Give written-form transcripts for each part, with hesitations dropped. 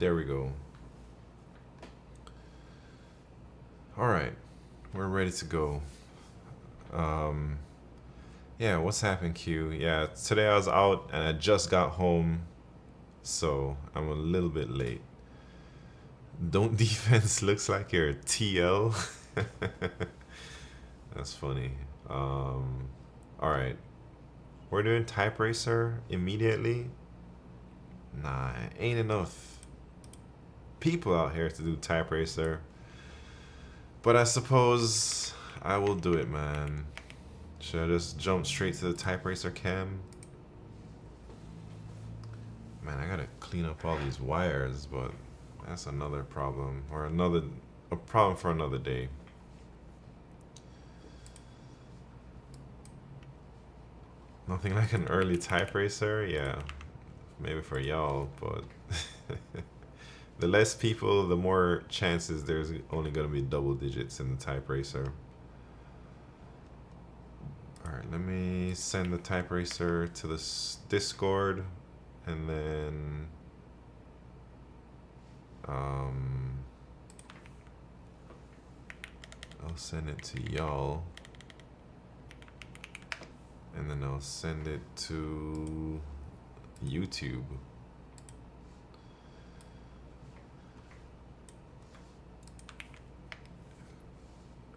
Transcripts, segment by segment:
There we go. All right, we're ready to go. Yeah, what's happened, Q? Yeah, today I was out and I just got home, so I'm a little bit late. Don't defense looks like you're a TL. That's funny. All right, we're doing type racer immediately. Nah, ain't enough people out here to do type racer. But I suppose I will do it, man. Should I just jump straight to the type racer cam? Man, I gotta clean up all these wires, but that's another problem. Or a problem for another day. Nothing like an early type racer? Yeah, maybe for y'all, but the less people, the more chances there's only gonna be double digits in the type racer. Alright, let me send the type racer to this Discord, and then I'll send it to y'all, and then I'll send it to YouTube.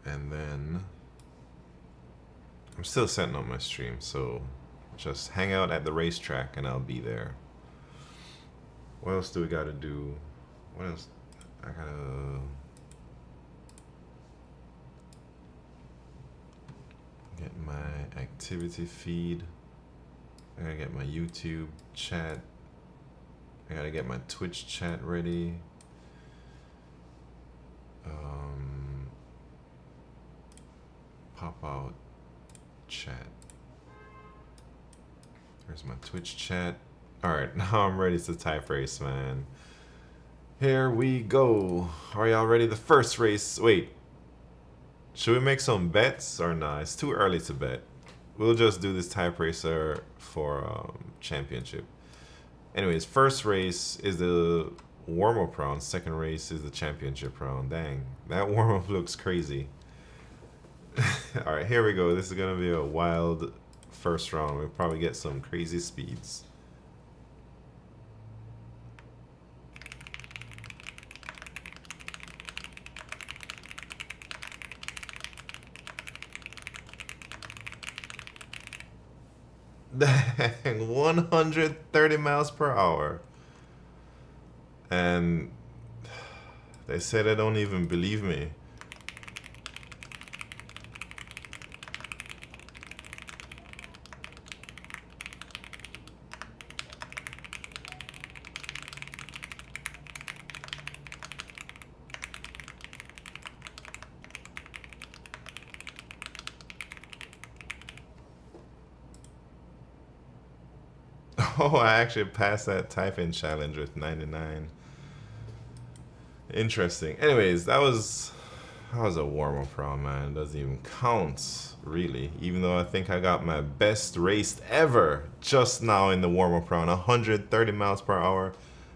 And then I'm still setting up my stream, so just hang out at the racetrack and I'll be there. What else do we gotta do? What else? I gotta get my activity feed. I gotta get my YouTube chat. I gotta get my Twitch chat ready. Pop out chat. There's my Twitch chat. Alright, now I'm ready to type race, man. Here we go. Are y'all ready? The first race. Wait. Should we make some bets or not? It's too early to bet. We'll just do this type racer for championship. Anyways, first race is the warm-up round. Second race is the championship round. Dang, that warm-up looks crazy. Alright, here we go. This is gonna be a wild first round. We'll probably get some crazy speeds. Dang, 130 miles per hour. And they say they don't even believe me. Oh, I actually passed that typing challenge with 99. Interesting. Anyways, that was a warm-up round, man. It doesn't even count, really. Even though I think I got my best race ever just now in the warm-up round. 130 miles per hour.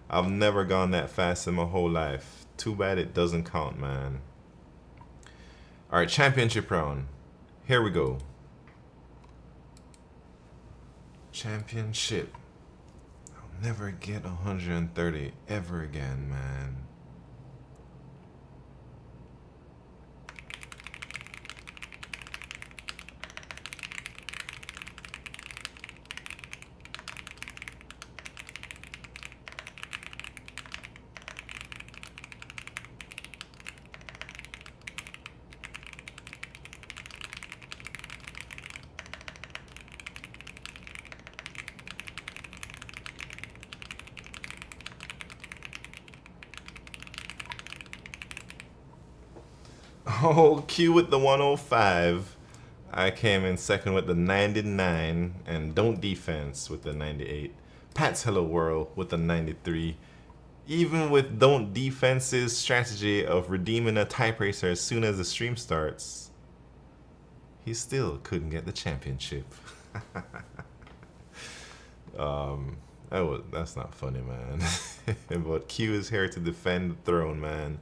I've never gone that fast in my whole life. Too bad it doesn't count, man. Alright, championship round. Here we go. Championship. I'll never get 130 ever again, man. Oh, Q with the 105. I came in second with the 99, and Don't Defense with the 98. Pat's Hello World with the 93. Even with Don't Defense's strategy of redeeming a type racer as soon as the stream starts, he still couldn't get the championship. That's not funny, man. But Q is here to defend the throne, man.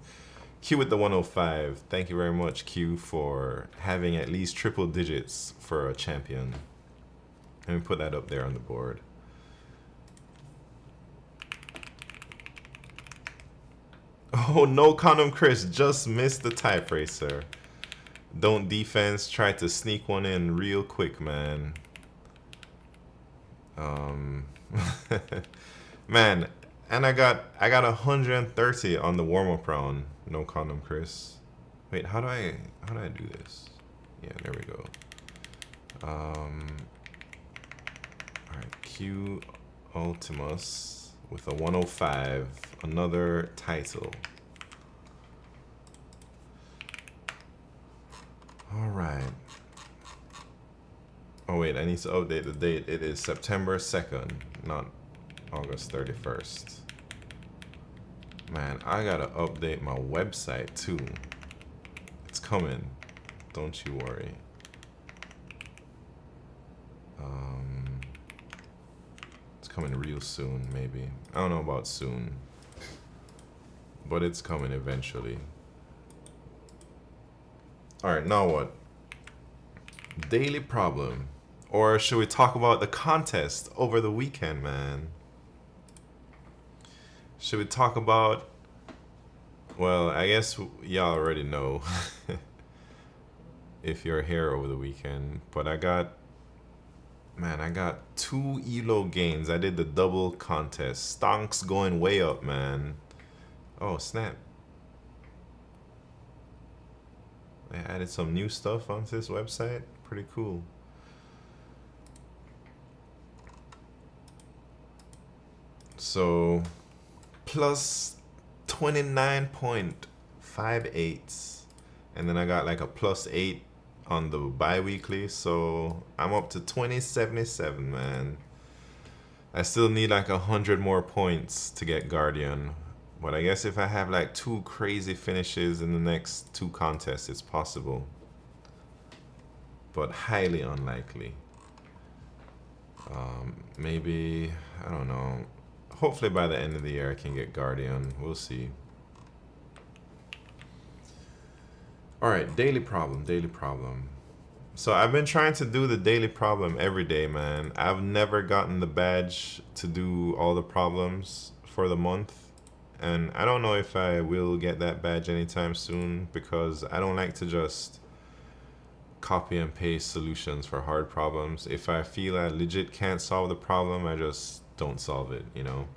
Q with the 105. Thank you very much, Q, for having at least triple digits for a champion. Let me put that up there on the board. Oh, no condom, Chris. Just missed the type racer. Don't defense. Try to sneak one in real quick, man. Man, and I got 130 on the warm-up round. No condom, Chris. Wait, how do I do this? Yeah, there we go. All right, Q Ultimus with a 105, another title. All right. Oh wait, I need to update the date. It is September 2nd, not August 31st. Man, I gotta update my website too. It's coming. Don't you worry. It's coming real soon, maybe. I don't know about soon, but it's coming eventually. All right, now what? Daily problem. Or should we talk about the contest over the weekend, man? Should we talk about... Well, I guess y'all already know if you're here over the weekend. But I got 2 ELO gains. I did the double contest. Stonks going way up, man. Oh, snap. I added some new stuff onto this website. Pretty cool. So, plus 29.58. And then I got like a plus 8 on the bi-weekly. So, I'm up to 2077, man. I still need like 100 more points to get Guardian. But I guess if I have like 2 crazy finishes in the next 2 contests, it's possible. But highly unlikely. Maybe, I don't know. Hopefully by the end of the year I can get Guardian. We'll see. Alright, daily problem. So I've been trying to do the daily problem every day, man. I've never gotten the badge to do all the problems for the month. And I don't know if I will get that badge anytime soon because I don't like to just copy and paste solutions for hard problems. If I feel I legit can't solve the problem, I just don't solve it, you know?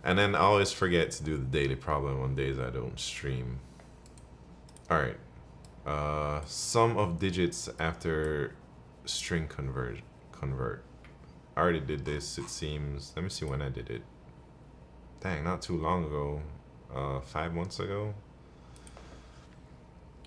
And then I always forget to do the daily problem on days I don't stream. Alright. Sum of digits after string convert. I already did this, it seems. Let me see when I did it. Dang, not too long ago. 5 months ago.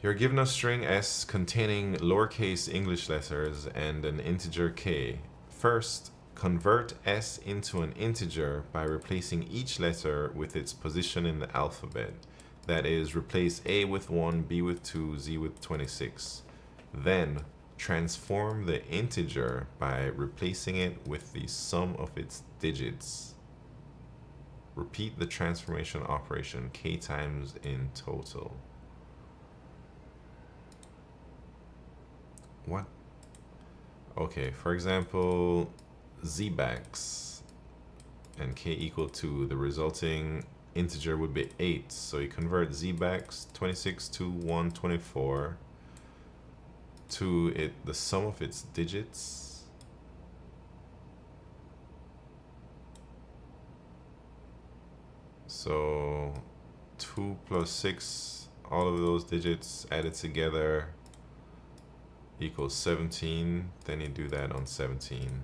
You're given a string S containing lowercase English letters and an integer k. First, convert S into an integer by replacing each letter with its position in the alphabet. That is, replace A with 1, B with 2, Z with 26. Then, transform the integer by replacing it with the sum of its digits. Repeat the transformation operation k times in total. What? Okay, for example, zbacks and k equal to the resulting integer would be 8. So you convert zbacks 26 to 124 to the sum of its digits. So 2 plus 6, all of those digits added together equals 17. Then you do that on 17.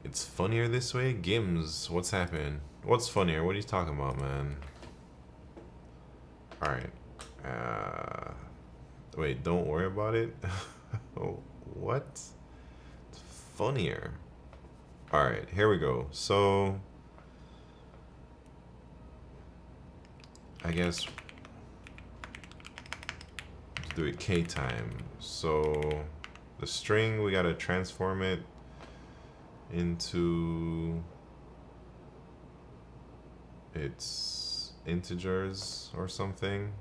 It's funnier this way? Gims, what's happening? What's funnier? What are you talking about, man? Alright. Wait, don't worry about it? Oh, what? It's funnier. Alright, here we go. So I guess let's do it k time. So the string, we gotta transform it into its integers or something.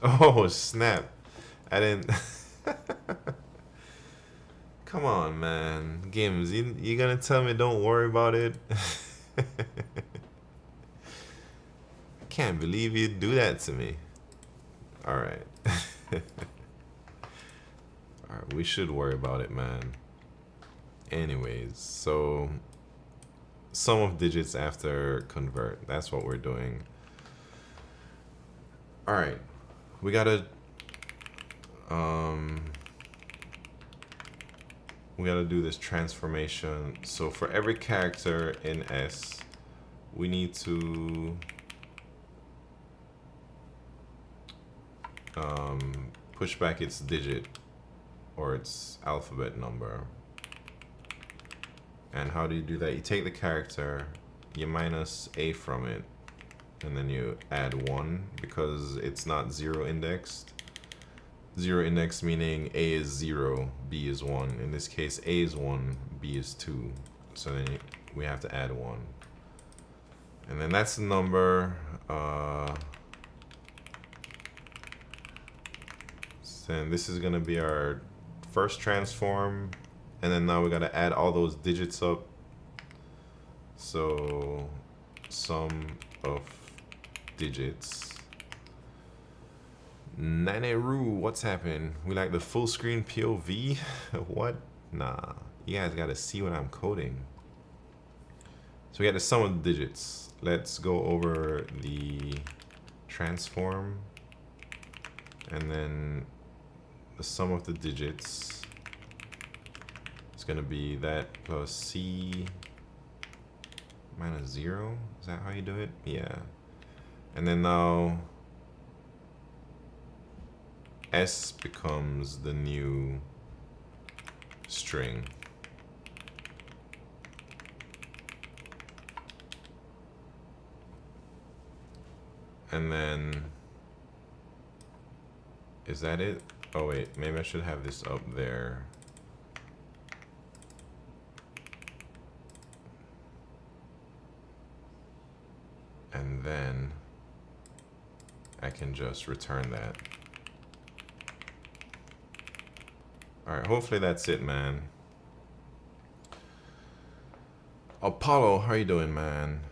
Oh, snap. I didn't. Come on, man. Gims, you gonna tell me don't worry about it? I can't believe you'd do that to me. Alright. Alright, we should worry about it, man. Anyways, so sum of digits after convert. That's what we're doing. Alright. We gotta do this transformation. So for every character in S, we need to push back its digit or its alphabet number. And how do you do that? You take the character, you minus a from it, and then you add 1 because it's not 0 indexed. 0 index meaning A is 0, B is 1. In this case, A is 1, B is 2. So then we have to add 1. And then that's the number. Then this is going to be our first transform. And then now we got to add all those digits up. So sum of digits. Naneru, what's happening? We like the full screen POV? What? Nah, you guys gotta see what I'm coding. So we got the sum of the digits. Let's go over the transform. And then the sum of the digits is gonna be that plus C minus 0. Is that how you do it? Yeah. And then now S becomes the new string. And then, is that it? Oh wait, maybe I should have this up there. And then I can just return that. Alright, hopefully that's it, man. Apollo, how you doing, man?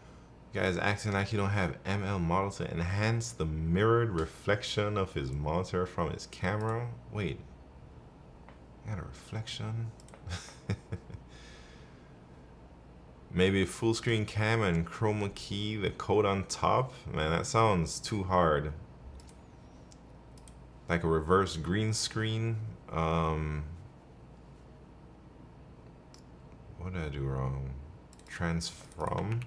You guys acting like you don't have ML model to enhance the mirrored reflection of his monitor from his camera? Wait, got a reflection? Maybe full screen cam and chroma key, the code on top? Man, that sounds too hard. Like a reverse green screen. What did I do wrong? Transform?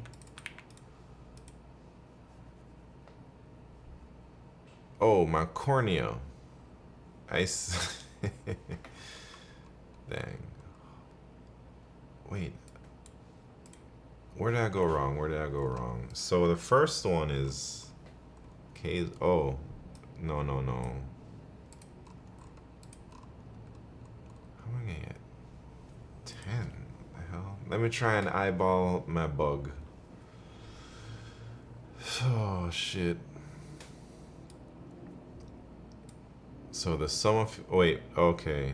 Oh, my cornea. Dang. Wait. Where did I go wrong? Where did I go wrong? So the first one is K. Oh, no. How am I gonna get 10? The hell? Let me try and eyeball my bug. Oh shit. So the sum of, wait, okay.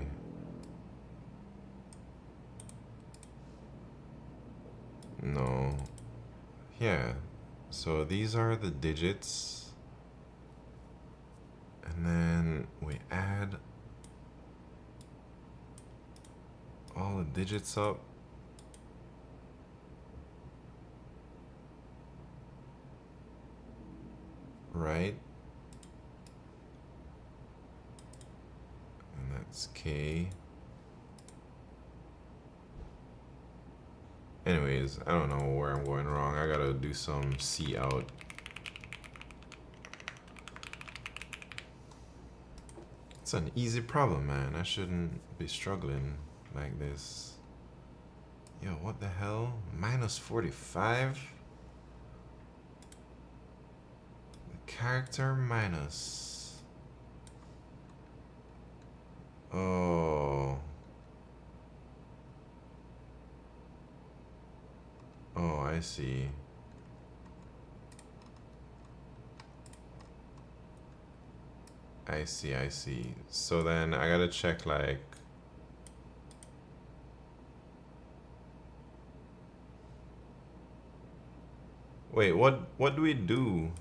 No. Yeah. So these are the digits. And then we add all the digits up. Right? And that's K. Anyways, I don't know where I'm going wrong. I gotta do some C out. It's an easy problem, man. I shouldn't be struggling like this. Yo, what the hell? Minus 45? The character minus. Oh. Oh, I see. I see, I see. So then I gotta check like... Wait, what do we do?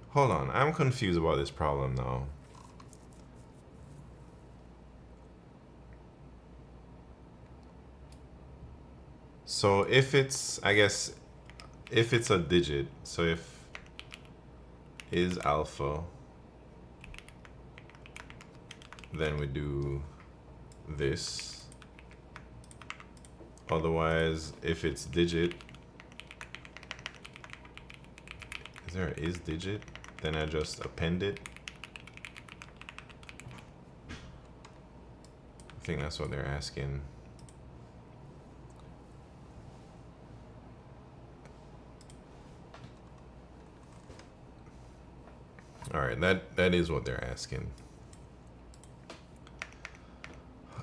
Hold on, I'm confused about this problem now. So if it's, I guess, if it's a digit, so if is alpha, then we do this. Otherwise, if it's digit, is there a is digit? Then I just append it. I think that's what they're asking. All right, that is what they're asking.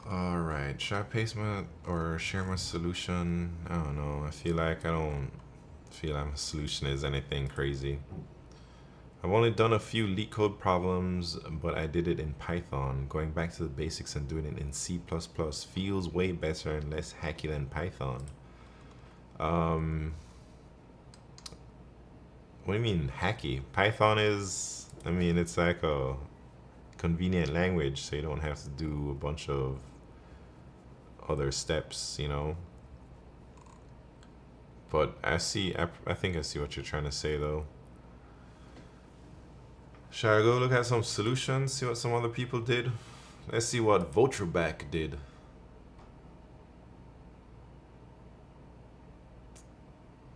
All right, should I paste my or share my solution? I don't know. I feel like I don't feel like my solution is anything crazy. I've only done a few LeetCode problems, but I did it in Python. Going back to the basics and doing it in C++ feels way better and less hacky than Python. What do you mean hacky? Python is, I mean, it's like a convenient language, so you don't have to do a bunch of other steps, you know. But I think I see what you're trying to say though. Should I go look at some solutions, see what some other people did? Let's see what Votrubak did.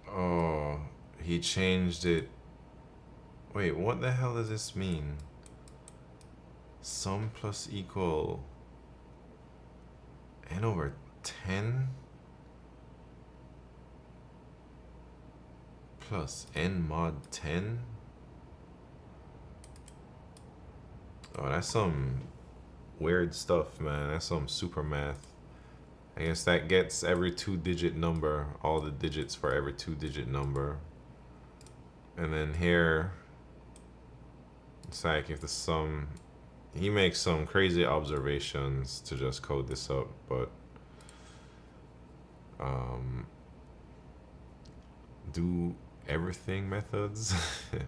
Oh, he changed it. Wait, what the hell does this mean? Sum plus equal n over 10 plus n mod 10? Oh, that's some weird stuff, man. That's some super math. I guess that gets every 2-digit number, all the digits for every 2-digit number. And then here, it's like if the sum, he makes some crazy observations to just code this up, but do everything methods.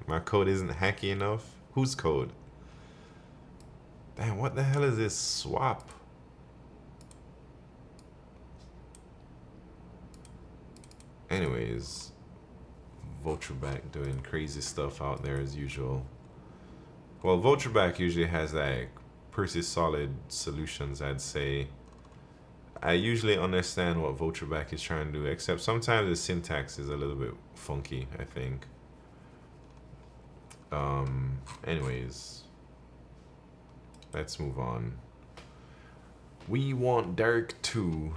My code isn't hacky enough. Whose code? Damn, what the hell is this swap? Anyways, Votrubak doing crazy stuff out there as usual. Well, Votrubak usually has like pretty solid solutions, I'd say. I usually understand what Votrubak is trying to do, except sometimes the syntax is a little bit funky, I think. Anyways, let's move on. We want Derek 2.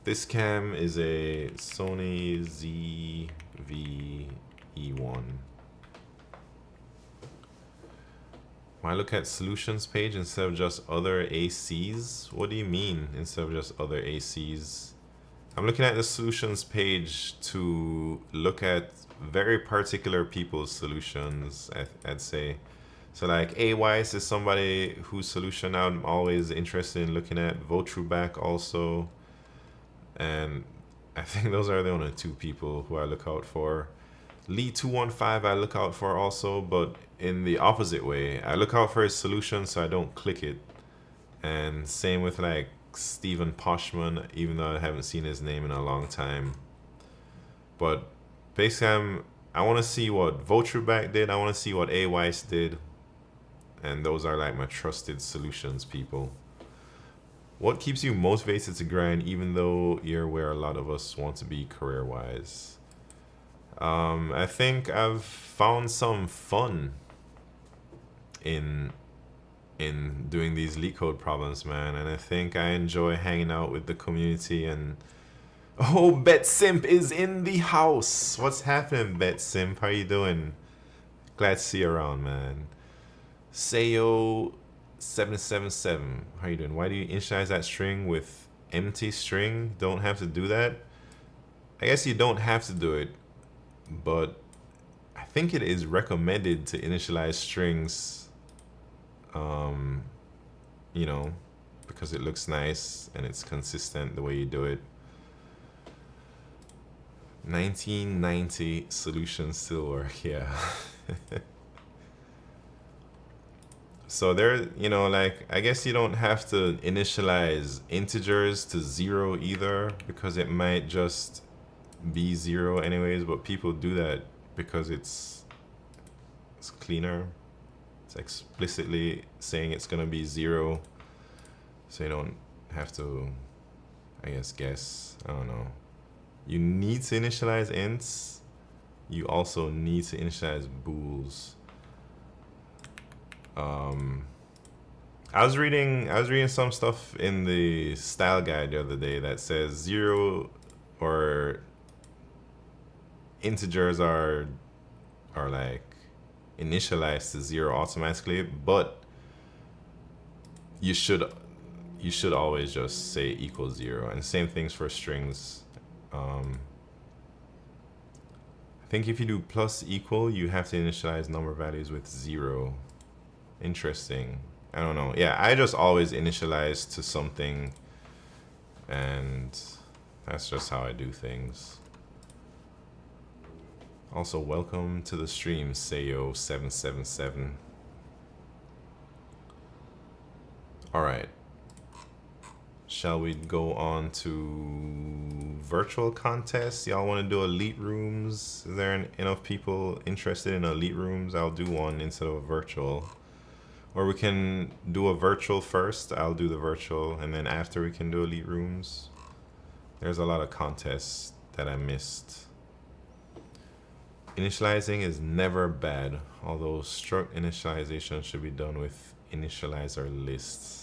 This cam is a Sony ZV-E1. When I look at solutions page instead of just other ACs, what do you mean instead of just other ACs? I'm looking at the solutions page to look at very particular people's solutions, I'd say. So like A-Wise is somebody whose solution I'm always interested in looking at. Votrubak also. And I think those are the only two people who I look out for. Lee215 I look out for also, but in the opposite way. I look out for his solution so I don't click it. And same with like Stephen Poshman, even though I haven't seen his name in a long time. But basically I want to see what Votrubak did, I want to see what A-Wise did. And those are like my trusted solutions people. What keeps you motivated to grind even though you're where a lot of us want to be career-wise? I think I've found some fun in doing these LeetCode problems, man, and I think I enjoy hanging out with the community. And oh, BetSimp is in the house. What's happening, BetSimp? How you doing? Glad to see you around, man. Sayo777, how you doing? Why do you initialize that string with empty string, don't have to do that. I guess you don't have to do it, but I think it is recommended to initialize strings, you know, because it looks nice and it's consistent the way you do it. 1990 solutions still work, yeah. So there, you know, like, I guess you don't have to initialize integers to 0 either, because it might just be 0 anyways, but people do that because it's cleaner. It's explicitly saying it's gonna be 0, so you don't have to, I guess, I don't know. You need to initialize ints. You also need to initialize bools. I was reading some stuff in the style guide the other day that says 0 or integers are like initialized to 0 automatically, but you should always just say equals 0, and same things for strings. I think if you do plus equal, you have to initialize number values with 0. Interesting. I don't know. Yeah, I just always initialize to something, and that's just how I do things. Also, welcome to the stream, Sayo777. All right. Shall we go on to virtual contests? Y'all want to do a LeetRooms? Is there enough people interested in a LeetRooms? I'll do one instead of a virtual. Or we can do a virtual first. I'll do the virtual, and then after we can do a LeetRooms. There's a lot of contests that I missed. Initializing is never bad, although struct initialization should be done with initializer lists.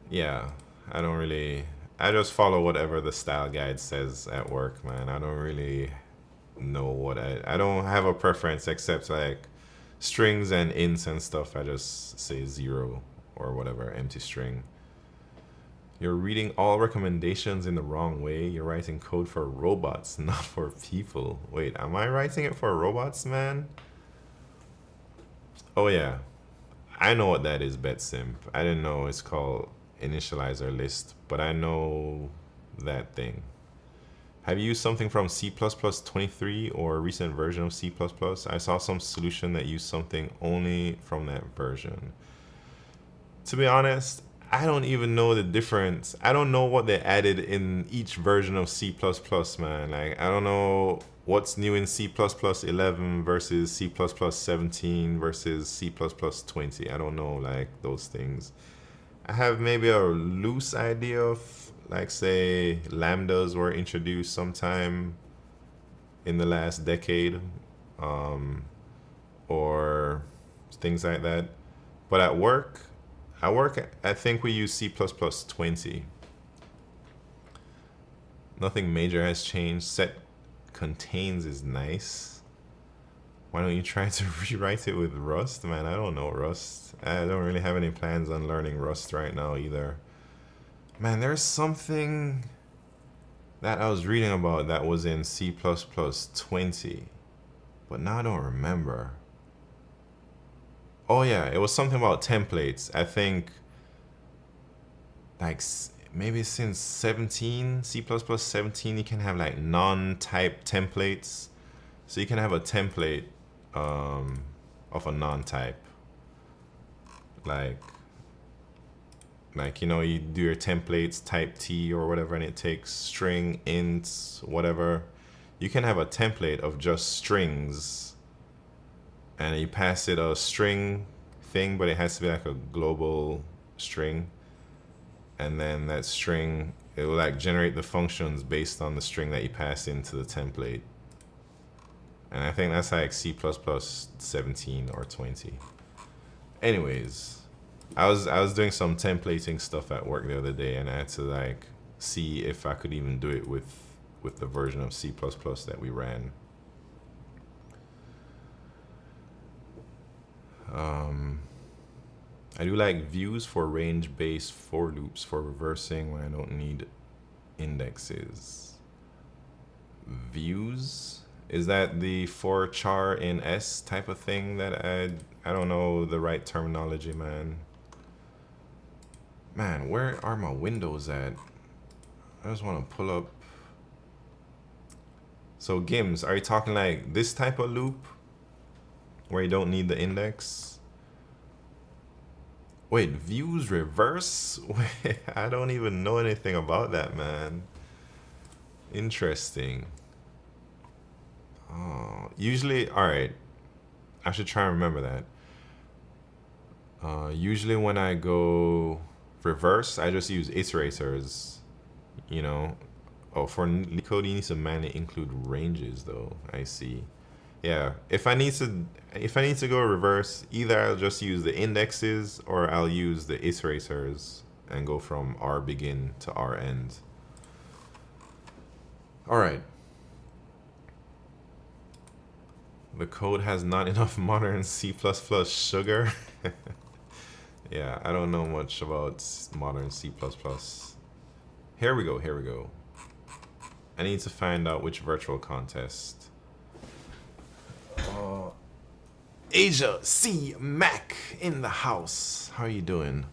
Yeah, I just follow whatever the style guide says at work, man. I don't really know what I don't have a preference except like strings and ints and stuff. I just say 0 or whatever, empty string. You're reading all recommendations in the wrong way. You're writing code for robots, not for people. Wait, am I writing it for robots, man? Oh yeah, I know what that is, BetSimp. I didn't know it's called initializer list, but I know that thing. Have you used something from C++ 23 or a recent version of C++? I saw some solution that used something only from that version. To be honest, I don't even know the difference. I don't know what they added in each version of C++, man. Like, I don't know what's new in C++ 11 versus C++ 17 versus C++ 20. I don't know, like, those things. I have maybe a loose idea of, like, say, lambdas were introduced sometime in the last decade, or things like that. But at work, I think we use C++ 20. Nothing major has changed. Set contains is nice. Why don't you try to rewrite it with Rust? Man, I don't know Rust. I don't really have any plans on learning Rust right now either. Man, there's something that I was reading about that was in C++ 20, but now I don't remember. Oh yeah, it was something about templates. I think like maybe since 17, C++ 17, you can have like non-type templates. So you can have a template of a non-type. Like, you know, you do your templates type T or whatever, and it takes string, ints, whatever. You can have a template of just strings, and you pass it a string thing, but it has to be like a global string. And then that string, it will like generate the functions based on the string that you pass into the template. And I think that's like C++ 17 or 20. Anyways, I was doing some templating stuff at work the other day, and I had to like see if I could even do it with the version of C++ that we ran. I do like views for range-based for loops for reversing when I don't need indexes. Views? Is that the for char in S type of thing that I don't know the right terminology, man. Man, where are my windows at? I just want to pull up. So Gims, are you talking like this type of loop where you don't need the index? Wait, views reverse? Wait, I don't even know anything about that, man. Interesting. Oh, usually, all right. I should try and remember that. Usually when I go reverse, I just use iterators, you know. Oh, for LeetCode, you need to manually include ranges, though. I see. Yeah, if I need to go reverse, either I'll just use the indexes or I'll use the iterators and go from R begin to R end. All right. The code has not enough modern C++ sugar. Yeah, I don't know much about modern C++. Here we go, here we go. I need to find out which virtual contest. Asia C Mac in the house. How are you doing?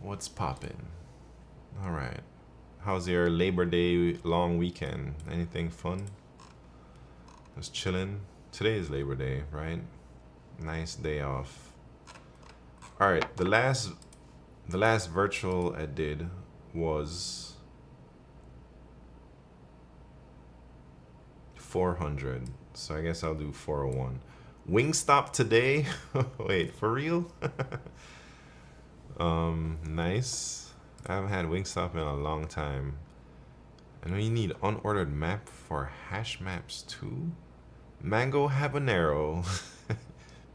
What's poppin'? All right. How's your Labor Day long weekend? Anything fun? Just chilling. Today is Labor Day, right? Nice day off. All right. The last virtual I did was 400. So I guess I'll do 401. Wingstop today? Wait, for real? Nice. I haven't had Wingstop in a long time. I know you need unordered map for hash maps too. Mango habanero.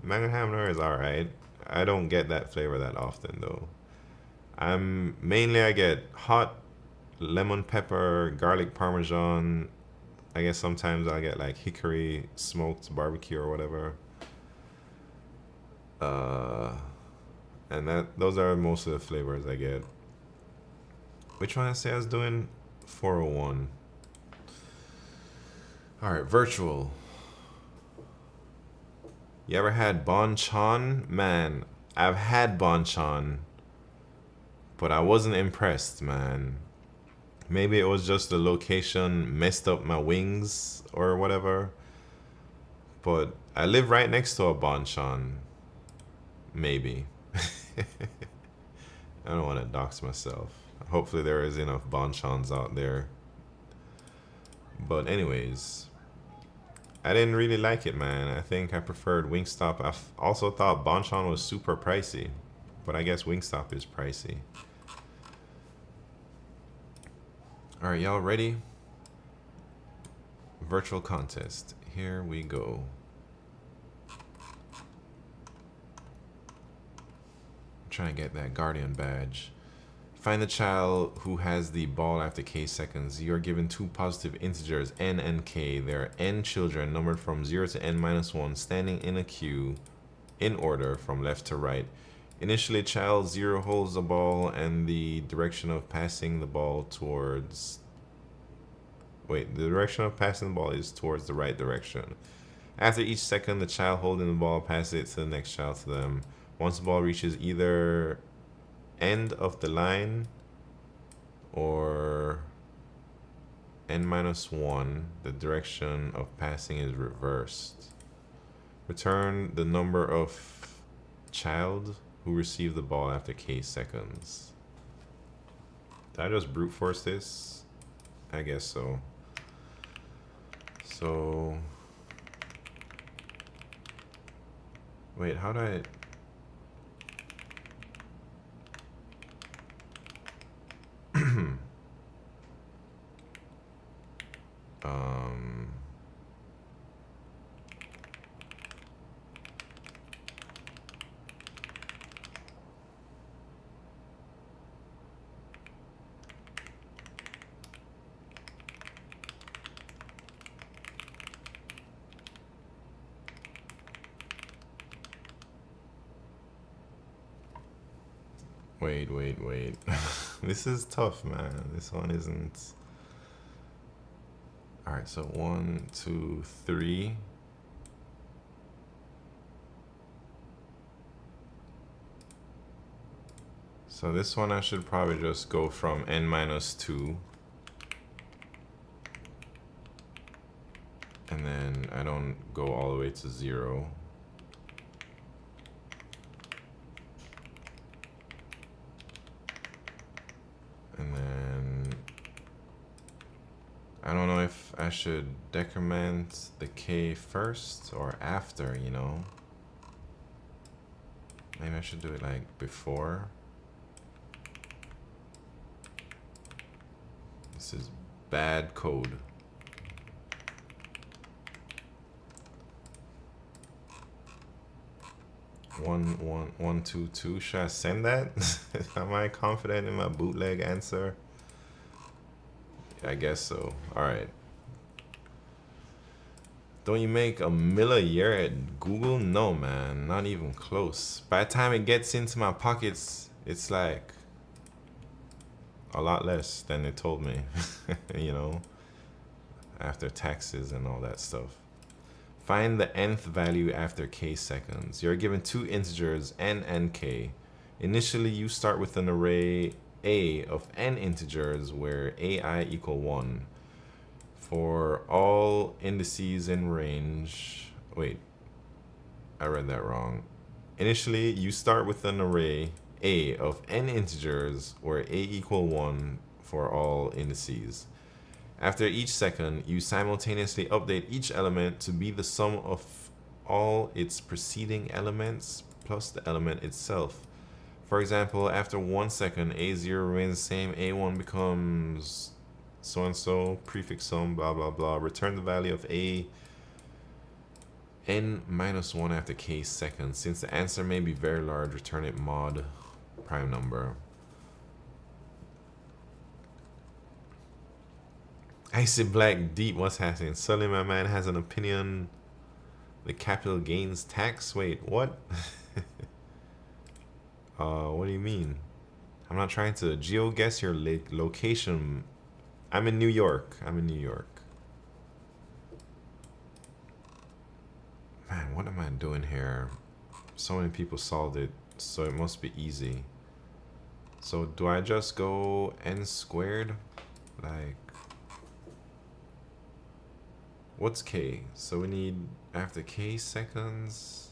Mango habanero is alright. I don't get that flavor that often though. I get hot lemon pepper, garlic parmesan. I guess sometimes I'll get like hickory smoked barbecue or whatever. And those are most of the flavors I get. Which one I say I was doing? 401. All right, virtual. You ever had banchan? Man, I've had banchan, but I wasn't impressed, man. Maybe it was just the location messed up my wings or whatever. But I live right next to a banchan. Maybe. I don't want to dox myself. Hopefully there is enough banchans out there. But anyways, I didn't really like it, man. I think I preferred Wingstop. I also thought banchan was super pricey, but I guess Wingstop is pricey. All right, y'all ready? Virtual contest. Here we go. I'm trying to get that Guardian badge. Find the child who has the ball after k seconds. You are given two positive integers, n and k. There are n children numbered from 0 to n-1 standing in a queue in order from left to right. Initially, child 0 holds the ball and the direction of passing the ball towards... Wait, the direction of passing the ball is towards the right direction. After each second, the child holding the ball passes it to the next child to them. Once the ball reaches either end of the line or n-1, the direction of passing is reversed. Return the number of child who received the ball after k seconds. Did I just brute force this? I guess so. So wait, how do I... Wait. This is tough, man. This one isn't. All right, so 1, 2, 3. So this one I should probably just go from n minus 2. And then I don't go all the way to 0. And then I don't know if I should decrement the k first or after, you know. Maybe I should do it like before. This is bad code. One, two, two. Should I send that? Am I confident in my bootleg answer? I guess so. All right. Don't you make $1 million a year at Google? No, man, not even close. By the time it gets into my pockets, it's like a lot less than they told me, you know, after taxes and all that stuff. Find the nth value after k seconds. You're given two integers, n and k. Initially, you start with an array A of n integers where ai equal 1. For all indices in range... Wait, I read that wrong. Initially, you start with an array A of n integers where a equal 1 for all indices. After each second, you simultaneously update each element to be the sum of all its preceding elements plus the element itself. For example, after 1 second, A0 remains the same, A1 becomes so-and-so, prefix sum, blah, blah, blah. Return the value of A n minus 1 after k seconds. Since the answer may be very large, return it mod prime number. Icy Black Deep, what's happening? Suddenly my man has an opinion. The capital gains tax? Wait, what? What do you mean? I'm not trying to geo-guess your location. I'm in New York. I'm in New York. Man, what am I doing here? So many people solved it, so it must be easy. So do I just go n squared? Like... What's k? So we need after k seconds.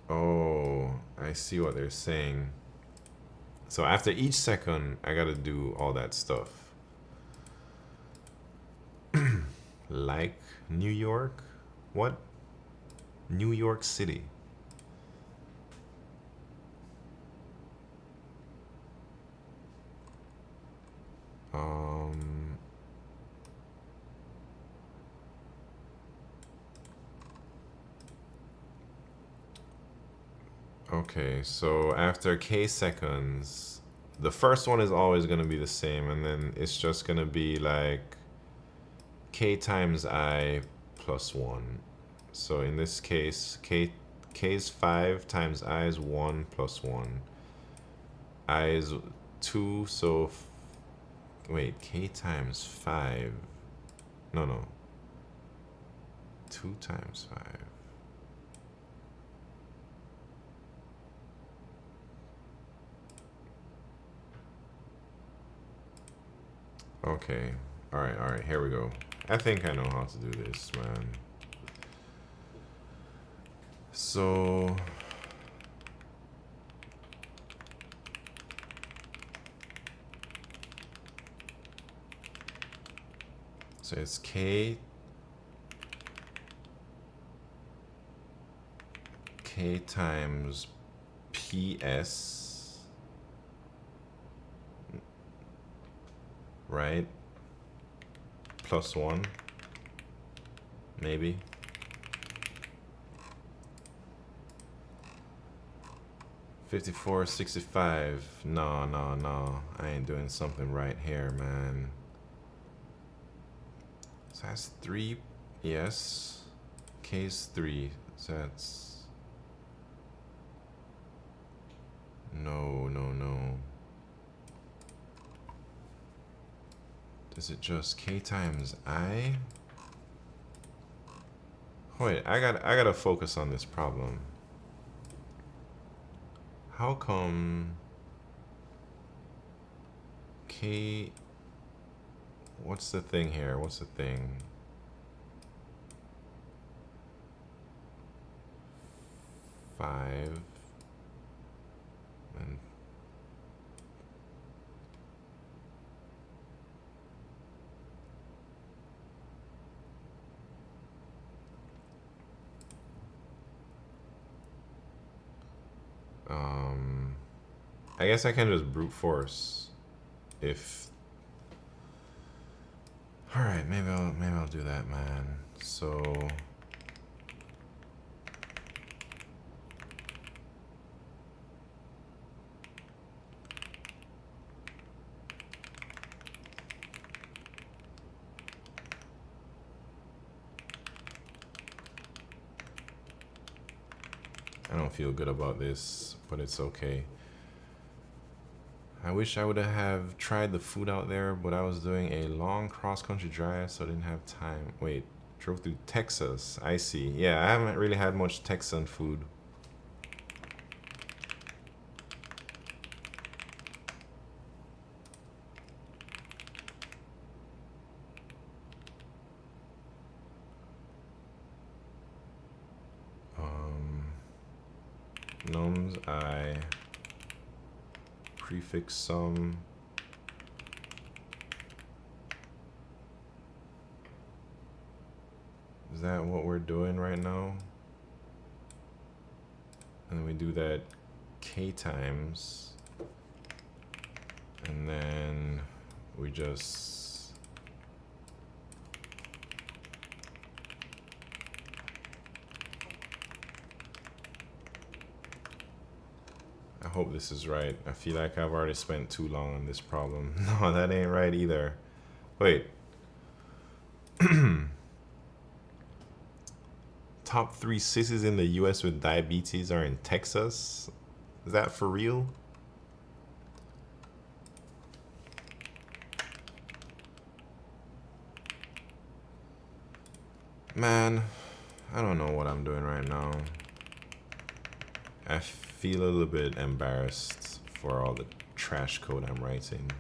Oh, I see what they're saying. So after each second, I gotta do all that stuff. Like New York? What? New York City. Okay, so after k seconds, the first one is always going to be the same, and then it's just going to be like k times I plus 1. So in this case, k is 5 times I is 1 plus 1. I is 2, so wait, k times 5. No. 2 times 5. Okay, all right, here we go. I think I know how to do this, man. So it's k times ps, right? Plus 1, maybe. 54, 65. No, no, no. I ain't doing something right here, man. So that's 3. Yes. Case 3. So that's... No, no, no. Is it just K times I? Wait, I gotta focus on this problem. How come K... What's the thing here? What's the thing? Five and I guess I can just brute force if... Alright, maybe I'll do that, man. So I don't feel good about this, but it's okay. I wish I would have tried the food out there, but I was doing a long cross-country drive, so I didn't have time. Wait, drove through Texas. I see. Yeah, I haven't really had much Texan food. Nums I prefix sum. Is that what we're doing right now? And then we do that K times. And then we just... I hope this is right. I feel like I've already spent too long on this problem. No, that ain't right either. Wait. Top 3 cities in the US with diabetes are in Texas? Is that for real? Man, I don't know what I'm doing right now. I feel a little bit embarrassed for all the trash code I'm writing.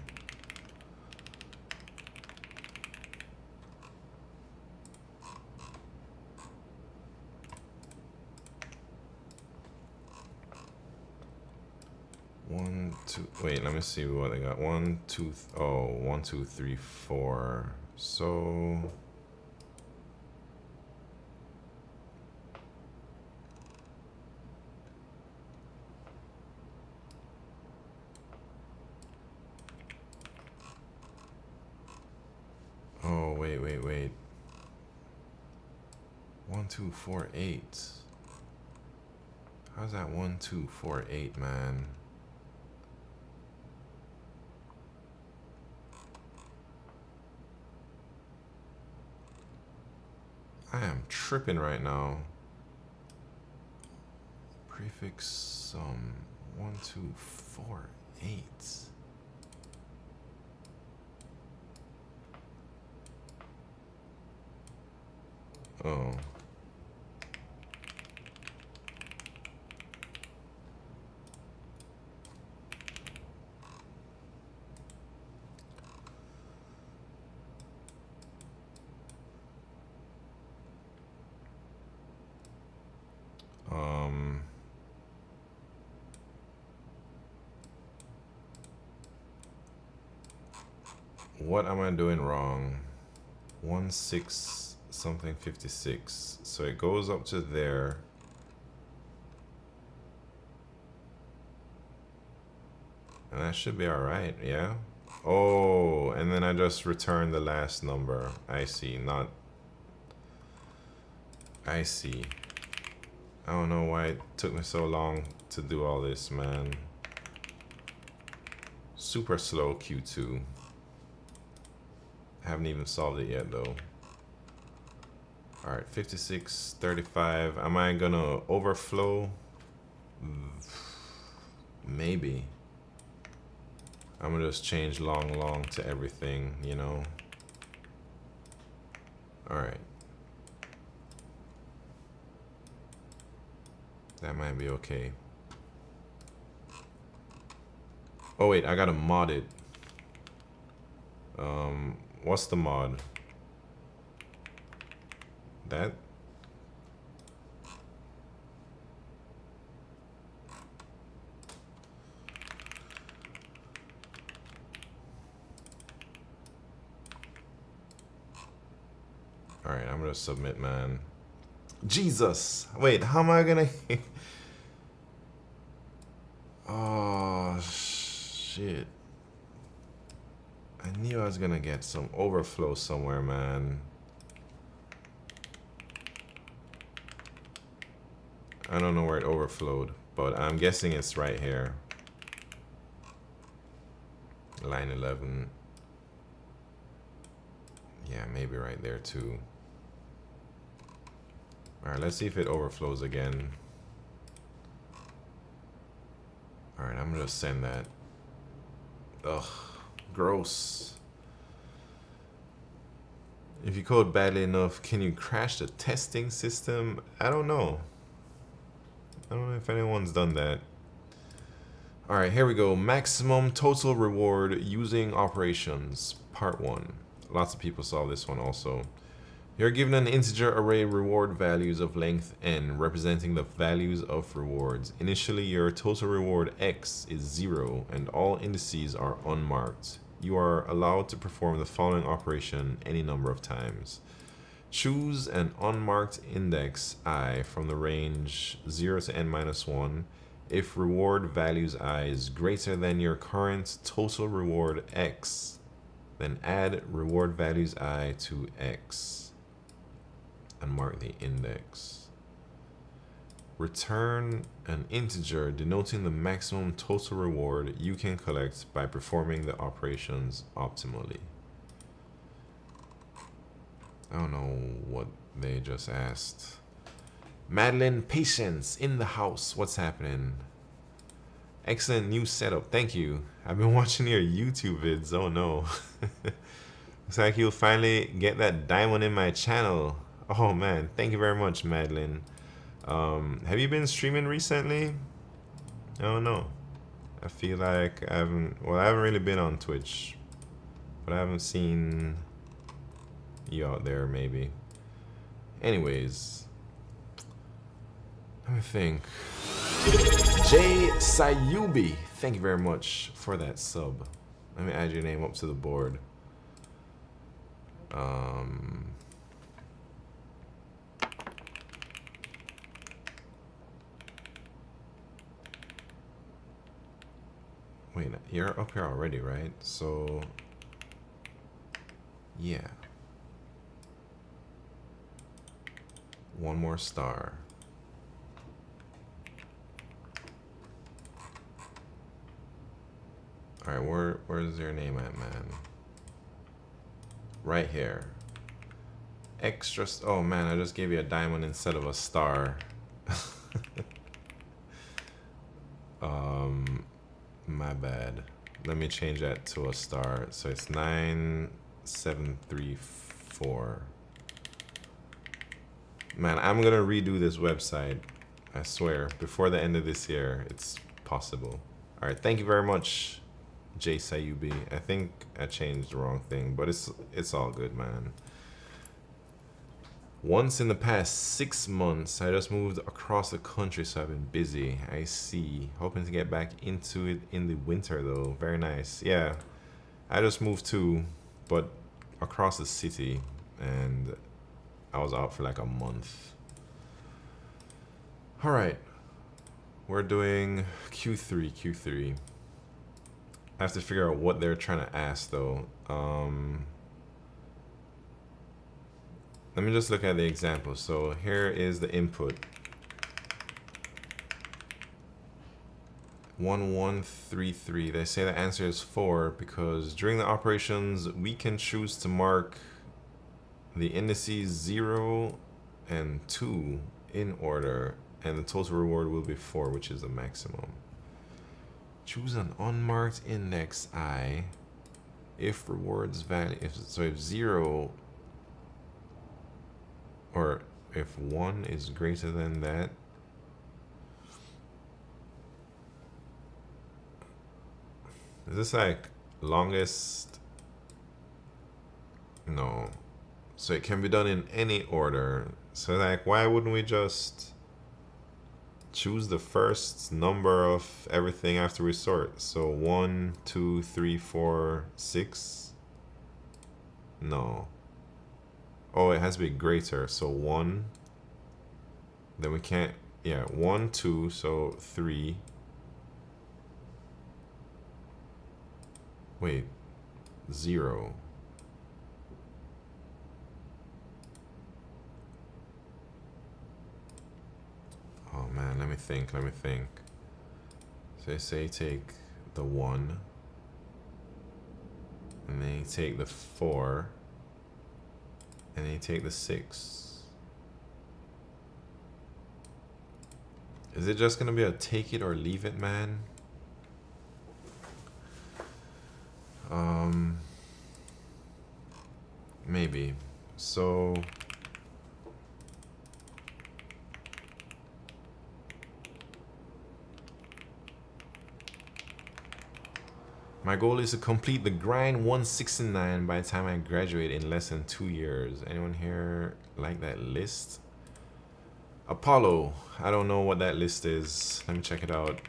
Wait, let me see what I got. 1, 2, 1, 2, 3, 4. So wait. 1, 2, 4, 8. How's that 1, 2, 4, 8, man? I am tripping right now. Prefix sum 1, 2, 4, 8. Oh. What am I doing wrong? 1, 6 something 56. So it goes up to there. And that should be all right, yeah? Oh, and then I just return the last number. I see, not... I see. I don't know why it took me so long to do all this, man. Super slow Q2. Haven't even solved it yet though. Alright, 56, 35. Am I gonna overflow? Maybe. I'm gonna just change long to everything, you know. Alright. That might be okay. Oh wait, I gotta mod it. What's the mod? That? Alright, I'm gonna submit, man. Jesus! Wait, how am I gonna... Oh, shit. I knew I was gonna get some overflow somewhere, man. I don't know where it overflowed, but I'm guessing it's right here. Line 11. Yeah, maybe right there too. Alright, let's see if it overflows again. Alright, I'm gonna send that. Ugh, gross. If you code badly enough, can you crash the testing system? I don't know. I don't know if anyone's done that. Alright, here we go. Maximum total reward using operations, part 1. Lots of people saw this one also. You're given an integer array reward values of length n, representing the values of rewards. Initially, your total reward x is 0, and all indices are unmarked. You are allowed to perform the following operation any number of times. Choose an unmarked index I from the range 0 to n-1. If reward values I is greater than your current total reward x, then add reward values I to x and mark the index. Return an integer denoting the maximum total reward you can collect by performing the operations optimally. I don't know what they just asked. Madeline Patience in the house. What's happening? Excellent new setup. Thank you. I've been watching your YouTube vids. Oh no. Looks like you'll finally get that diamond in my channel. Oh man, thank you very much, Madeline. Have you been streaming recently? I don't know. I feel like I haven't really been on Twitch, but I haven't seen you out there maybe. Anyways, let me think. Jay Sayubi, thank you very much for that sub. Let me add your name up to the board. Wait, you're up here already, right? So, yeah. One more star. Alright, where's your name at, man? Right here. Extra, oh man, I just gave you a diamond instead of a star. My bad. Let me change that to a star. So it's 9734. Man, I'm gonna redo this website. I swear, before the end of this year, it's possible. All right, thank you very much, Jay Sayubi. I think I changed the wrong thing, but it's all good, man. Once in the past 6 months, I just moved across the country, so I've been busy. I see. Hoping to get back into it in the winter, though. Very nice. Yeah, I just moved too, but across the city, and I was out for like a month. All right, we're doing Q3. I have to figure out what they're trying to ask, though. Let me just look at the example. So here is the input. 1133. They say the answer is 4 because during the operations we can choose to mark the indices 0 and 2 in order, and the total reward will be 4, which is the maximum. Choose an unmarked index I if rewards value, if 0 or if 1 is greater than that. Is this like longest? No. So it can be done in any order. So like, why wouldn't we just choose the first number of everything after we sort? So 1, 2, 3, 4, 6. No. Oh, it has to be greater. So 1. Then we can't. Yeah, 1, 2. So 3. Wait. 0. Oh man, let me think. So they say take the 1, and then you take the 4, and then you take the 6. Is it just gonna be a take it or leave it, man? Maybe. So my goal is to complete the grind 169 by the time I graduate in less than 2 years. Anyone here like that list? Apollo. I don't know what that list is. Let me check it out.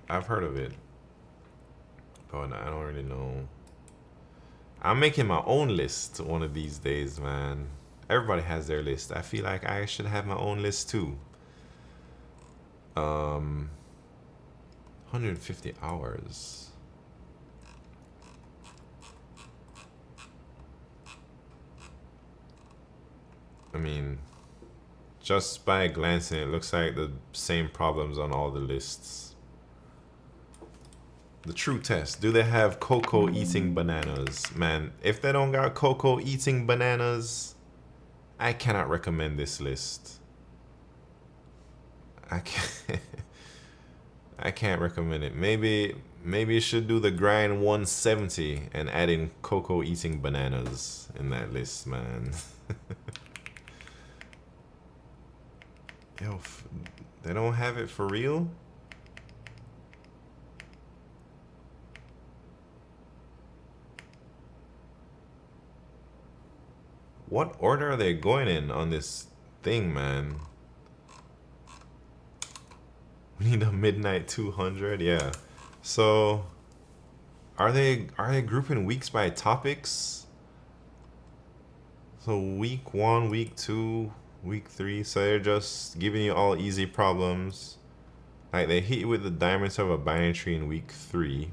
I've heard of it, but I don't really know. I'm making my own list one of these days, man. Everybody has their list. I feel like I should have my own list too. 150 hours. I mean, just by glancing, it looks like the same problems on all the lists. The true test. Do they have cocoa eating bananas? Man, if they don't got cocoa eating bananas, I cannot recommend this list. I can't recommend it. Maybe you should do the grind 170 and add in cocoa eating bananas in that list, man. Yo, they don't have it for real? What order are they going in on this thing, man? We need a midnight 200, yeah. So, are they grouping weeks by topics? So week 1, week 2, week 3. So they're just giving you all easy problems. Like they hit you with the diamonds of a binary tree in week 3,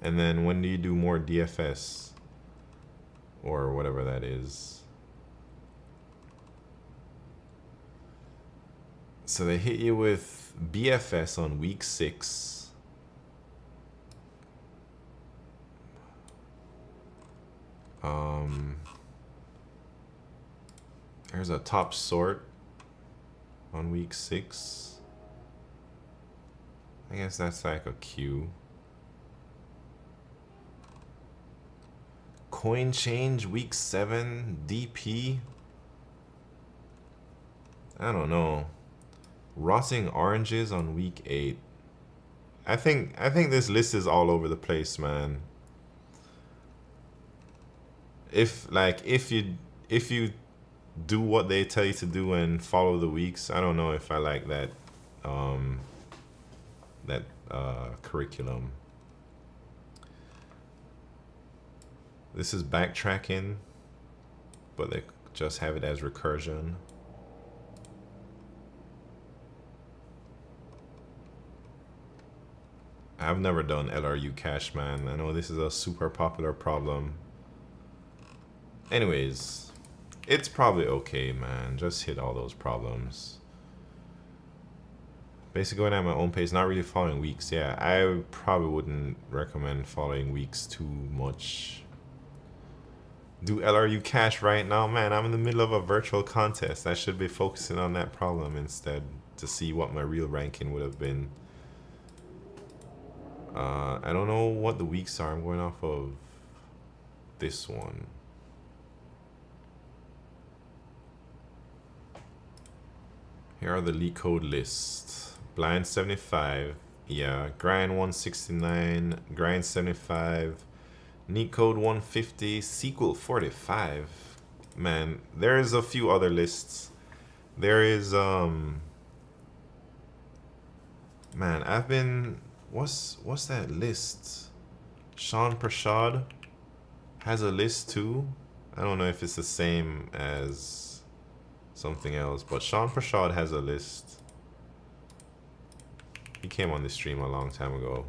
and then when do you do more DFS or whatever that is? So they hit you with BFS on week 6. There's a top sort on week 6. I guess that's like a Q. Coin change week 7 DP. I don't know. Rotting oranges on week 8. I think this list is all over the place, man. If you do what they tell you to do and follow the weeks, I don't know if I like that curriculum. This is backtracking, but they just have it as recursion. I've never done LRU cache, man. I know this is a super popular problem. Anyways, it's probably okay, man. Just hit all those problems. Basically going at my own pace, not really following weeks. Yeah, I probably wouldn't recommend following weeks too much. Do LRU cache right now? Man, I'm in the middle of a virtual contest. I should be focusing on that problem instead to see what my real ranking would have been. I don't know what the weeks are. I'm going off of this one. Here are the LeetCode lists. Blind 75, yeah. Grind 169, Grind 75, LeetCode 150, SQL 45. Man, there's a few other lists. There is man, I've been what's that list? Sean Prashad has a list too. I don't know if it's the same as something else, but Sean Prashad has a list. He came on the stream a long time ago.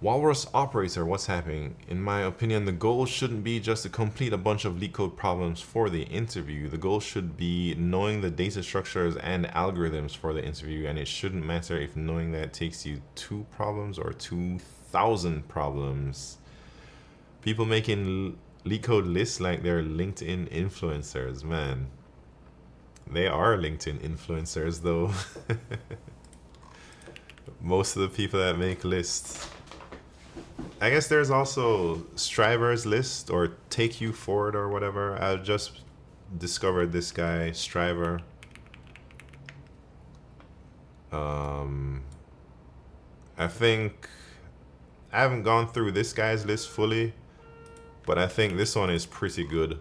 Walrus Operator, what's happening? In my opinion, the goal shouldn't be just to complete a bunch of LeetCode problems for the interview. The goal should be knowing the data structures and algorithms for the interview, and it shouldn't matter if knowing that takes you 2 problems or 2,000 problems. People making LeetCode lists like they're LinkedIn influencers, man. They are LinkedIn influencers though. Most of the people that make lists. I guess there's also Striver's list or Take You Forward or whatever. I just discovered this guy, Striver. I think I haven't gone through this guy's list fully, but I think this one is pretty good.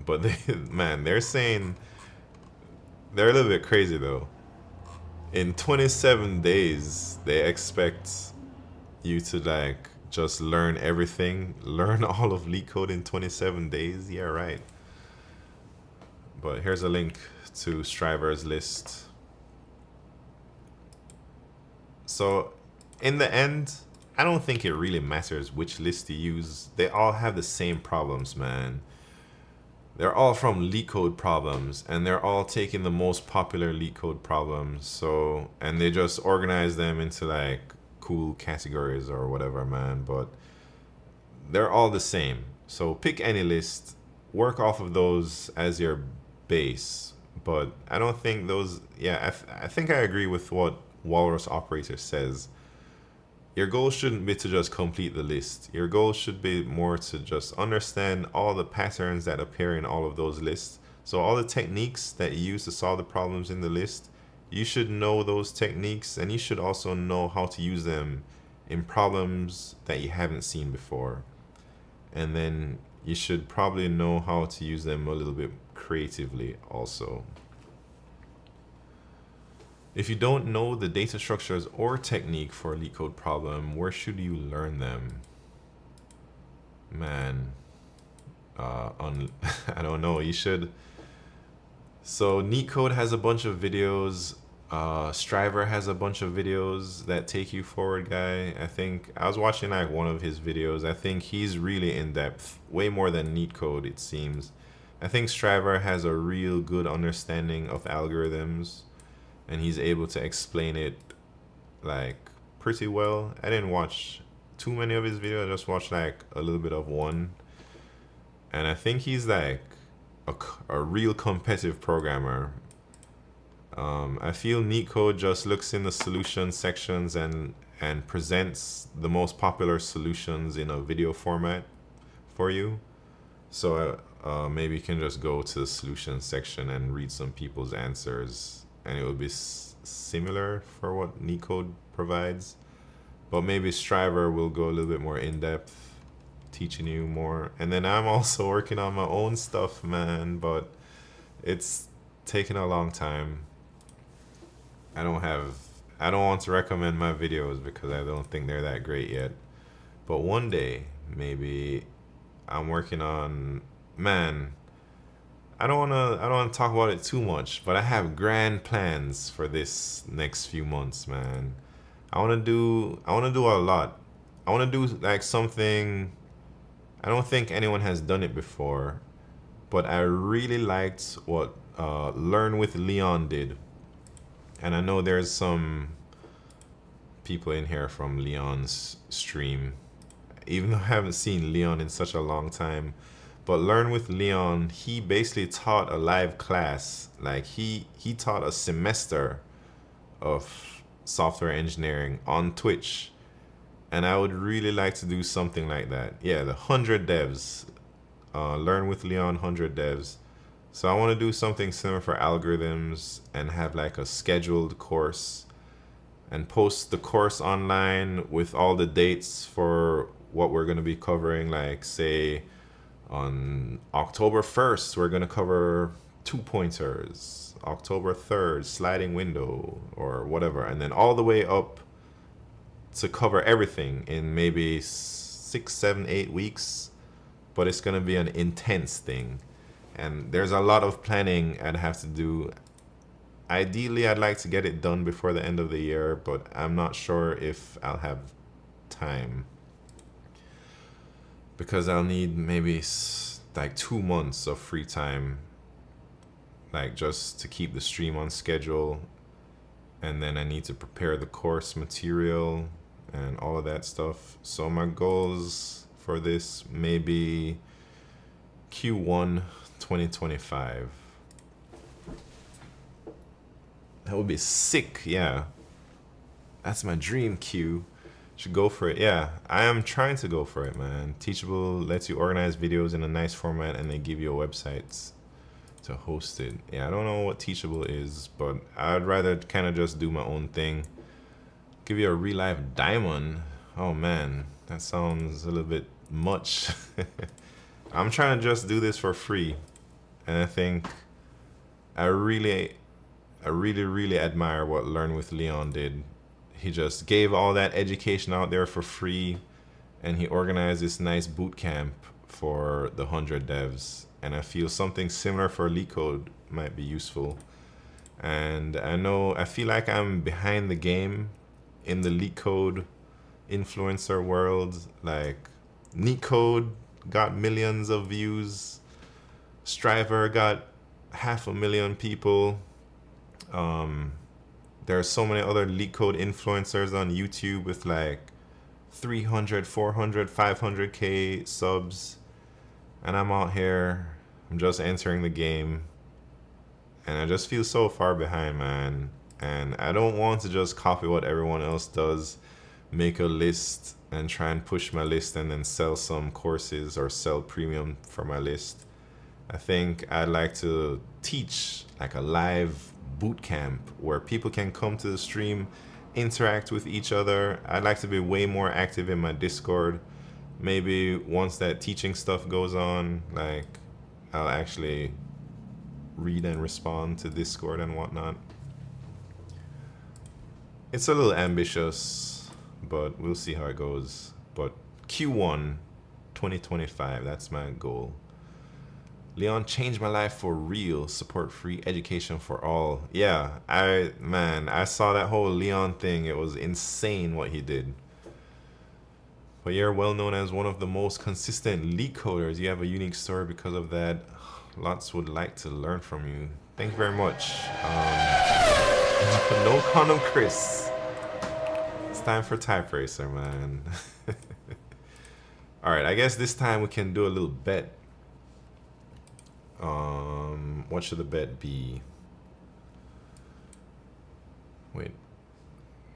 But man, they're saying they're a little bit crazy though. In 27 days, they expect you to like just learn everything, learn all of LeetCode in 27 days. Yeah, right. But here's a link to Striver's list. So in the end, I don't think it really matters which list you use. They all have the same problems, man. They're all from LeetCode problems, and they're all taking the most popular LeetCode problems. So, and they just organize them into like cool categories or whatever, man. But they're all the same. So pick any list, work off of those as your base. But I don't think those, yeah, I think I agree with what Walrus Operator says. Your goal shouldn't be to just complete the list. Your goal should be more to just understand all the patterns that appear in all of those lists. So all the techniques that you use to solve the problems in the list, you should know those techniques, and you should also know how to use them in problems that you haven't seen before. And then you should probably know how to use them a little bit creatively also. If you don't know the data structures or technique for a LeetCode problem, where should you learn them? Man, I don't know. You should. So LeetCode has a bunch of videos. Striver has a bunch of videos that take you forward, guy. I think I was watching like one of his videos. I think he's really in depth, way more than LeetCode, it seems. I think Striver has a real good understanding of algorithms, and he's able to explain it like pretty well. I didn't watch too many of his videos. I just watched like a little bit of one, and I think he's like a real competitive programmer. I feel LeetCode just looks in the solution sections and presents the most popular solutions in a video format for you. So maybe you can just go to the solution section and read some people's answers, and it will be similar for what LeetCode provides. But maybe Striver will go a little bit more in depth, teaching you more. And then I'm also working on my own stuff, man, but it's taking a long time. I don't want to recommend my videos because I don't think they're that great yet. But one day, maybe I'm working on, man, I don't want to talk about it too much, but I have grand plans for this next few months, man. I want to do a lot. I want to do like something I don't think anyone has done it before, but I really liked what Learn with Leon did. And I know there's some people in here from Leon's stream, even though I haven't seen Leon in such a long time. But Learn with Leon, he basically taught a live class. Like he taught a semester of software engineering on Twitch. And I would really like to do something like that. Yeah, the 100 devs. Learn with Leon 100 devs. So I want to do something similar for algorithms and have like a scheduled course and post the course online with all the dates for what we're going to be covering. Like say on October 1st, we're going to cover 2-pointers. October 3rd, sliding window or whatever. And then all the way up to cover everything in maybe 6, 7, 8 weeks. But it's going to be an intense thing. And there's a lot of planning I'd have to do. Ideally, I'd like to get it done before the end of the year, but I'm not sure if I'll have time. Because I'll need maybe like 2 months of free time. Like just to keep the stream on schedule. And then I need to prepare the course material and all of that stuff. So my goals for this may be Q1 2025. That would be sick, yeah. That's my dream, Q. Should go for it. Yeah, I am trying to go for it, man. Teachable lets you organize videos in a nice format and they give you a website to host it. Yeah, I don't know what Teachable is, but I'd rather kind of just do my own thing. Give you a real life diamond. Oh man, that sounds a little bit much. I'm trying to just do this for free. And I think I really admire what Learn with Leon did. He just gave all that education out there for free, and he organized this nice boot camp for the 100 devs. And I feel something similar for LeetCode might be useful. And I feel like I'm behind the game in the LeetCode influencer world. Like LeetCode got millions of views. Striver got 500,000 people. There are so many other LeetCode influencers on YouTube with like 300, 400, 500k subs. And I'm out here, I'm just entering the game. And I just feel so far behind, man. And I don't want to just copy what everyone else does, make a list and try and push my list and then sell some courses or sell premium for my list. I think I'd like to teach like a live boot camp where people can come to the stream, interact with each other. I'd like to be way more active in my Discord. Maybe once that teaching stuff goes on, like I'll actually read and respond to Discord and whatnot. It's a little ambitious, but we'll see how it goes. But Q1 2025, that's my goal. Leon changed my life for real. Support free education for all. Yeah, I saw that whole Leon thing. It was insane what he did. But you're well known as one of the most consistent LeetCoders. You have a unique story because of that. Lots would like to learn from you. Thank you very much. No condom, Chris. It's time for Type Racer, man. All right, I guess this time we can do a little bet. What should the bet be? Wait,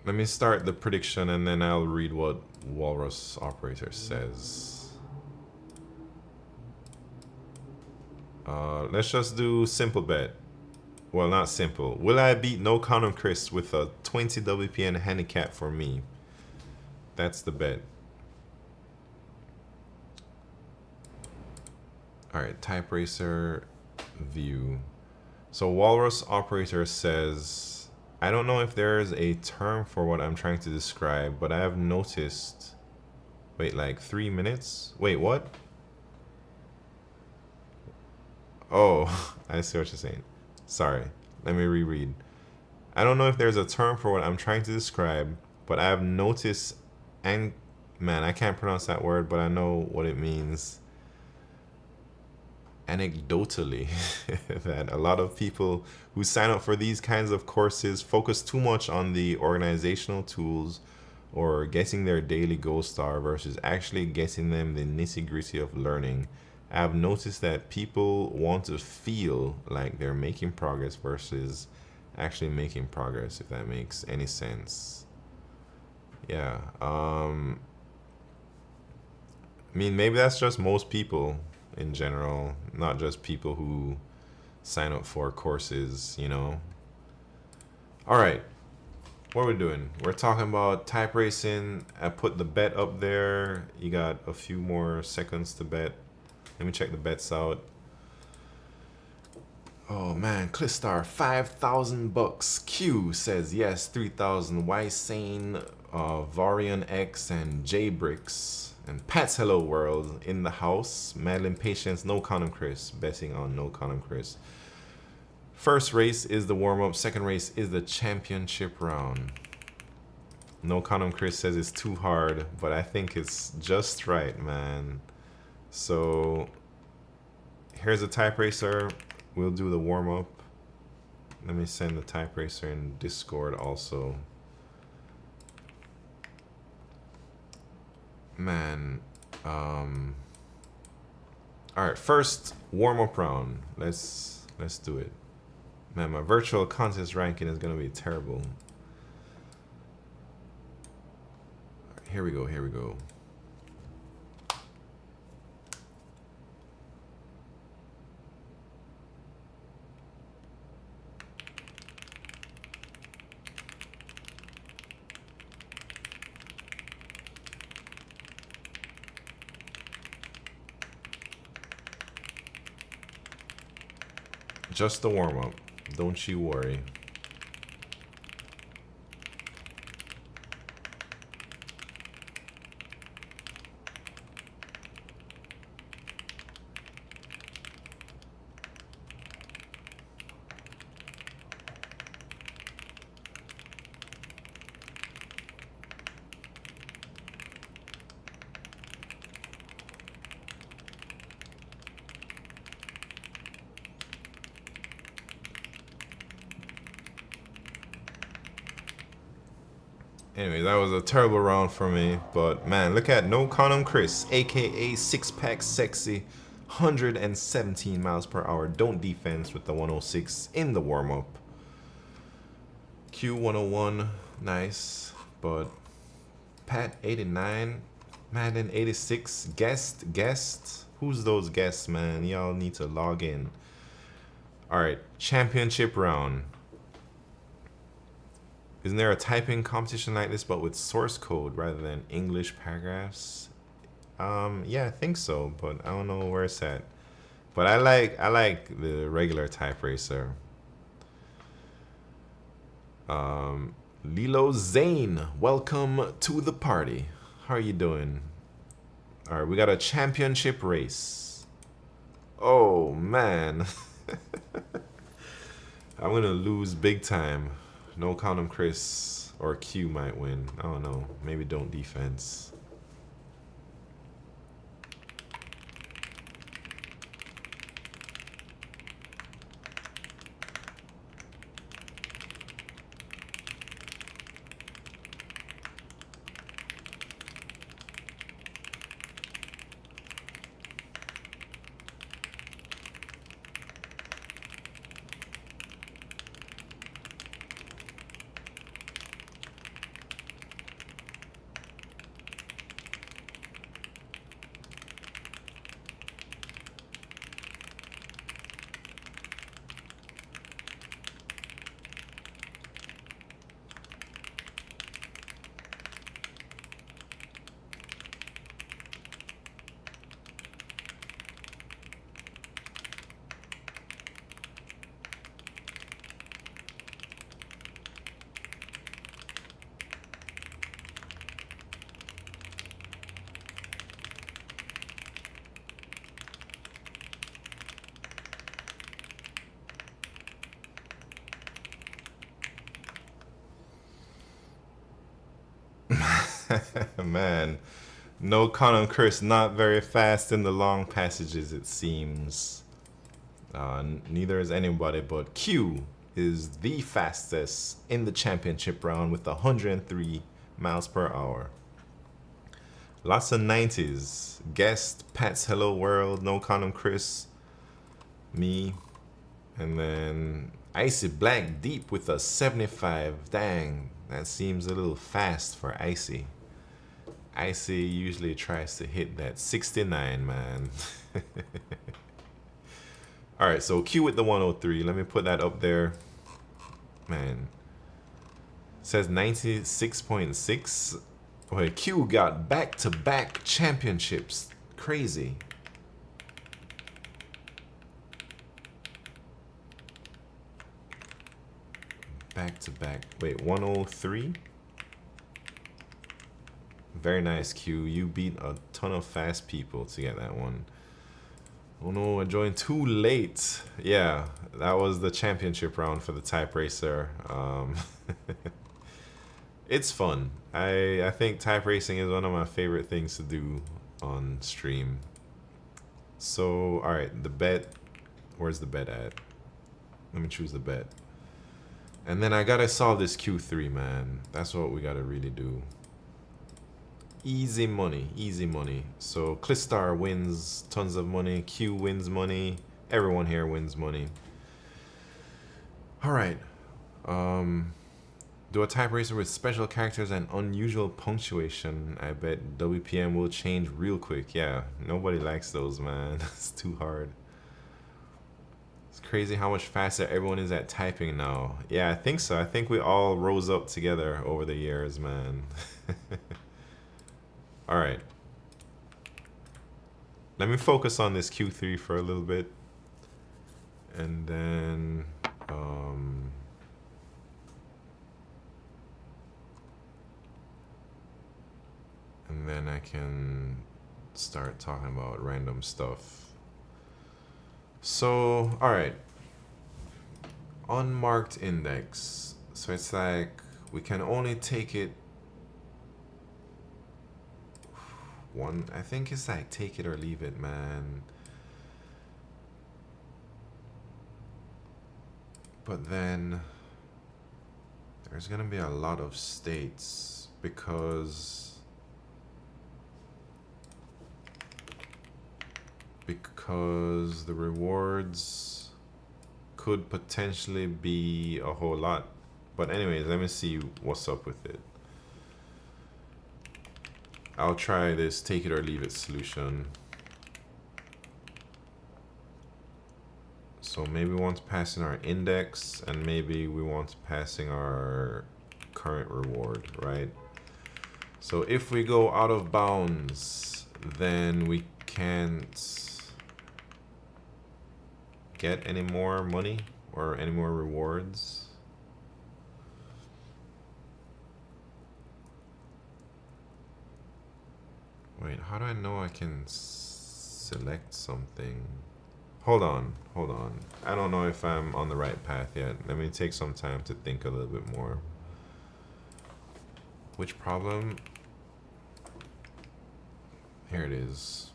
let me start the prediction and then I'll read what Walrus Operator says. Let's just do simple bet. Well, not simple. Will I beat No Condom Chris with a 20 WPN handicap for me? That's the bet. Alright, Type Racer view. So Walrus Operator says, I don't know if there's a term for what I'm trying to describe, but I have noticed, wait, like 3 minutes? Wait, what? Oh, I see what you're saying. Sorry, let me reread. I don't know if there's a term for what I'm trying to describe, but I have noticed, and man, I can't pronounce that word, but I know what it means. anecdotally that a lot of people who sign up for these kinds of courses focus too much on the organizational tools or getting their daily gold star versus actually getting them the nitty-gritty of learning. I've noticed that people want to feel like they're making progress versus actually making progress, if that makes any sense. Yeah. I mean, maybe that's just most people in general, not just people who sign up for courses, you know. All right, what are we doing? We're talking about type racing. I put the bet up there. You got a few more seconds to bet. Let me check the bets out. Oh man, Clistar, 5,000 bucks. Q says yes, 3,000. Y Sane, Varian X, and J Bricks. And Pat's Hello World in the house. Madeline Patience, No Condom Chris. Betting on No Condom Chris. First race is the warm-up. Second race is the championship round. No Condom Chris says it's too hard, but I think it's just right, man. So here's a type racer. We'll do the warm-up. Let me send the type racer in Discord also. Man, all right, first warm-up round. Let's do it. Man, my virtual contest ranking is gonna be terrible. Right, here we go. Just the warm-up. Don't you worry. Anyway, that was a terrible round for me, but man, look at No Condom Chris, aka Six Pack Sexy, 117 miles per hour, don't defense with the 106 in the warm-up. Q 101, nice, but Pat 89, Madden 86, guest, who's those guests, man? Y'all need to log in. All right, championship round. Isn't there a typing competition like this but with source code rather than English paragraphs? Yeah, I think so, but I don't know where it's at. But I like the regular type racer. Lilo Zane, welcome to the party. How are you doing? All right, we got a championship race. Oh man. I'm gonna lose big time. No Condom Chris or Q might win. I don't know. Maybe don't defense. Man, no Condom Chris, not very fast in the long passages, it seems. Neither is anybody, but Q is the fastest in the championship round with 103 miles per hour. Lots of 90s. Guest, Pat's Hello World, No Condom Chris, me, and then Icy Black Deep with a 75. Dang, that seems a little fast for Icy. Icy usually tries to hit that 69, man. Alright, so Q with the 103. Let me put that up there. Man. It says 96.6. Wait, Q got back-to-back championships. Crazy. Back-to-back. Wait, 103? Very nice, Q. You beat a ton of fast people to get that one. Oh no, I joined too late. Yeah, that was the championship round for the Type Racer. It's fun. I think type racing is one of my favorite things to do on stream. So, alright, the bet. Where's the bet at? Let me choose the bet. And then I gotta solve this Q3, man. That's what we gotta really do. Easy money, easy money. So Clistar wins tons of money. Q wins money. Everyone here wins money. Alright. Do a type racer with special characters and unusual punctuation. I bet WPM will change real quick. Yeah, nobody likes those, man. It's too hard. It's crazy how much faster everyone is at typing now. Yeah, I think so. I think we all rose up together over the years, man. Alright. Let me focus on this Q3 for a little bit. And then... and then I can start talking about random stuff. So, alright. Unmarked index. So it's like we can only take it one. I think it's like take it or leave it, man. But then there's gonna be a lot of states because the rewards could potentially be a whole lot. But anyways, let me see what's up with it. I'll try this take it or leave it solution. So maybe we want to pass in our index, and maybe we want to pass in our current reward, right? So if we go out of bounds, then we can't get any more money or any more rewards. Wait, how do I know I can select something? Hold on. I don't know if I'm on the right path yet. Let me take some time to think a little bit more. Which problem? Here it is.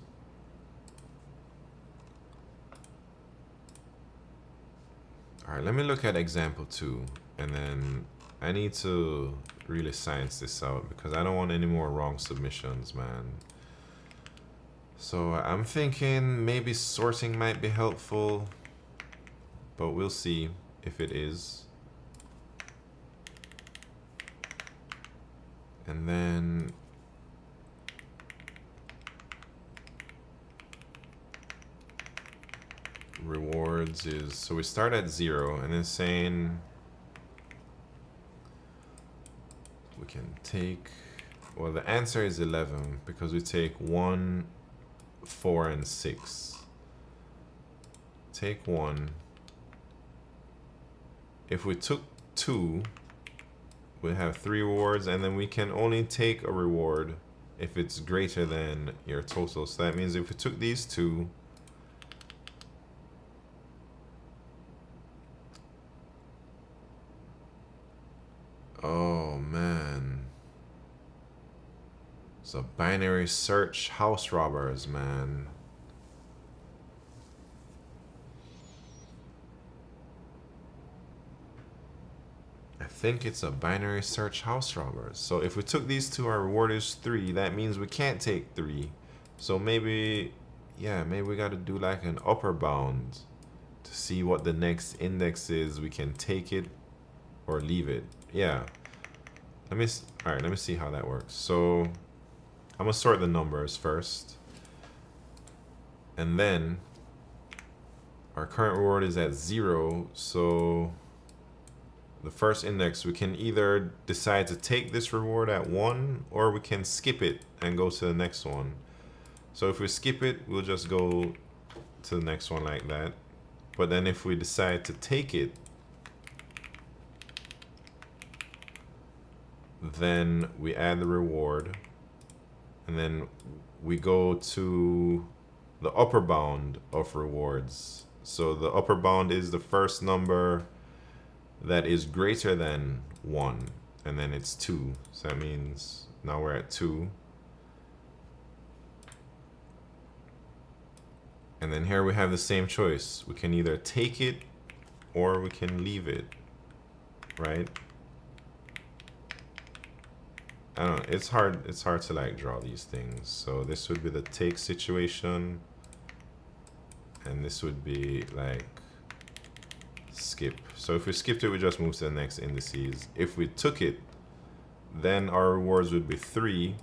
All right, let me look at example 2, and then I need to really science this out because I don't want any more wrong submissions, man. So I'm thinking maybe sorting might be helpful, but we'll see if it is. And then rewards is, so we start at 0 and it's saying we can take, well, the answer is 11 because we take 1, 4, and 6. Take 1. If we took 2, we have 3 rewards, and then we can only take a reward if it's greater than your total. So that means if we took these 2, oh man, it's a binary search house robbers, man. I think it's a binary search house robbers. So if we took these two, our reward is 3. That means we can't take 3. So maybe, yeah, maybe we got to do like an upper bound to see what the next index is. We can take it or leave it. Yeah. All right, let me see how that works. So I'm gonna sort the numbers first. And then our current reward is at 0. So the first index, we can either decide to take this reward at 1, or we can skip it and go to the next one. So if we skip it, we'll just go to the next one like that. But then if we decide to take it, then we add the reward, and then we go to the upper bound of rewards. So the upper bound is the first number that is greater than 1, and then it's 2. So that means now we're at 2. And then here we have the same choice. We can either take it or we can leave it, right? I don't know, it's hard to like draw these things. So this would be the take situation, and this would be like skip. So if we skipped it, we just move to the next indices. If we took it, then our rewards would be 3,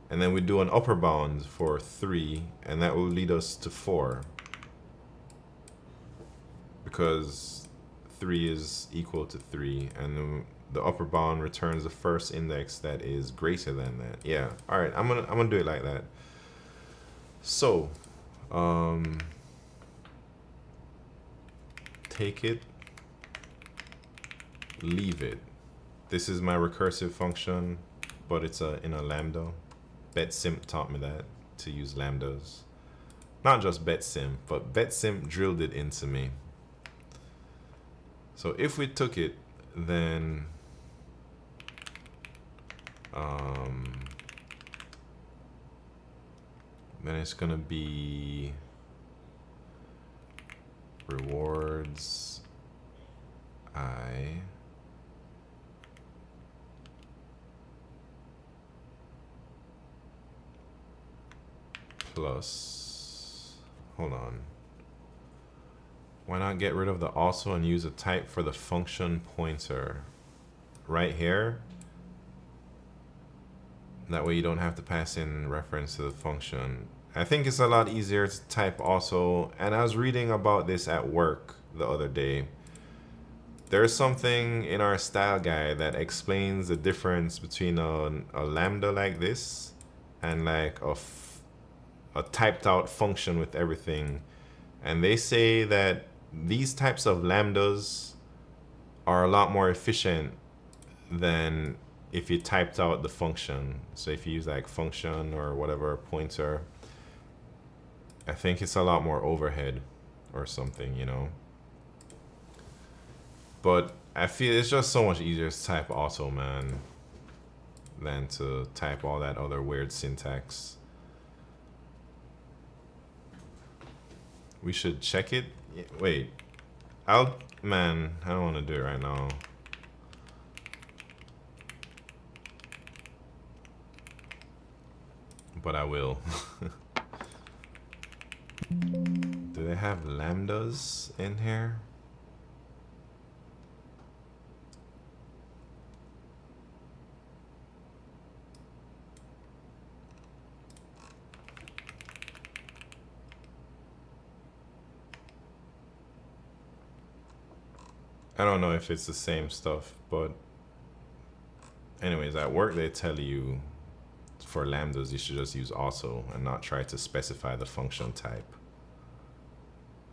and then we do an upper bound for 3, and that will lead us to 4, because 3 is equal to 3, and the upper bound returns the first index that is greater than that. Yeah. All right. I'm gonna do it like that. So, take it, leave it. This is my recursive function, but it's in a lambda. BetSimp taught me that, to use lambdas. Not just BetSimp, but BetSimp drilled it into me. So if we took it, then it's gonna be rewards I plus, hold on, why not get rid of the also and use a type for the function pointer right here? That way you don't have to pass in reference to the function. I think it's a lot easier to type also, and I was reading about this at work the other day. There's something in our style guide that explains the difference between a lambda like this and like a typed out function with everything. And they say that these types of lambdas are a lot more efficient than if you typed out the function. So if you use like function or whatever pointer, I think it's a lot more overhead or something, you know. But I feel it's just so much easier to type auto, man, than to type all that other weird syntax. We should check it. Wait, man, I don't want to do it right now. But I will. Do they have lambdas in here? I don't know if it's the same stuff, but anyways, at work they tell you for lambdas you should just use also and not try to specify the function type,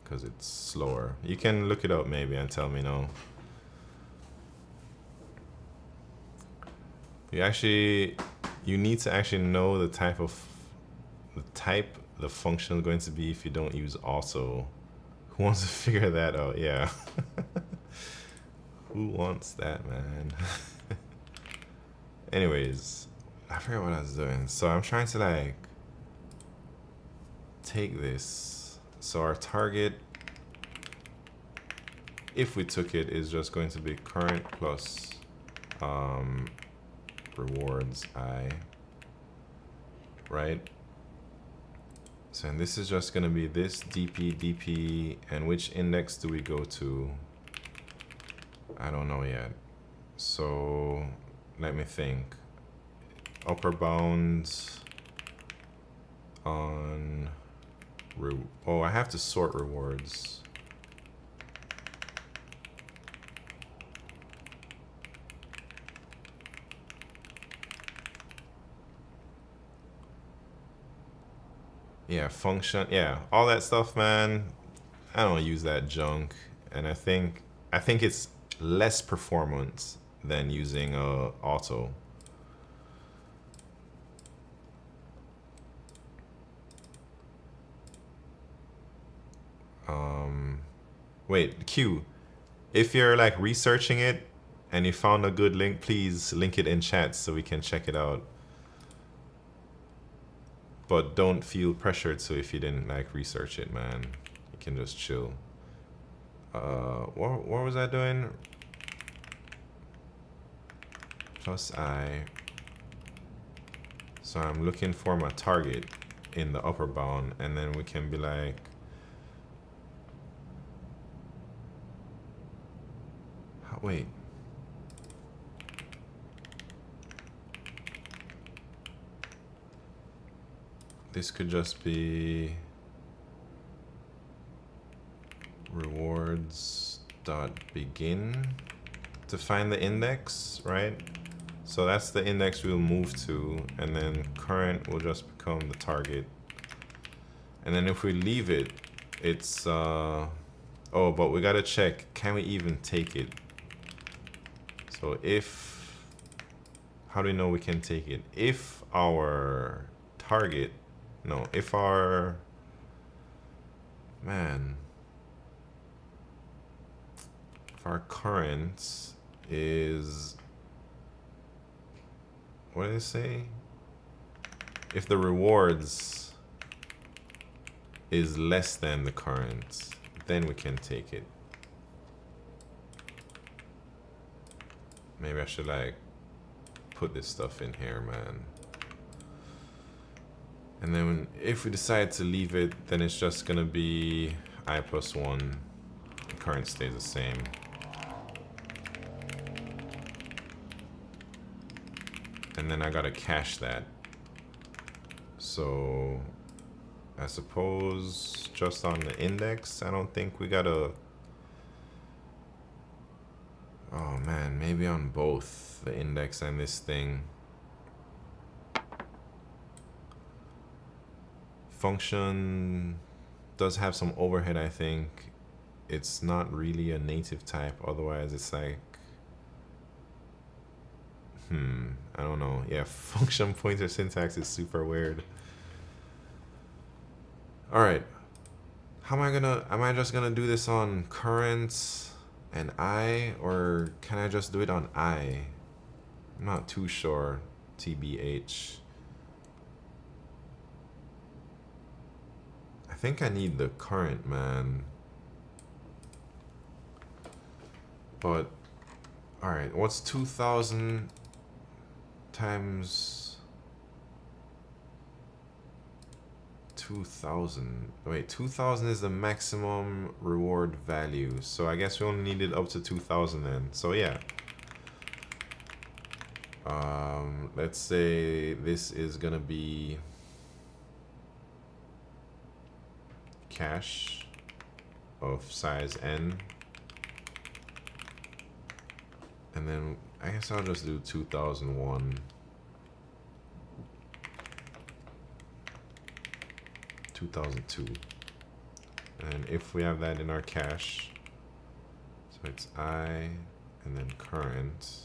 because it's slower. You can look it up maybe and tell me no. You need to actually know the type the function is going to be if you don't use also. Who wants to figure that out? Yeah. Who wants that, man? Anyways, I forgot what I was doing. So I'm trying to like take this. So our target, if we took it, is just going to be current plus rewards I, right? So and this is just gonna be this DP, and which index do we go to? I don't know yet. So let me think. Upper bounds on, oh, I have to sort rewards. Yeah, function, yeah, all that stuff, man. I don't use that junk, and I think it's less performance than using auto. Wait, Q, if you're like researching it and you found a good link, please link it in chat so we can check it out. But don't feel pressured, so if you didn't like research it, man, you can just chill. What was I doing? Plus I. So I'm looking for my target in the upper bound, and then we can be like, wait. This could just be rewards.begin to find the index, right? So that's the index we'll move to, and then current will just become the target. And then if we leave it, it's oh, but we gotta check, can we even take it? So if, how do we know we can take it? If our target, no, if our, man, if our current is, what did it say? If the rewards is less than the current, then we can take it. Maybe I should like put this stuff in here, man. And then if we decide to leave it, then it's just gonna be I plus 1. The current stays the same. And then I gotta cache that. So I suppose just on the index, I don't think we gotta, oh man, maybe on both the index and this thing. Function does have some overhead, I think. It's not really a native type, otherwise it's like, I don't know. Yeah, function pointer syntax is super weird. All right, how am I just gonna do this on current and I, or can I just do it on I? I'm not too sure, TBH. I think I need the current, man. But, all right, what's 2000 times 2000? Wait, 2000 is the maximum reward value. So I guess we only needed up to 2000 then. So yeah. Let's say this is gonna be cache of size n. And then I guess I'll just do 2001. 2002. And if we have that in our cache, so it's I and then current.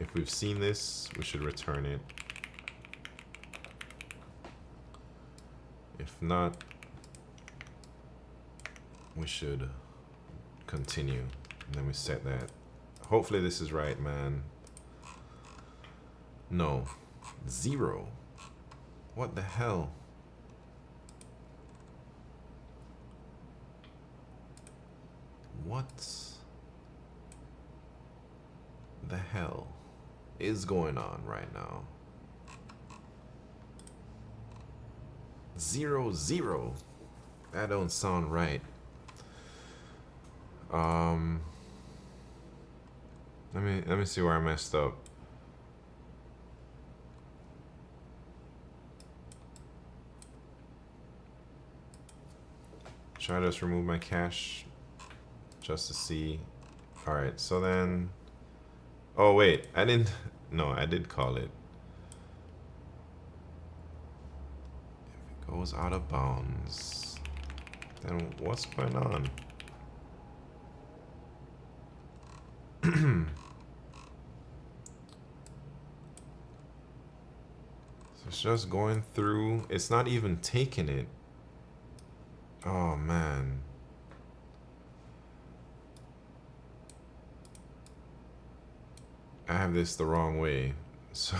If we've seen this, we should return it. If not, we should continue. And then we set that. Hopefully this is right, man. No. 0. What the hell? What? the hell is going on right now? 0, 0. That don't sound right. Let me see where I messed up. Should I just remove my cache just to see? All right, so then, oh wait, I didn't, no, I did call it. If it goes out of bounds, then what's going on? So it's just going through, it's not even taking it. Oh man. I have this the wrong way. So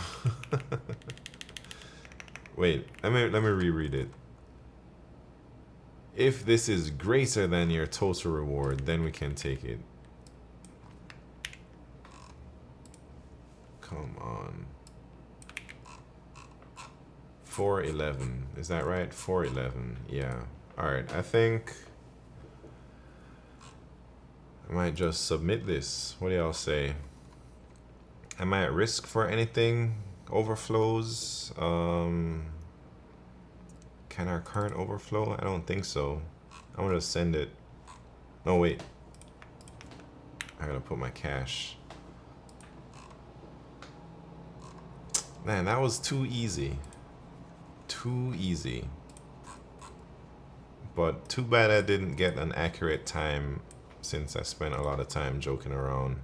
wait, let me reread it. If this is greater than your total reward, then we can take it. Come on. 411. Is that right? 411. Yeah. Alright, I think I might just submit this. What do y'all say? Am I at risk for anything? Overflows? Can our current overflow? I don't think so. I'm gonna send it. No, wait. I gotta put my cache. Man, that was too easy. Too easy. But too bad I didn't get an accurate time since I spent a lot of time joking around.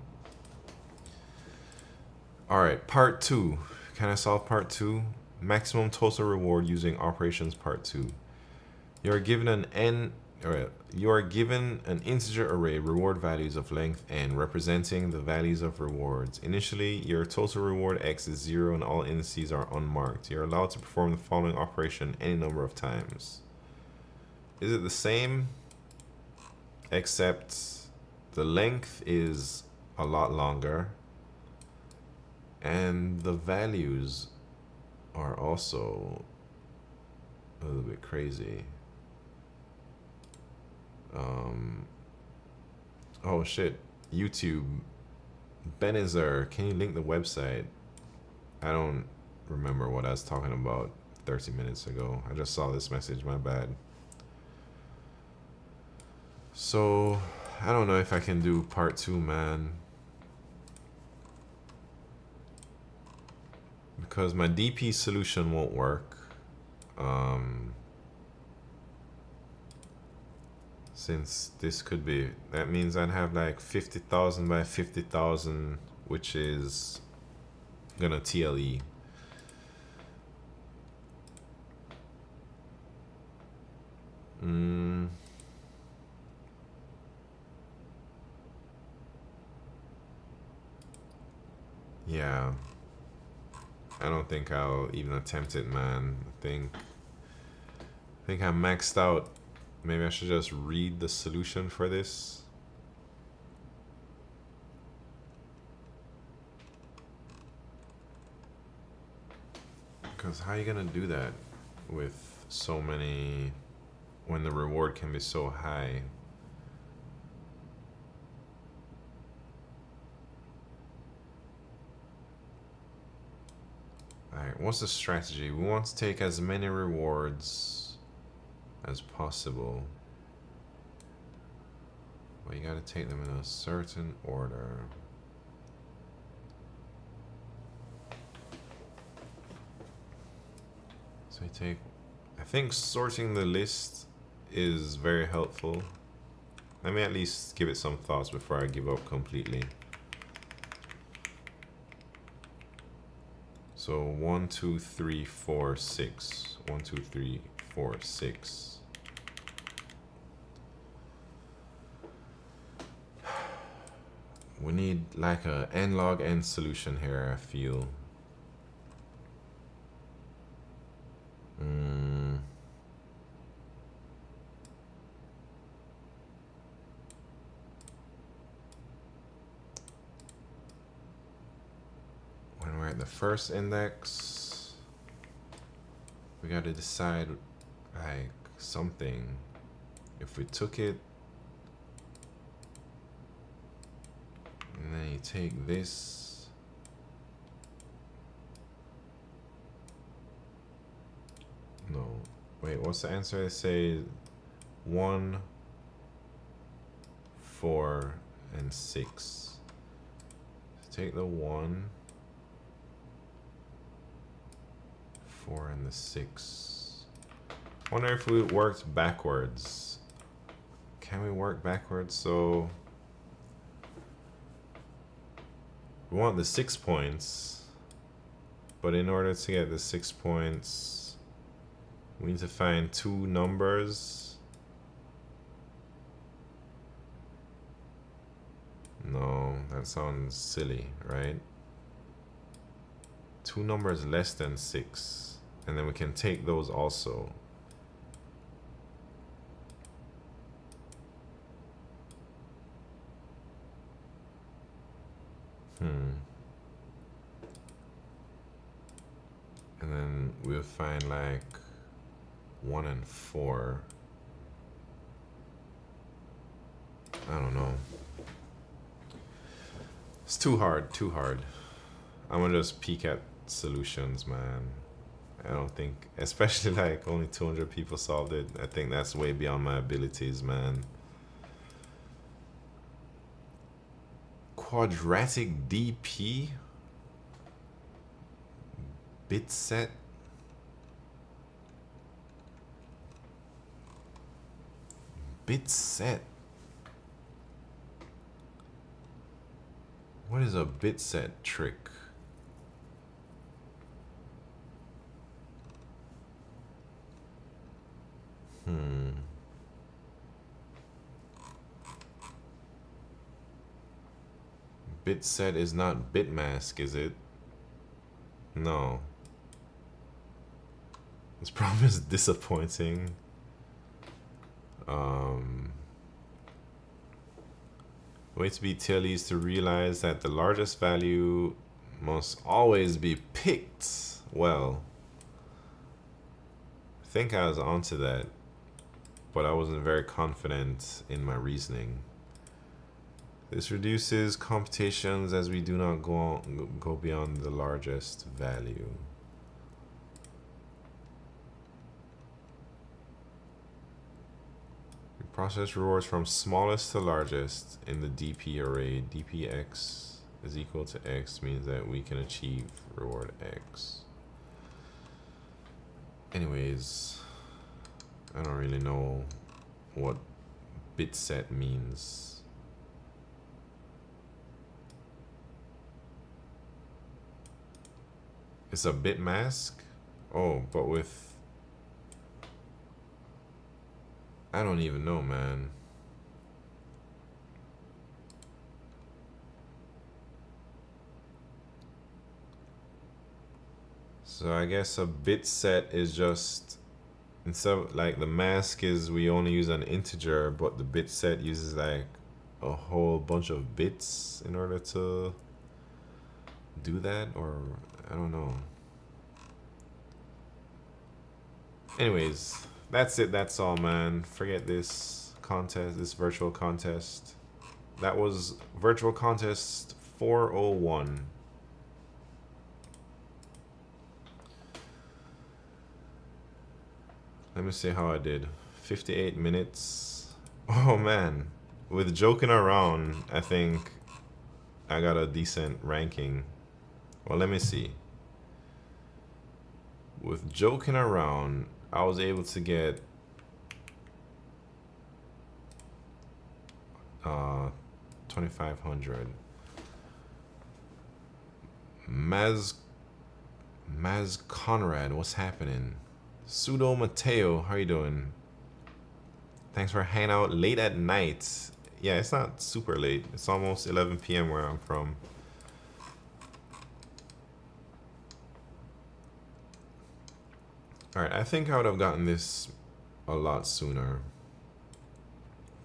Alright, part 2. Can I solve part 2? Maximum total reward using operations part 2. You are given an integer array reward values of length n representing the values of rewards. Initially, your total reward x is 0 and all indices are unmarked. You are allowed to perform the following operation any number of times. Is it the same? Except the length is a lot longer and the values are also a little bit crazy. Oh shit, YouTube. Benizer, can you link the website? I don't remember what I was talking about 30 minutes ago. I just saw this message, my bad. So, I don't know if I can do part 2, man. Because my DP solution won't work. Since this could be, that means I'd have like 50,000 by 50,000, which is gonna TLE. Yeah. I don't think I'll even attempt it, man. I think I'm maxed out. Maybe I should just read the solution for this. Because how are you gonna do that with so many, when the reward can be so high? Alright, what's the strategy? We want to take as many rewards as possible. But you gotta take them in a certain order. So you take, I think sorting the list is very helpful. Let me at least give it some thoughts before I give up completely. So 1, 2, 3, 4, 6. 1, 2, 3, 4, 6. We need like a n log n solution here, I feel. Alright, the first index, we gotta decide like something. If we took it, and then you take this, no, wait, what's the answer? They say 1, 4, and 6. Take the 1, 4, and the 6. Wonder if we worked backwards. Can we work backwards? So we want the 6 points, but in order to get the 6 points, we need to find 2 numbers. No, that sounds silly, right? 2 numbers less than 6, and then we can take those also. And then we'll find like 1 and 4. I don't know. It's too hard, too hard. I'm gonna just peek at solutions, man. I don't think, especially like only 200 people solved it. I think that's way beyond my abilities, man. Quadratic DP? Bit set? Bit set? What is a bit set trick? Bit set is not bit mask, is it? No. This problem is disappointing. Way to be Tilly is to realize that the largest value must always be picked. Well, I think I was onto that, but I wasn't very confident in my reasoning. This reduces computations as we do not go beyond the largest value. We process rewards from smallest to largest in the DP array. DPX is equal to X means that we can achieve reward X. Anyways, I don't really know what bit set means. It's a bit mask? Oh, but with... I don't even know, man. So I guess a bit set is just... Instead of, like, the mask is we only use an integer, but the bit set uses, like, a whole bunch of bits in order to do that, or... I don't know. Anyways, that's it. That's all, man. Forget this contest, this virtual contest. That was virtual contest 401. Let me see how I did. 58 minutes. Oh, man. With joking around, I think I got a decent ranking. Well, let me see. With joking around, I was able to get 2,500. Maz Conrad, what's happening? Pseudo Mateo, how you doing? Thanks for hanging out late at night. Yeah, it's not super late. It's almost 11 p.m. where I'm from. Alright, I think I would have gotten this a lot sooner.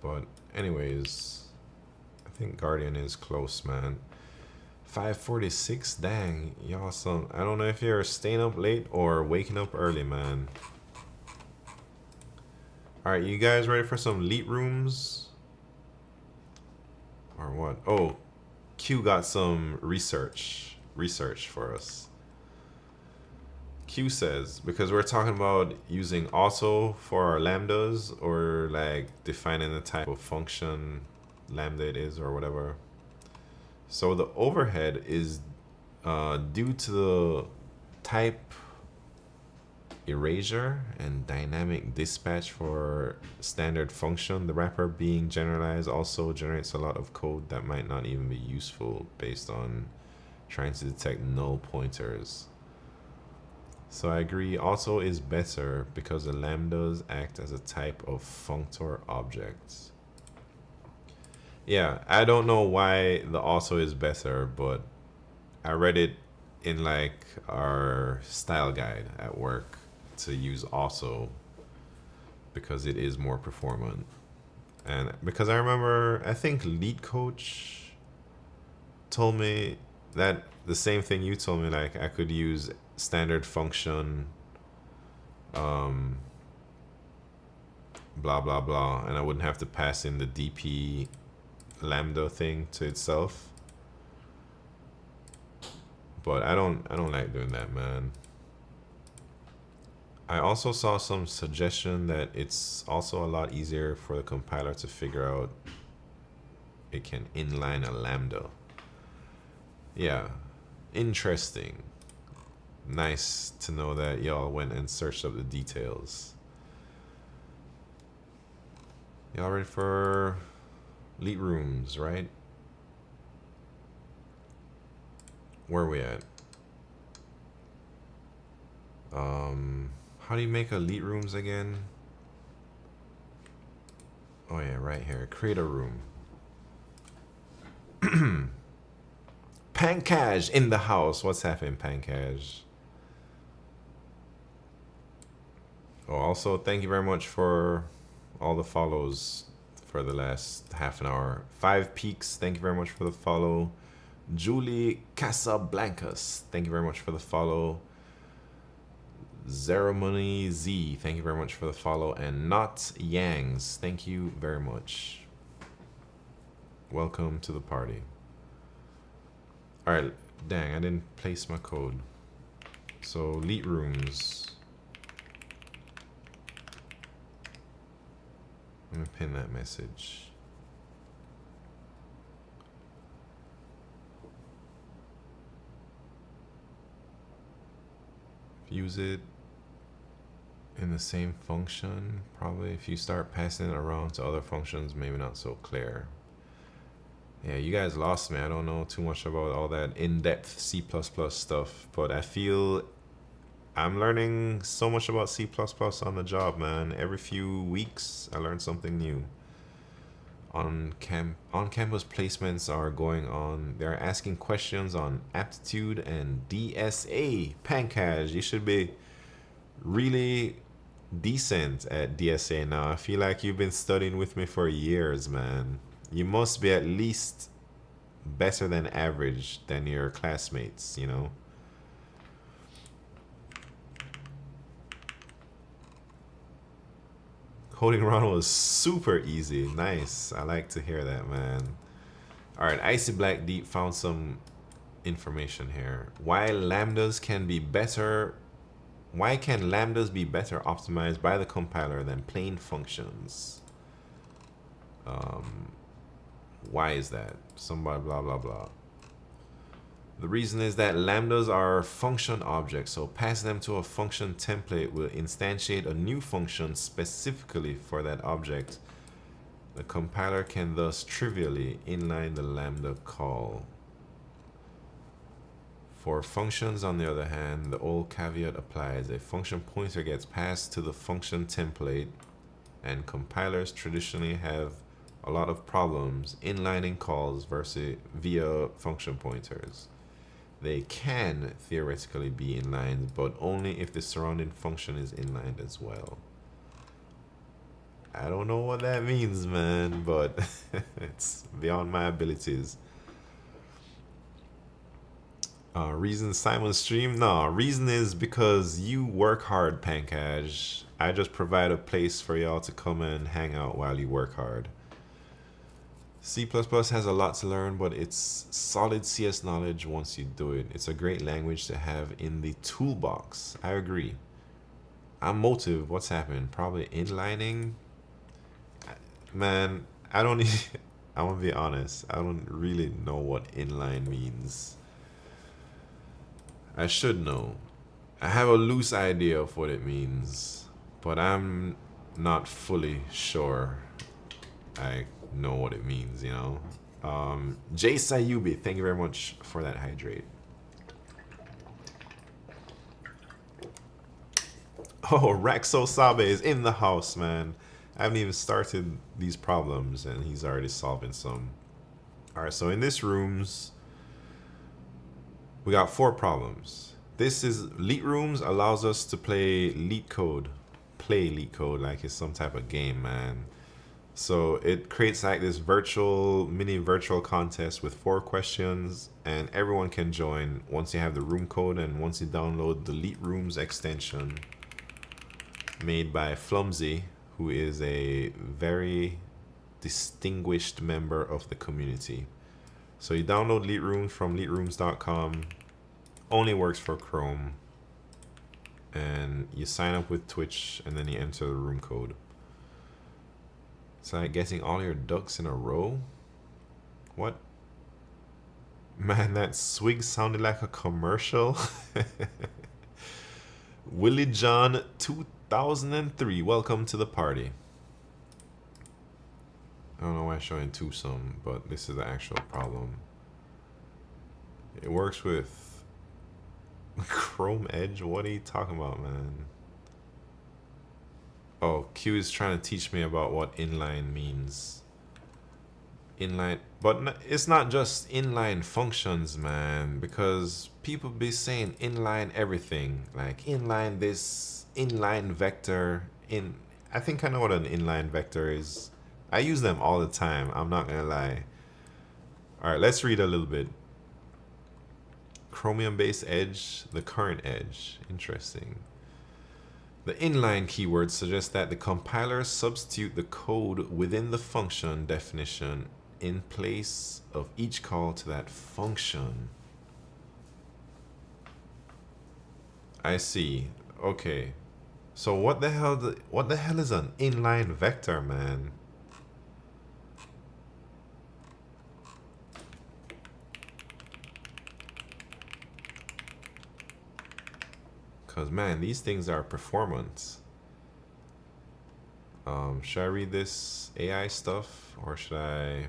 But anyways, I think Guardian is close, man. 5:46. Dang, y'all some. I don't know if you're staying up late or waking up early, man. All right, you guys ready for some LeetRooms? Or what? Oh, Q got some research for us. Q says, because we're talking about using also for our lambdas or like defining the type of function lambda it is or whatever. So the overhead is due to the type erasure and dynamic dispatch for standard function. The wrapper being generalized also generates a lot of code that might not even be useful based on trying to detect null pointers. So I agree, also is better because the lambdas act as a type of functor objects. Yeah, I don't know why the also is better, but I read it in like our style guide at work to use also because it is more performant. And because I remember, I think LeetCode told me that the same thing you told me, like I could use standard function blah blah blah, and I wouldn't have to pass in the DP lambda thing to itself. But I don't like doing that, man. I also saw some suggestion that it's also a lot easier for the compiler to figure out it can inline a lambda. Yeah, interesting. Nice to know that y'all went and searched up the details. Y'all ready for LeetRooms, right? Where are we at? How do you make a LeetRooms again? Oh yeah, right here. Create a room. Pankaj in the house. What's happening, Pankaj? Oh, also, thank you very much for all the follows for the last half an hour. 5 Peaks, thank you very much for the follow. Julie Casablancas, thank you very much for the follow. Ceremony Z, thank you very much for the follow. And Not Yangs, thank you very much. Welcome to the party. All right, dang, I didn't place my code. So LeetRooms. Let me pin that message. Use it in the same function. Probably if you start passing it around to other functions, maybe not so clear. Yeah, you guys lost me. I don't know too much about all that in-depth C++ stuff, but I feel I'm learning so much about C++ on the job, man. Every few weeks, I learn something new. On-campus placements are going on. They're asking questions on aptitude and DSA. Pankaj, you should be really decent at DSA now. I feel like you've been studying with me for years, man. You must be at least better than average than your classmates, you know? Coding around was super easy. Nice. I like to hear that, man. All right, Icy Black Deep found some information here. Why can lambdas be better optimized by the compiler than plain functions? Why is that? Somebody blah blah blah. The reason is that lambdas are function objects, so passing them to a function template will instantiate a new function specifically for that object. The compiler can thus trivially inline the lambda call. For functions, on the other hand, the old caveat applies. A function pointer gets passed to the function template, and compilers traditionally have a lot of problems inlining calls via function pointers. They can theoretically be inlined, but only if the surrounding function is inlined as well. I don't know what that means, man, but it's beyond my abilities. Reason Simon stream? No, reason is because you work hard, Pankaj. I just provide a place for y'all to come and hang out while you work hard. C++ has a lot to learn, but it's solid CS knowledge once you do it. It's a great language to have in the toolbox. I agree. I'm Motive. What's happened? Probably inlining? Man, I don't even, I want to be honest. I don't really know what inline means. I should know. I have a loose idea of what it means, but I'm not fully sure I know what it means, you know. Jay Sayubi, thank you very much for that hydrate. Oh, Raxo Sabe is in the house, man. I haven't even started these problems and he's already solving some. Alright, so in this rooms, we got 4 problems. This is LeetRooms allows us to play LeetCode. Play LeetCode like it's some type of game, man. So it creates like this mini virtual contest with 4 questions and everyone can join once you have the room code and once you download the LeetRooms extension made by Flumsy, who is a very distinguished member of the community. So you download LeetRooms from LeetRooms.com, only works for Chrome, and you sign up with Twitch and then you enter the room code. It's like getting all your ducks in a row. What? Man, that swig sounded like a commercial. Willie John 2003, welcome to the party. I don't know why I'm showing twosome, but this is the actual problem. It works with Chrome Edge. What are you talking about, man? Oh, Q is trying to teach me about what inline means. Inline, but it's not just inline functions, man, because people be saying inline everything, like inline this, inline vector. I think I know what an inline vector is. I use them all the time, I'm not gonna lie. Alright, let's read a little bit. Chromium-based edge, the current edge. Interesting. The inline keyword suggests that the compiler substitute the code within the function definition in place of each call to that function. I see. Okay. So what the hell is an inline vector, man? Because, man, these things are performance. Should I read this AI stuff or should I?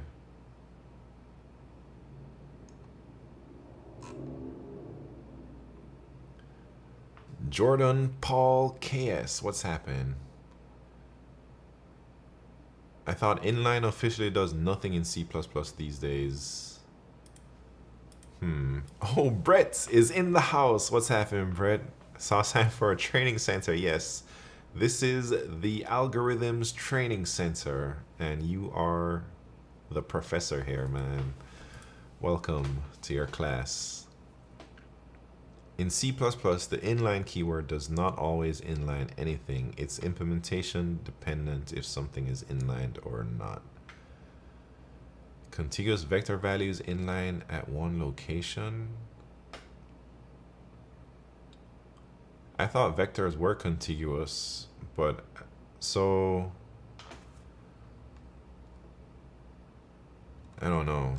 Jordan Paul KS, what's happened? I thought inline officially does nothing in C++ these days. Oh, Brett is in the house. What's happening, Brett? Saw sign for a training center. Yes, this is the Algorithms Training Center, and you are the professor here, man. Welcome to your class. In C++, the inline keyword does not always inline anything. It's implementation dependent if something is inlined or not. Contiguous vector values inline at one location. I thought vectors were contiguous, but so I don't know.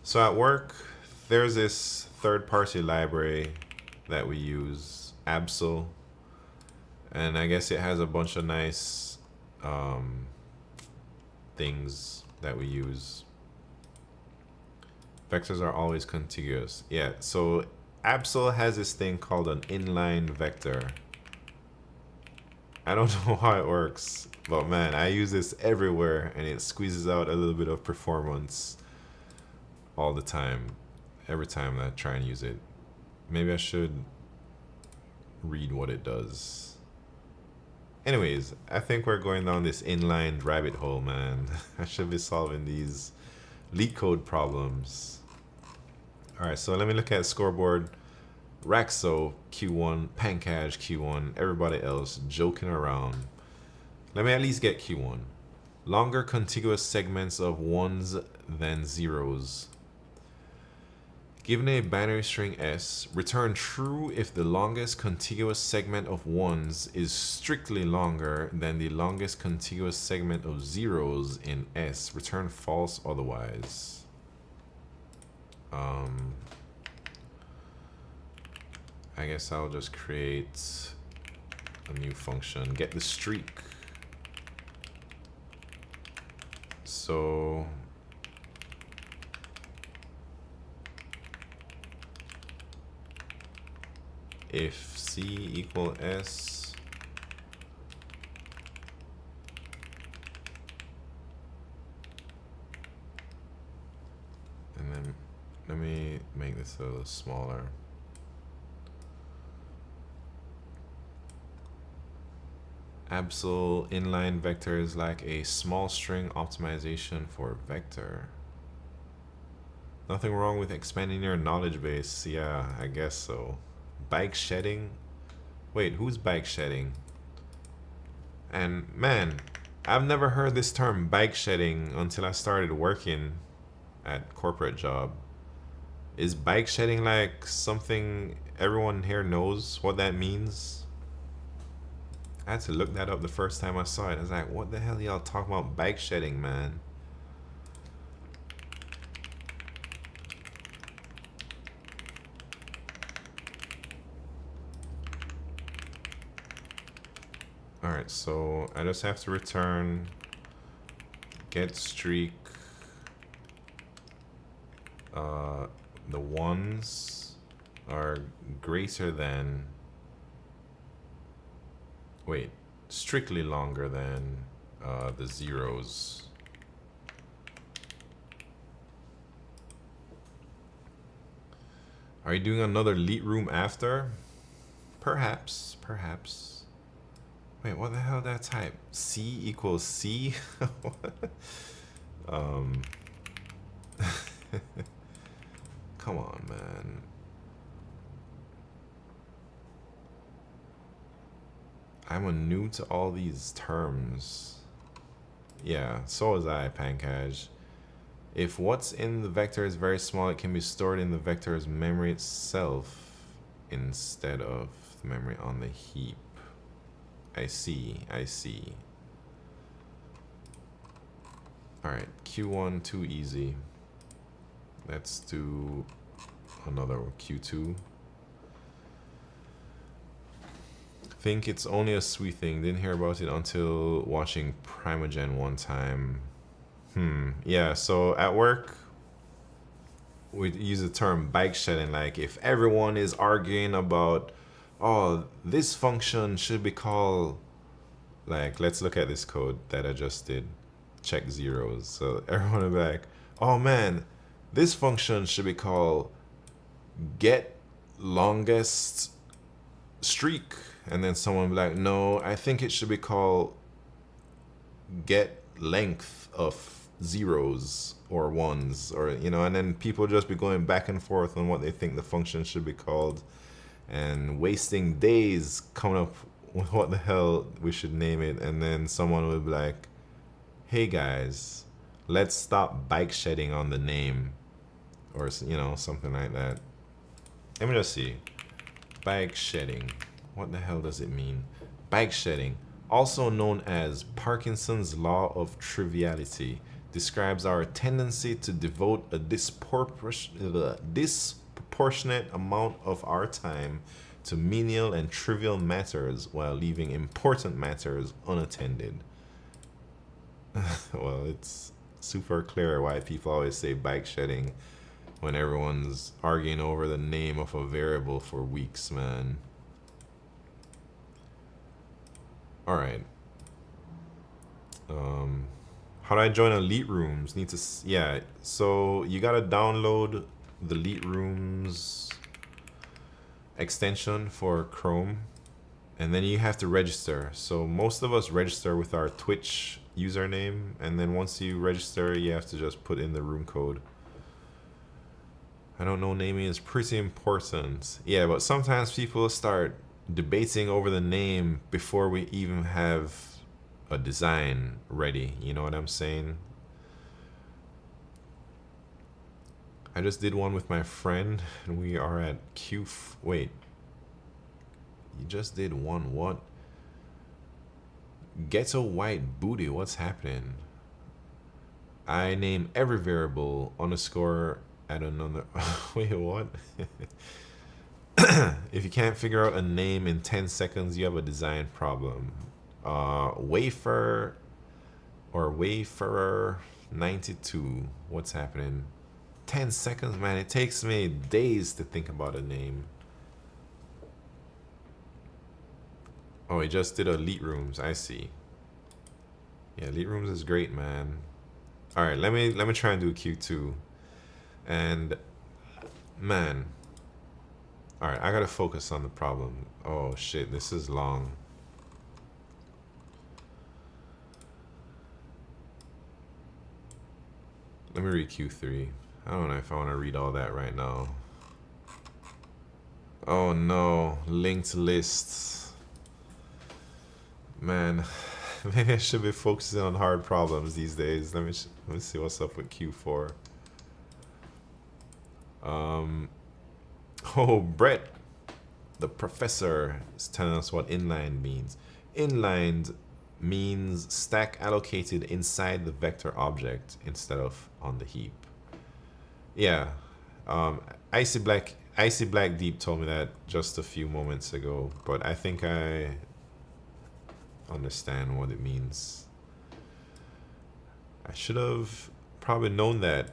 So at work, there's this third-party library that we use, Absol, and I guess it has a bunch of nice things that we use. Vectors are always contiguous. Yeah, so Absol has this thing called an inline vector. I don't know how it works, but man, I use this everywhere and it squeezes out a little bit of performance all the time, every time I try and use it. Maybe I should read what it does. Anyways, I think we're going down this inline rabbit hole, man. I should be solving these LeetCode problems. All right, so let me look at scoreboard. Raxo Q1, Pancaj Q1, everybody else joking around. Let me at least get Q1. Longer contiguous segments of ones than zeros. Given a binary string S, return true if the longest contiguous segment of ones is strictly longer than the longest contiguous segment of zeros in S. Return false otherwise. I guess I'll just create a new function, get the streak. So if C equal S, and then let me make this a little smaller. Absol inline vector is like a small string optimization for vector. Nothing wrong with expanding your knowledge base. Yeah, I guess so. Bike shedding? Wait, who's bike shedding? And man, I've never heard this term bike shedding until I started working at corporate job. Is bike shedding like something everyone here knows what that means? I had to look that up the first time I saw it. I was like, what the hell y'all talking about bike shedding, man? Alright, so I just have to return get streak. The ones are greater than, wait, strictly longer than the zeros. Are you doing another LeetRoom after? Perhaps, perhaps. Wait, what the hell did I type? C equals C? Come on, man. I'm a new to all these terms. Yeah, so was I, Pancaj. If what's in the vector is very small, it can be stored in the vector's memory itself instead of the memory on the heap. I see, I see. Alright, Q1, too easy. Let's do another Q2. Think it's only a sweet thing. Didn't hear about it until watching Primogen one time. Yeah, so at work, we use the term bike shedding. Like if everyone is arguing about, oh, this function should be called, like, let's look at this code that I just did. Check zeros. So everyone will be like, oh man, this function should be called get longest streak. And then someone will be like, no, I think it should be called get length of zeros or ones, or, you know, and then people just be going back and forth on what they think the function should be called and wasting days coming up with what the hell we should name it. And then someone will be like, hey guys, let's stop bike shedding on the name, or, you know, something like that. Let me just see. Bike shedding. What the hell does it mean? Bike shedding, also known as Parkinson's law of triviality, describes our tendency to devote a disproportionate amount of our time to menial and trivial matters while leaving important matters unattended. Well, it's super clear why people always say bike shedding when everyone's arguing over the name of a variable for weeks, man. All right. How do I join a LeetRooms? Need to, yeah. So you gotta download the LeetRooms extension for Chrome, and then you have to register. So most of us register with our Twitch username, and then once you register, you have to just put in the room code. I don't know, naming is pretty important. Yeah, but sometimes people start debating over the name before we even have a design ready. You know what I'm saying? I just did one with my friend and we are at wait. You just did one what? Ghetto white booty, what's happening? I name every variable underscore at another. Wait, what? If you can't figure out a name in 10 seconds, you have a design problem. Wafer or Wayfarer 92. What's happening? 10 seconds, man. It takes me days to think about a name. Oh, he just did a LeetRooms. I see. Yeah, LeetRooms is great, man. All right, let me try and do Q2. And man, all right, I gotta focus on the problem. Oh shit, this is long. Let me read Q3. I don't know if I want to read all that right now. Oh no, linked lists. Man, maybe I should be focusing on hard problems these days. Let me see what's up with Q4. Oh, Brett, the professor, is telling us what inline means. Inlined means stack allocated inside the vector object instead of on the heap. Yeah, Icy Black Deep told me that just a few moments ago, but I think I understand what it means. I should have probably known that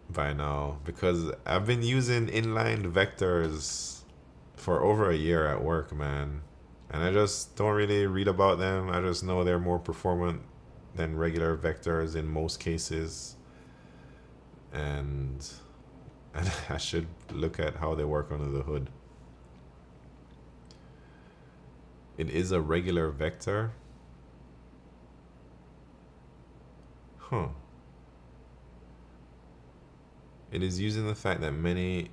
by now because I've been using inline vectors for over a year at work, man, and I just don't really read about them. I just know they're more performant than regular vectors in most cases, and I should look at how they work under the hood. It is a regular vector. Huh. It is using the fact that many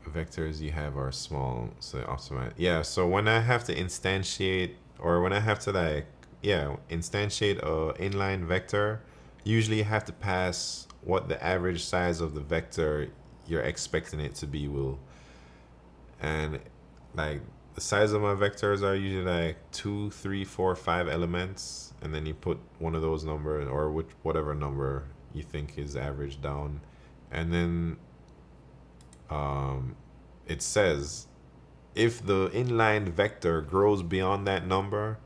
vectors you have are small, so optimize. Yeah, so when I have to instantiate, or when I have to instantiate a inline vector, usually you have to pass what the average size of the vector you're expecting it to be will. And like the size of my vectors are usually like 2, 3, 4, 5 elements, and then you put one of those numbers or whatever number you think is average down, and then it says if the inline vector grows beyond that number,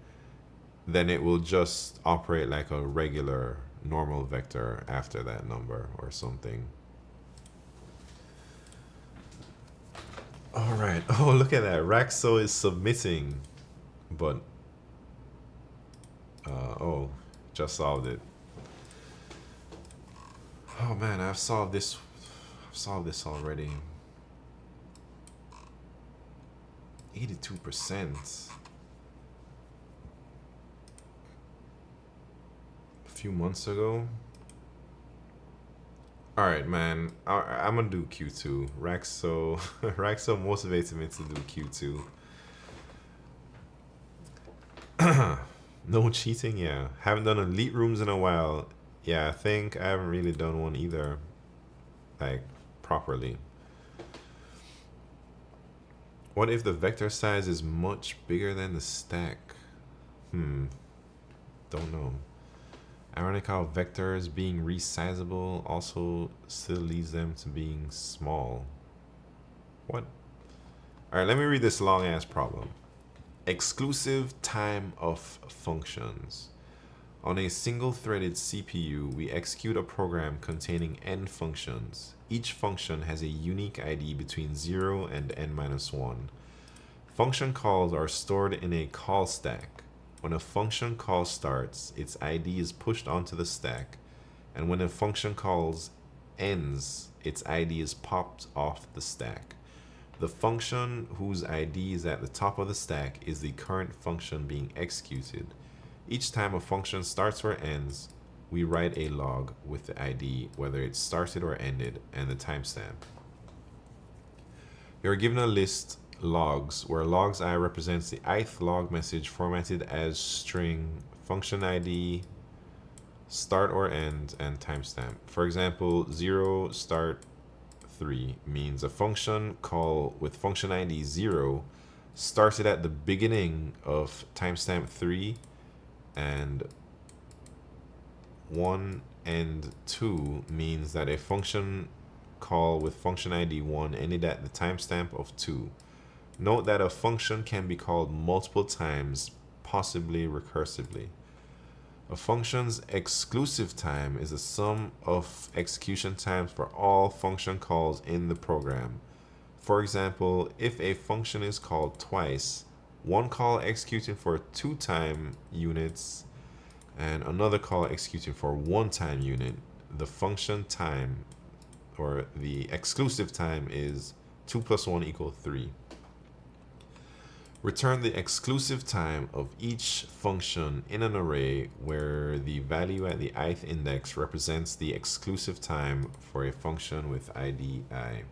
then it will just operate like a regular normal vector after that number or something. All right. Oh, look at that. Raxo is submitting, but oh, just solved it. Oh man, I've solved this already. 82%. A few months ago. All right, man. I'm gonna do Q2. Raxo motivated me to do Q2. No cheating, yeah. Haven't done a LeetRooms in a while. Yeah, I think I haven't really done one either, like properly. What if the vector size is much bigger than the stack? Don't know. Ironic how vectors being resizable also still leads them to being small. What? All right, let me read this long ass problem. Exclusive time of functions. On a single threaded CPU, we execute a program containing n functions. Each function has a unique ID between 0 and n-1. Function calls are stored in a call stack. When a function call starts, its ID is pushed onto the stack, and when a function call ends, its ID is popped off the stack. The function whose ID is at the top of the stack is the current function being executed. Each time a function starts or ends, we write a log with the ID, whether it started or ended, and the timestamp. You're given a list logs where logs I represents the ith log message formatted as string, function ID, start or end, and timestamp. For example, 0 start 3 means a function call with function ID 0 started at the beginning of timestamp 3, and 1 and 2 means that a function call with function ID 1 ended at the timestamp of 2. Note that a function can be called multiple times, possibly recursively. A function's exclusive time is the sum of execution times for all function calls in the program. For example, if a function is called twice, one call executing for 2 time units and another call executing for 1 time unit, the function time or the exclusive time is 2 plus 1 equals 3. Return the exclusive time of each function in an array where the value at the ith index represents the exclusive time for a function with ID I.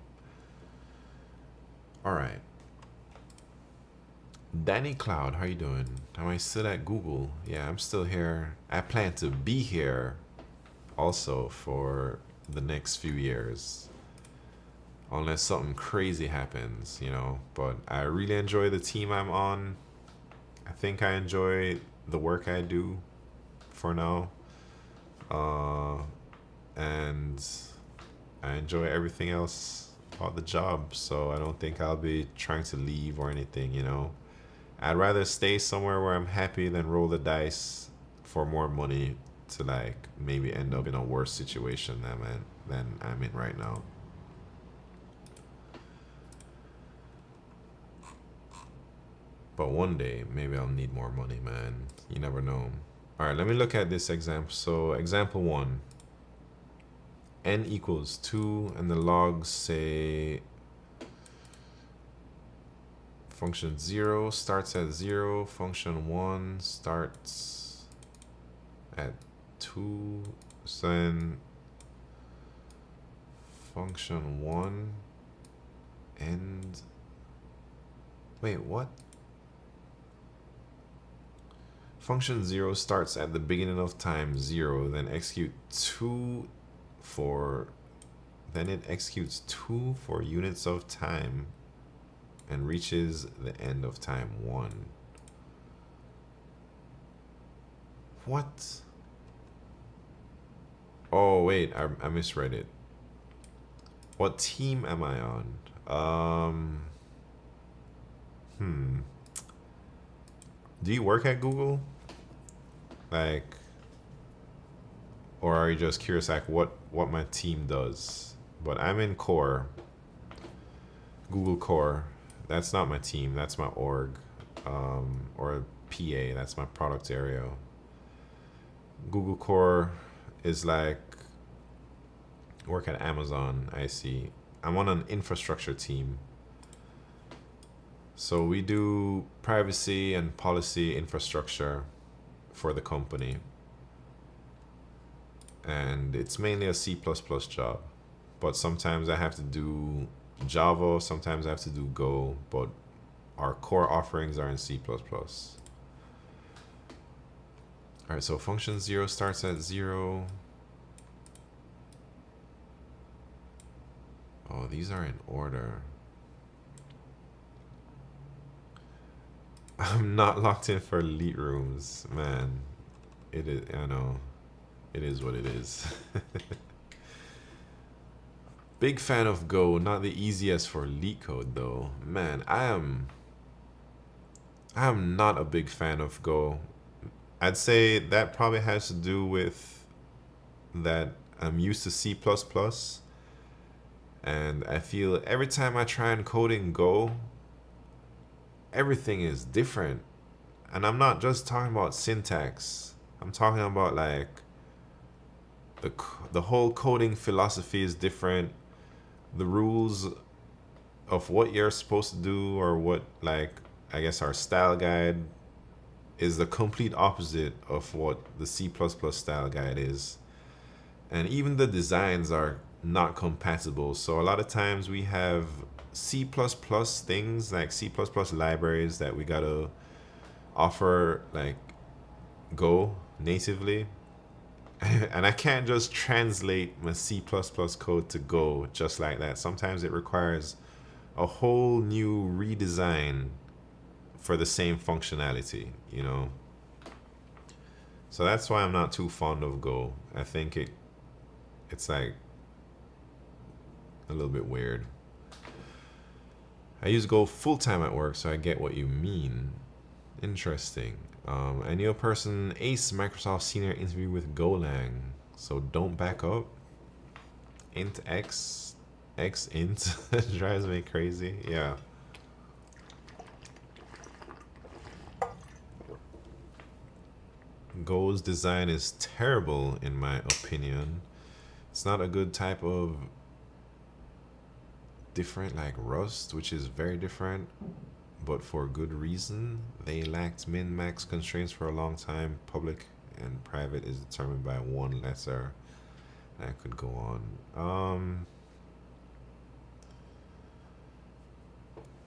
Alright. Danny Cloud, how you doing? Am I still at Google? Yeah, I'm still here. I plan to be here also for the next few years. Unless something crazy happens, you know. But I really enjoy the team I'm on. I think I enjoy the work I do for now. And I enjoy everything else about the job. So I don't think I'll be trying to leave or anything, you know. I'd rather stay somewhere where I'm happy than roll the dice for more money to like maybe end up in a worse situation than I'm in right now. But one day, maybe I'll need more money, man. You never know. All right, let me look at this example. So example 1, n equals 2, and the logs say function 0 starts at 0, function 1 starts at 2, so then function 1 and wait, what? Function 0 starts at the beginning of time 0, then execute 2 for, then it executes 2 for units of time and reaches the end of time 1. What? Oh wait, I misread it. What team am I on? Do you work at Google? Like, or are you just curious like what my team does? But I'm in Core, Google Core. That's not my team, that's my org, or PA, that's my product area. Google Core is like work at Amazon, I see. I'm on an infrastructure team. So we do privacy and policy infrastructure for the company. And it's mainly a C++ job. But sometimes I have to do Java, sometimes I have to do Go, but our core offerings are in C++. Alright, so function 0 starts at 0. Oh, these are in order. I'm not locked in for LeetRooms, man. It is, I know. It is what it is. Big fan of Go, not the easiest for LeetCode though. Man, I am not a big fan of Go. I'd say that probably has to do with that I'm used to C++, and I feel every time I try and code in Go, everything is different. And I'm not just talking about syntax. I'm talking about like the whole coding philosophy is different. The rules of what you're supposed to do, or what, like, I guess our style guide is the complete opposite of what the C++ style guide is. And even the designs are not compatible. So a lot of times we have C++ things, like C++ libraries that we gotta offer like Go natively. And I can't just translate my C++ code to Go just like that. Sometimes it requires a whole new redesign for the same functionality, you know. So that's why I'm not too fond of Go. I think it's like a little bit weird. I use Go full time at work, so I get what you mean. Interesting. I knew a person ace Microsoft senior interview with Golang, so don't back up. Int X int drives me crazy. Yeah. Go's design is terrible in my opinion. It's not a good type of different like Rust, which is very different, but for good reason. They lacked min-max constraints for a long time. Public and private is determined by one letter. I could go on.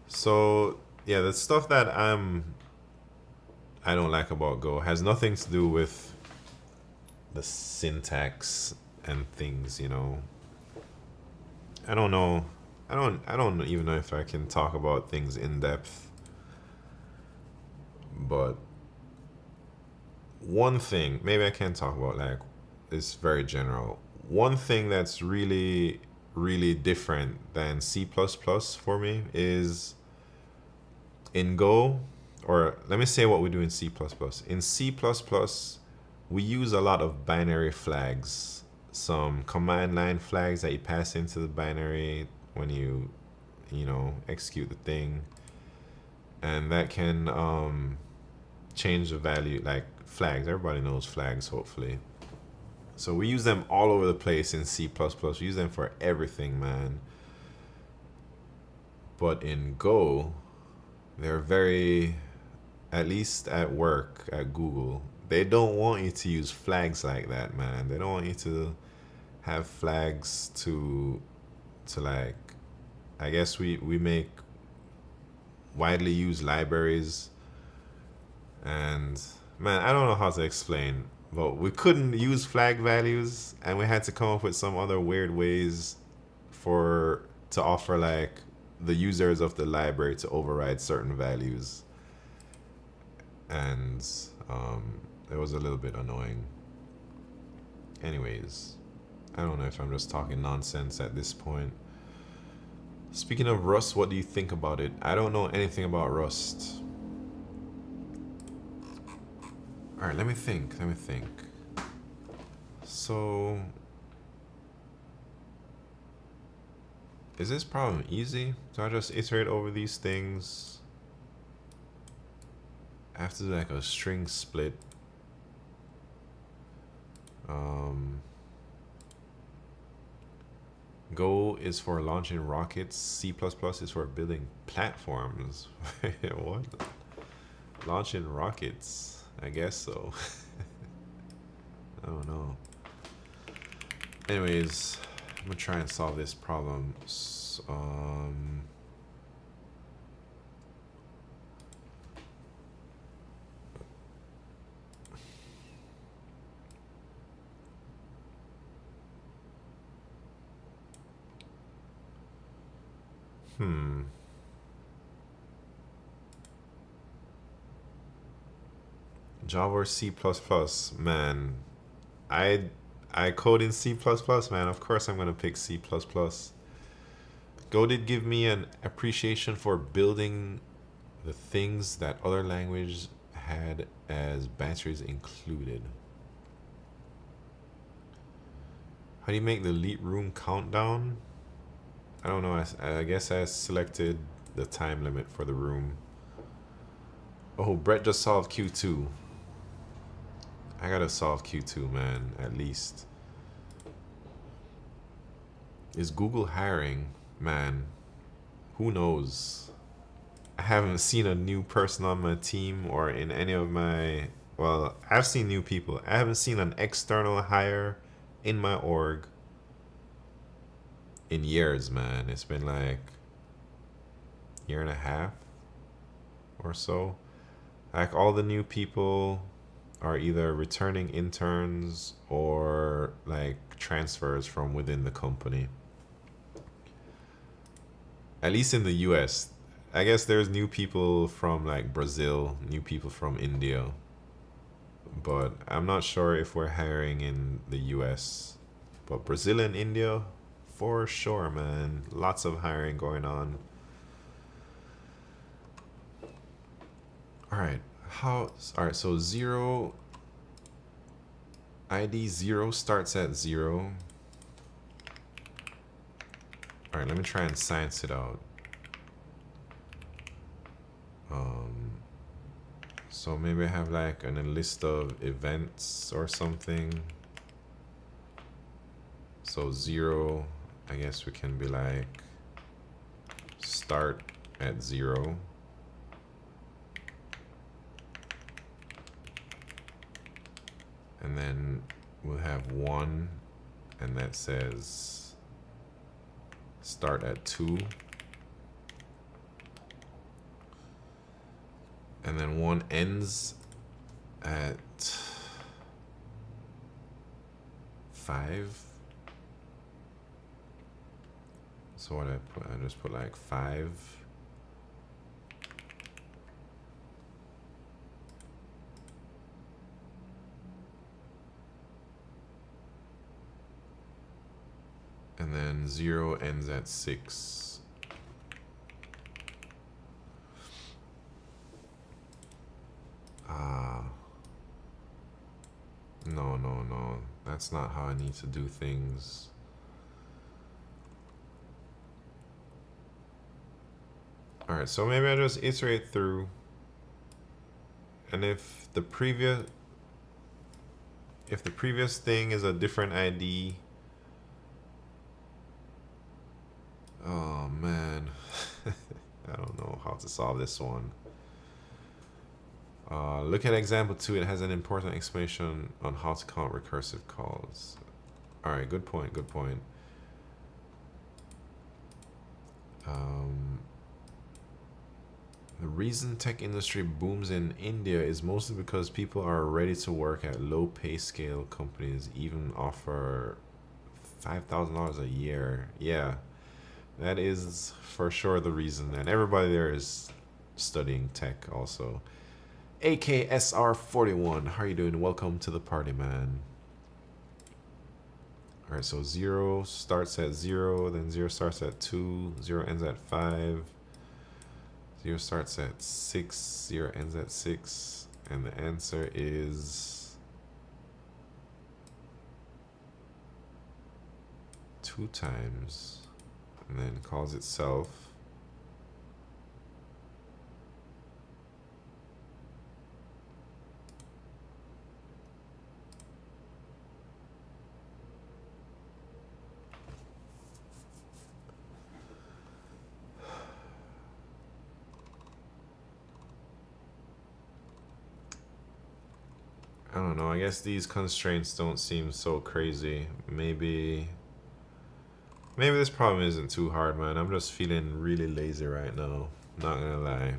So yeah, the stuff that I don't like about Go has nothing to do with the syntax and things, you know. I don't know. I don't even know if I can talk about things in depth. But one thing, maybe I can talk about, like, it's very general. One thing that's really, really different than C++ for me is in Go, or let me say what we do in C++. In C++, we use a lot of binary flags, some command line flags that you pass into the binary when you know, execute the thing. And that can change the value, like flags. Everybody knows flags, hopefully. So we use them all over the place in C++. We use them for everything, man. But in Go, they're very, at least at work, at Google, they don't want you to use flags like that, man. They don't want you to have flags to like, I guess we make widely used libraries. And man, I don't know how to explain, but we couldn't use flag values, and we had to come up with some other weird ways to offer like the users of the library to override certain values. And it was a little bit annoying. Anyways, I don't know if I'm just talking nonsense at this point. Speaking of Rust, what do you think about it? I don't know anything about Rust. All right, let me think. So, is this problem easy? So I just iterate over these things. I have to do like a string split. Go is for launching rockets. C++ is for building platforms. What? Launching rockets? I guess so. I don't know. Anyways, I'm gonna try and solve this problem. Java or C++? Man, I code in C++, man. Of course I'm gonna pick C++. Go did give me an appreciation for building the things that other languages had as batteries included. How do you make the LeetRoom countdown? I don't know. I guess I selected the time limit for the room. Oh, Brett just solved Q2. I gotta solve Q2, man, at least. Is Google hiring? Man, who knows? I haven't seen a new person on my team or in any of my... Well, I've seen new people. I haven't seen an external hire in my org in years, man. It's been like year and a half or so. Like all the new people are either returning interns or like transfers from within the company. At least in the US. I guess there's new people from like Brazil, new people from India. But I'm not sure if we're hiring in the US. But Brazil and India, for sure, man. Lots of hiring going on. Alright, alright, so 0 ID 0 starts at 0. Alright, let me try and science it out. So maybe I have like a list of events or something. So 0, I guess we can be like start at 0. And then we'll have 1, and that says start at 2. And then 1 ends at 5. So what I put, I just put like 5. And then 0 ends at 6. No. That's not how I need to do things. Alright, so maybe I just iterate through. And if the previous thing is a different ID. Oh man. I don't know how to solve this one. Look at example 2. It has an important explanation on how to count recursive calls. Alright, good point. The reason tech industry booms in India is mostly because people are ready to work at low pay scale companies, even offer $5,000 a year. Yeah, that is for sure the reason. And everybody there is studying tech also. AKSR41, how are you doing? Welcome to the party, man. Alright, so 0 starts at 0, then 0 starts at 2, 0 ends at 5, 0 starts at 6, 0 ends at 6, and the answer is 2 times, and then calls itself. I don't know, I guess these constraints don't seem so crazy. Maybe this problem isn't too hard, man. I'm just feeling really lazy right now. Not gonna lie.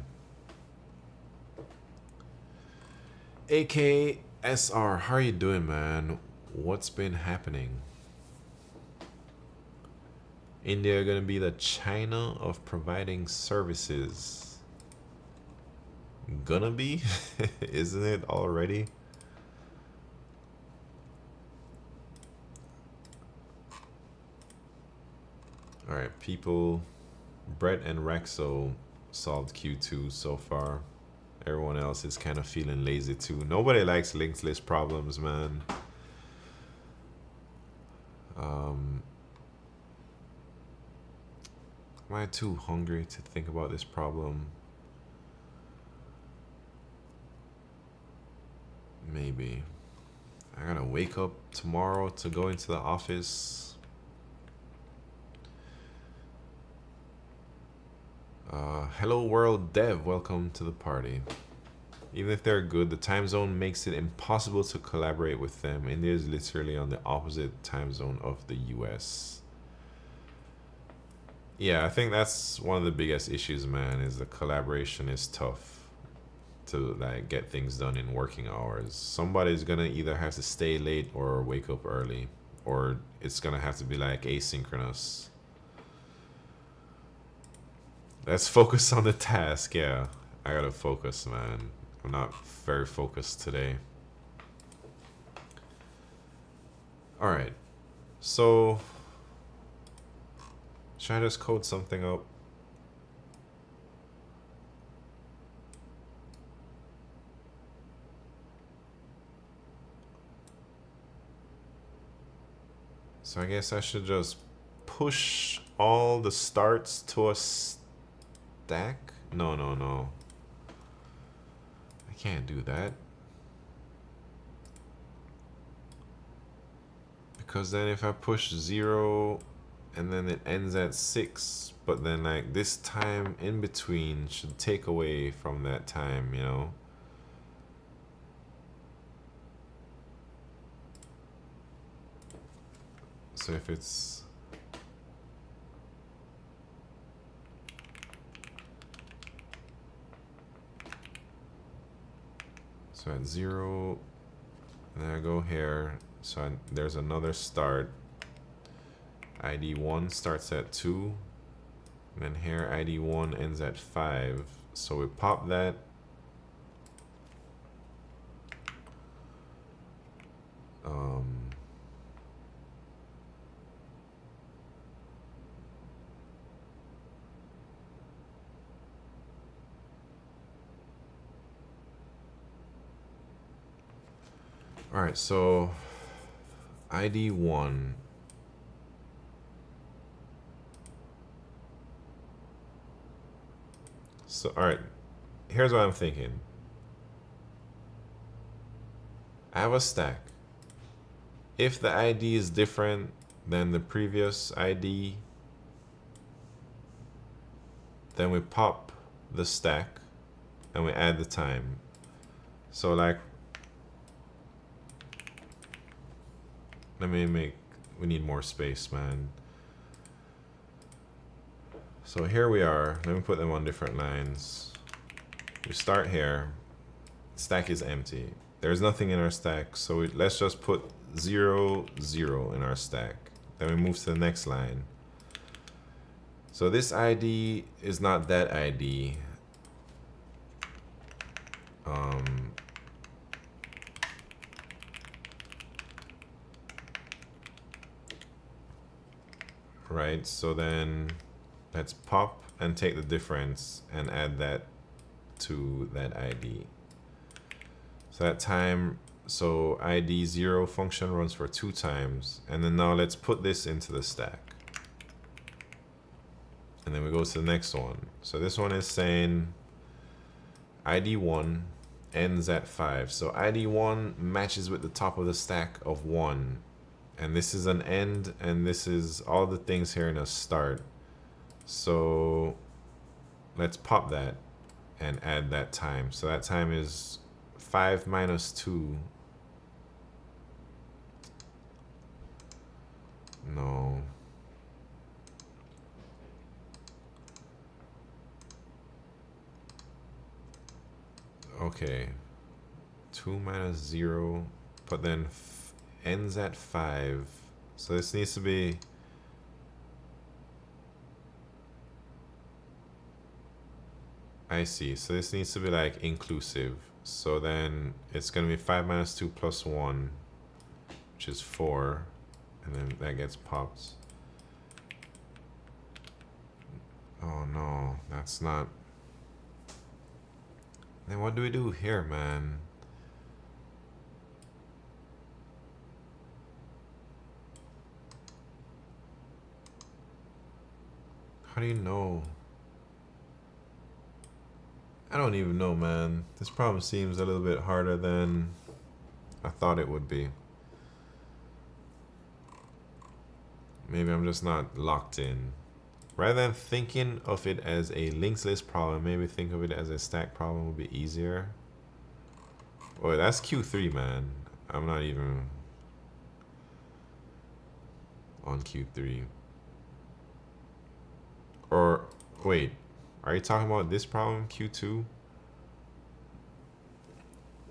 AKSR, how are you doing, man? What's been happening? India gonna be the China of providing services. Gonna be? Isn't it already? Alright, people, Brett and Rexo solved Q2 so far. Everyone else is kind of feeling lazy too. Nobody likes linked list problems, man. Am I too hungry to think about this problem? Maybe. I gotta wake up tomorrow to go into the office. Hello world dev, welcome to the party. Even if they're good, the time zone makes it impossible to collaborate with them. India is literally on the opposite time zone of the US. Yeah, I think that's one of the biggest issues, man, is the collaboration is tough to like get things done in working hours. Somebody's gonna either have to stay late or wake up early, or it's gonna have to be like asynchronous. Let's focus on the task. Yeah, I gotta focus, man. I'm not very focused today. All right, so should I just code something up? So I guess I should just push all the starts to a stack? No, no, no. I can't do that. Because then if I push 0 and then it ends at 6, but then like this time in between should take away from that time, you know? So if it's so at 0, and then I go here, so there's another start. ID 1 starts at 2, and then here ID 1 ends at 5. So we pop that. All right, so ID 1. So, all right, here's what I'm thinking. I have a stack. If the ID is different than the previous ID, then we pop the stack and we add the time. So like, we need more space, man. So here we are. Let me put them on different lines. We start here. Stack is empty. There's nothing in our stack, so let's just put 0, 0 in our stack. Then we move to the next line. So this ID is not that ID. Right, so then let's pop and take the difference and add that to that ID. So that time, so ID 0 function runs for 2 times. And then now let's put this into the stack. And then we go to the next one. So this one is saying ID 1 ends at 5. So ID 1 matches with the top of the stack of 1. And this is an end, and this is all the things here in a start. So let's pop that and add that time. So that time is 5 minus 2. No. Okay. 2 minus 0, but then ends at 5. So this needs to be I see. So this needs to be like inclusive. So then it's going to be 5 minus 2 plus 1, which is 4. And then that gets popped. Oh no, that's not. Then what do we do here, man? How do you know? I don't even know, man. This problem seems a little bit harder than I thought it would be. Maybe I'm just not locked in. Rather than thinking of it as a linked list problem, maybe think of it as a stack problem would be easier. Boy, that's Q3, man. I'm not even on Q3. Or wait, are you talking about this problem, Q2?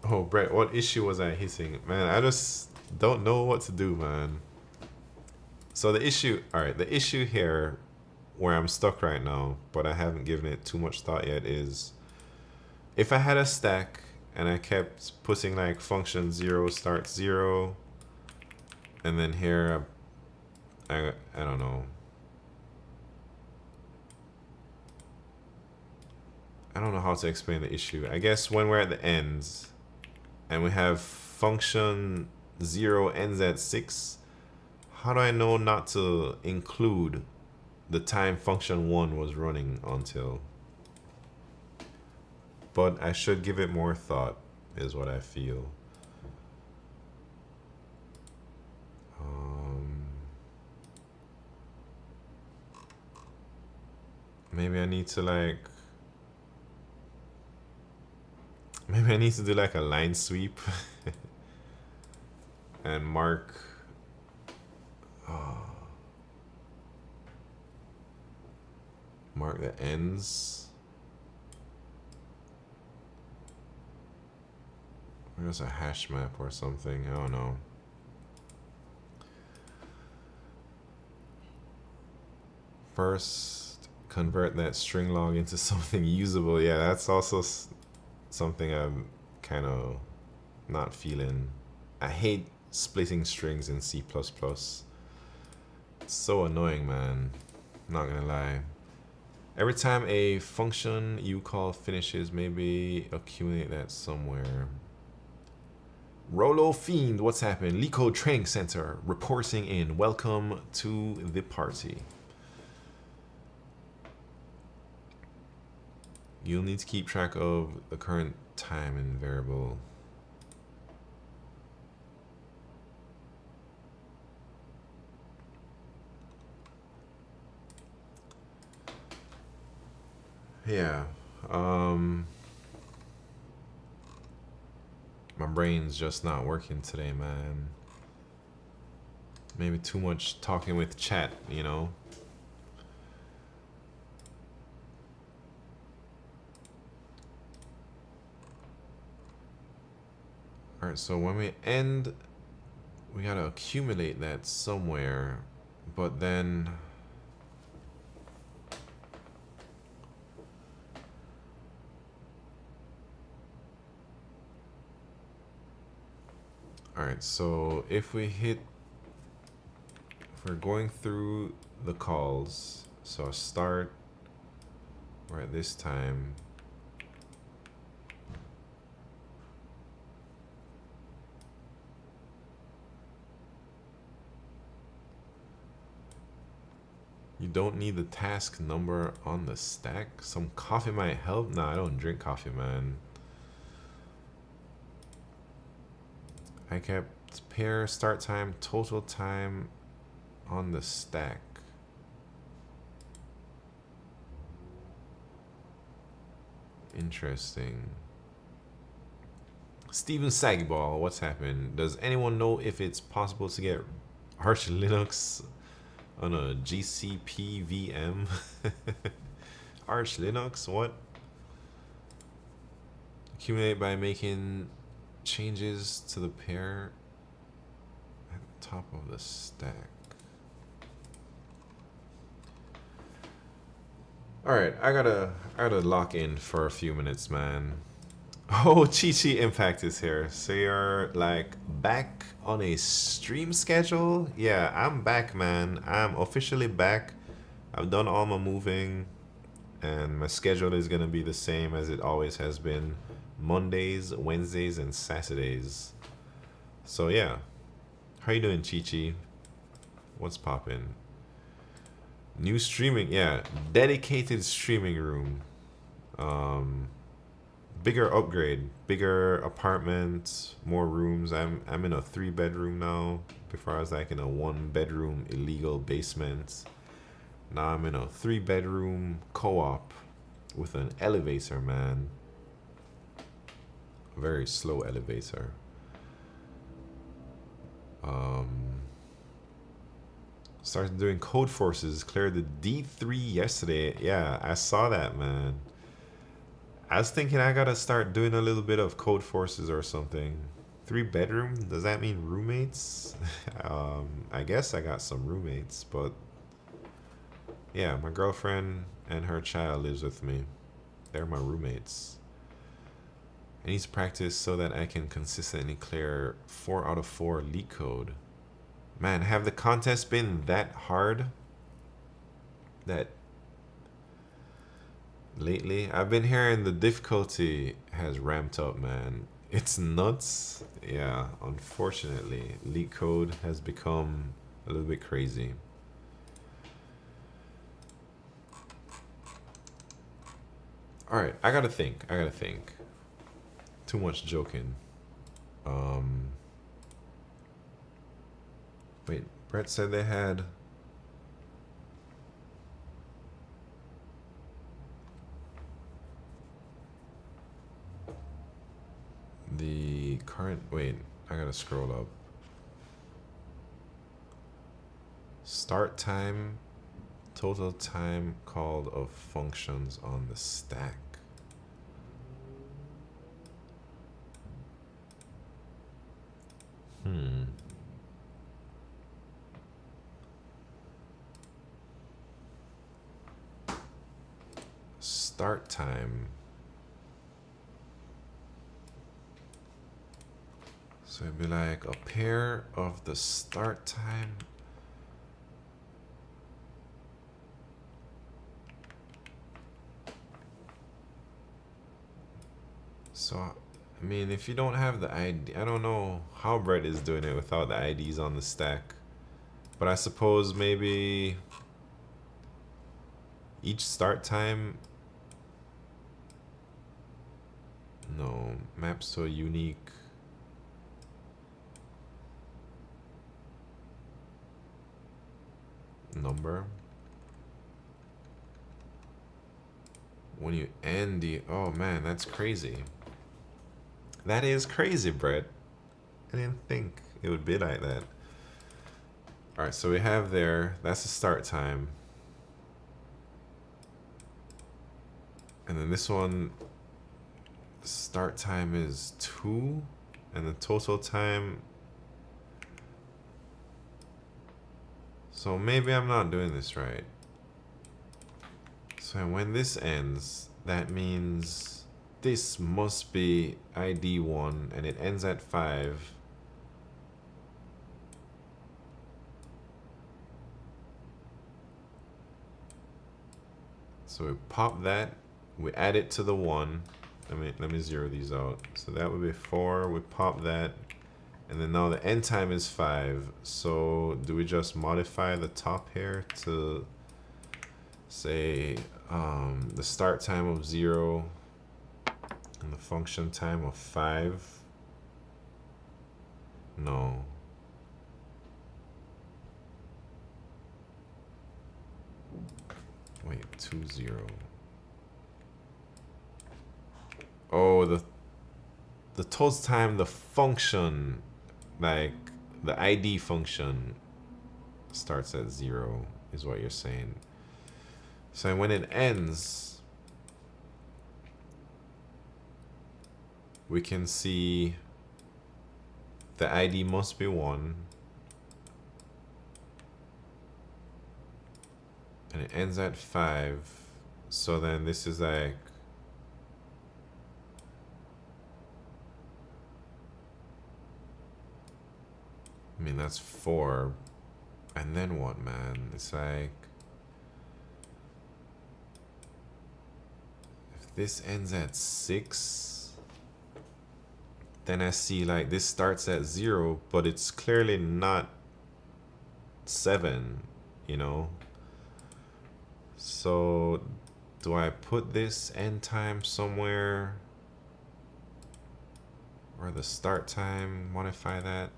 Oh, Brett, what issue was I hitting? Man, I just don't know what to do, man. So the issue, all right, the issue here where I'm stuck right now, but I haven't given it too much thought yet, is if I had a stack and I kept putting like function 0 starts 0, and then here, I don't know. I don't know how to explain the issue. I guess when we're at the ends and we have function 0 ends at 6, how do I know not to include the time function 1 was running until? But I should give it more thought, is what I feel. Maybe I need to like... Maybe I need to do like a line sweep and mark... mark the ends. There's a hash map or something, I don't know. First, convert that string log into something usable. Yeah, that's also something I'm kind of not feeling. I hate splitting strings in C++. It's so annoying, man. Not gonna lie. Every time a function you call finishes, maybe accumulate that somewhere. Rolo Fiend, what's happening? LeetCode Training Center reporting in. Welcome to the party. You'll need to keep track of the current time and variable. Yeah. My brain's just not working today, man. Maybe too much talking with chat, you know? Alright, so when we end, we gotta accumulate that somewhere, but then... Alright, so if we hit... If we're going through the calls, so start, we're at this time. You don't need the task number on the stack? Some coffee might help? Nah, I don't drink coffee, man. I kept pair, start time, total time on the stack. Interesting. Steven Sagball, what's happened? Does anyone know if it's possible to get Arch Linux on a GCP VM? Arch Linux, what? Accumulate by making changes to the pair at the top of the stack. Alright, I gotta lock in for a few minutes, man. Oh, Chi Impact is here. So you're like back on a stream schedule? Yeah, I'm back, man. I'm officially back. I've done all my moving and my schedule is gonna be the same as it always has been. Mondays, Wednesdays, and Saturdays. So yeah. How you doing, Chi? What's poppin'? New streaming, yeah. Dedicated streaming room. Bigger upgrade, bigger apartment, more rooms. I'm in a 3-bedroom now. Before I was like in a 1-bedroom illegal basement. Now I'm in a 3-bedroom co-op with an elevator, man. Very slow elevator. Started doing code forces. Cleared the D3 yesterday. Yeah, I saw that, man. I was thinking I gotta start doing a little bit of code forces or something. 3-bedroom? Does that mean roommates? I guess I got some roommates, but yeah, my girlfriend and her child lives with me. They're my roommates. I need to practice so that I can consistently clear 4 out of 4 LeetCode. Man, have the contests been that hard? That lately? I've been hearing the difficulty has ramped up, man. It's nuts. Yeah, unfortunately, LeetCode has become a little bit crazy. Alright, I gotta think. Too much joking. Wait, Brett said they had... the current... Wait, I gotta scroll up. Start time, total time called of functions on the stack. Start time. So it'd be like a pair of the start time. So, I mean, if you don't have the ID, I don't know how Brett is doing it without the IDs on the stack. But I suppose maybe each start time, no, maps to a unique number. When you end the, oh man, that's crazy. That is crazy, Brett. I didn't think it would be like that. All right, so we have there, that's the start time. And then this one, start time is 2, and the total time. So maybe I'm not doing this right. So when this ends, that means this must be ID 1 and it ends at 5. So we pop that, we add it to the 1. Let me zero these out. So that would be 4, we pop that, and then now the end time is 5. So do we just modify the top here to say the start time of 0 and the function time of 5? No. Wait, 2 0. Oh, the total time, the function, like the ID function starts at 0 is what you're saying. So when it ends, we can see the ID must be 1. And it ends at 5. So then this is like, I mean, that's 4. And then what, man? It's like, if this ends at 6, then I see like this starts at 0, but it's clearly not 7, you know? So do I put this end time somewhere? Or the start time, modify that?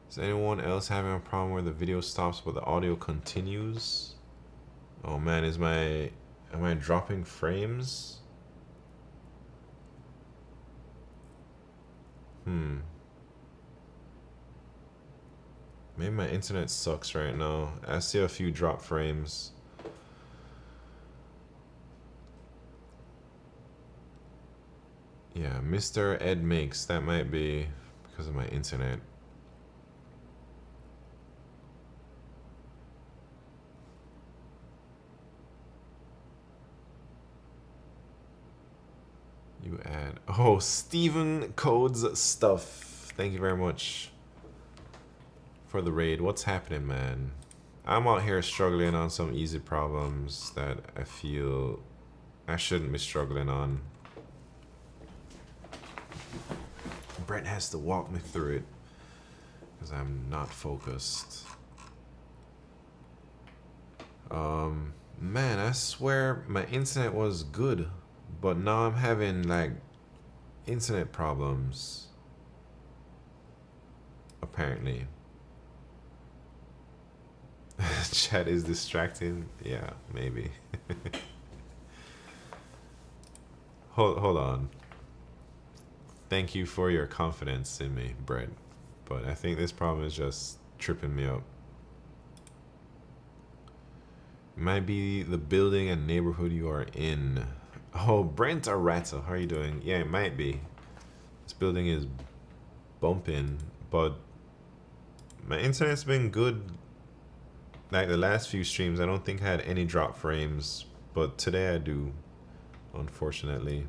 Is anyone else having a problem where the video stops but the audio continues? Oh man, am I dropping frames? Maybe my internet sucks right now. I see a few drop frames. Yeah, Mr. Ed Makes. That might be because of my internet. You add. Oh, Steven Codes stuff. Thank you very much for the raid. What's happening, man? I'm out here struggling on some easy problems that I feel I shouldn't be struggling on. Brent has to walk me through it because I'm not focused. Man, I swear my internet was good, but now I'm having like internet problems. Apparently. Chat is distracting. Yeah, maybe. hold on. Thank you for your confidence in me, Brett. But I think this problem is just tripping me up. It might be the building and neighborhood you are in. Oh, Brent Arata, how are you doing? Yeah, it might be. This building is bumping, but my internet's been good. Like the last few streams, I don't think I had any drop frames, but today I do, unfortunately.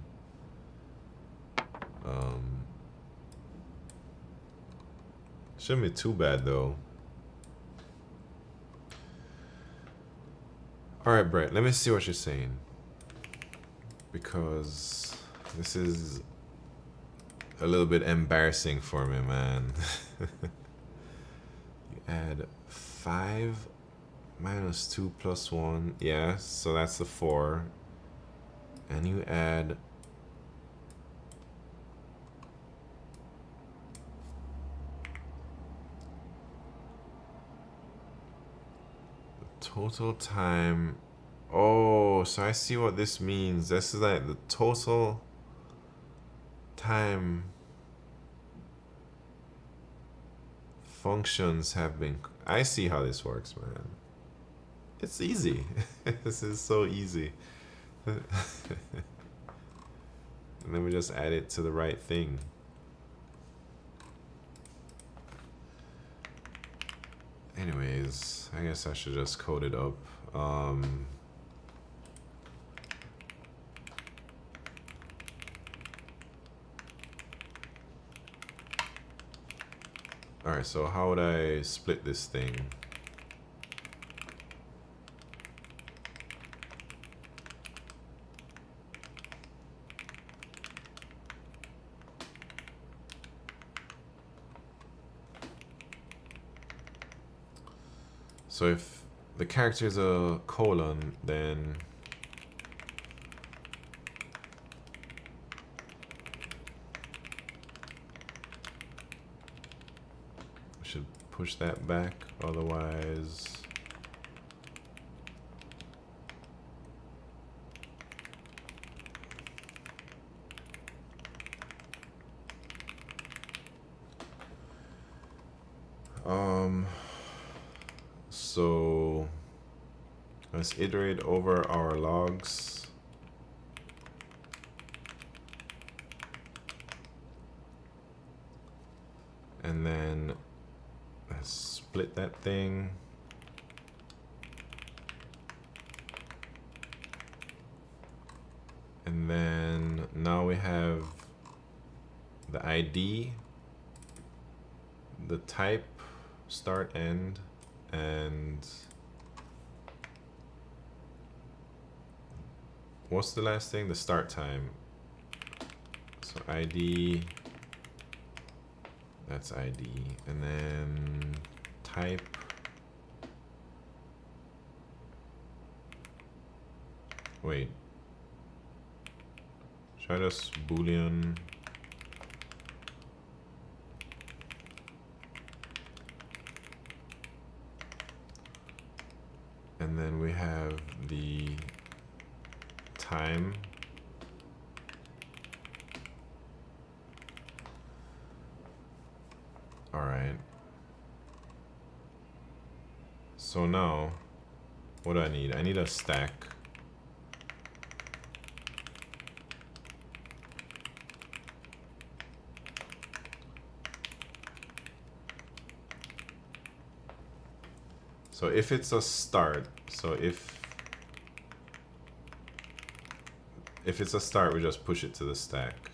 Shouldn't be too bad though. Alright, Brett, let me see what you're saying. Because this is a little bit embarrassing for me, man. You add 5 minus 2 plus 1. Yeah, so that's the 4. And you add total time. Oh, so I see what this means. This is like the total time functions have been. I see how this works, man. It's easy. This is so easy. And then we just add it to the right thing. Anyways, I guess I should just code it up. Alright, so how would I split this thing? So if the character is a colon, then I should push that back, otherwise so let's iterate over our logs. And then let's split that thing. And then now we have the ID, the type, start, end, and what's the last thing? The start time. So ID, that's ID, and then type. Wait. Should I just Boolean? And then we have the time. All right. So now, what do I need? I need a stack. So if it's a start, so if it's a start, we just push it to the stack.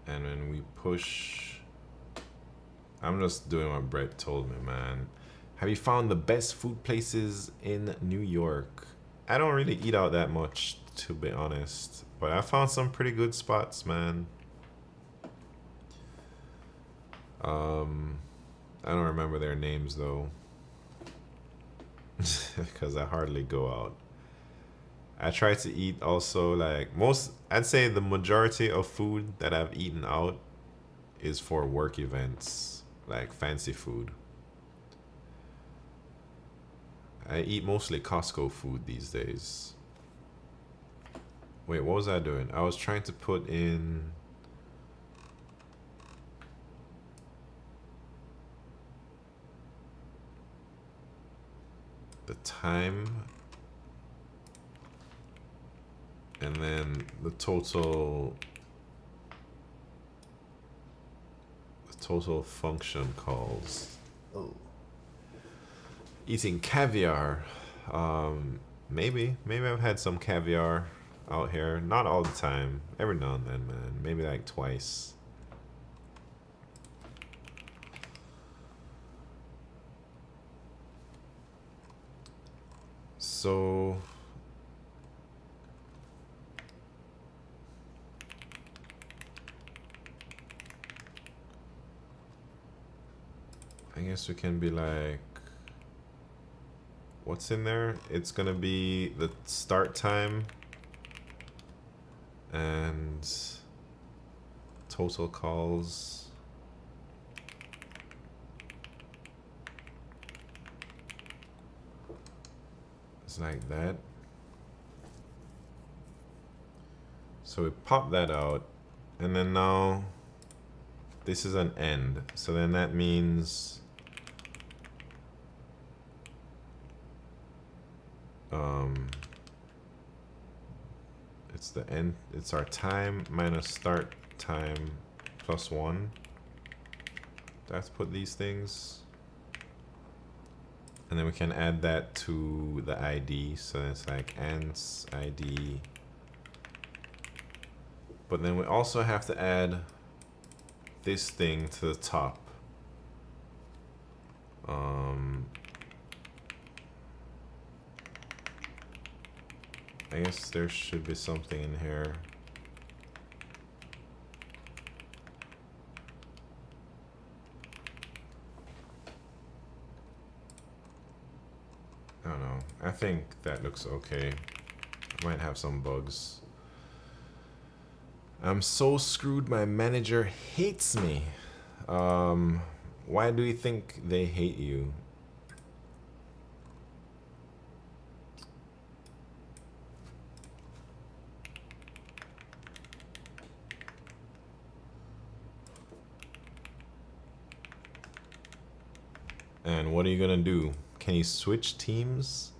And when we push, I'm just doing what Brett told me, man. Have you found the best food places in New York? I don't really eat out that much, to be honest, but I found some pretty good spots, man. I don't remember their names though, because I hardly go out. I try to eat also, like I'd say the majority of food that I've eaten out is for work events, like fancy food. I eat mostly Costco food these days. Wait, what was I doing? I was trying to put in the time and then the total function calls. Oh. Eating caviar. Maybe I've had some caviar out here. Not all the time. Every now and then, man. Maybe like twice. So I guess we can be like, what's in there? It's gonna be the start time and total calls. It's like that. So we pop that out, and then now this is an end. So then that means it's the end, it's our time minus start time plus 1. Let's put these things, and then we can add that to the ID. So it's like ants ID, but then we also have to add this thing to the top. I guess there should be something in here. I don't know. I think that looks okay. I might have some bugs. I'm so screwed, my manager hates me. Why do you think they hate you? And what are you gonna do? Can you switch teams?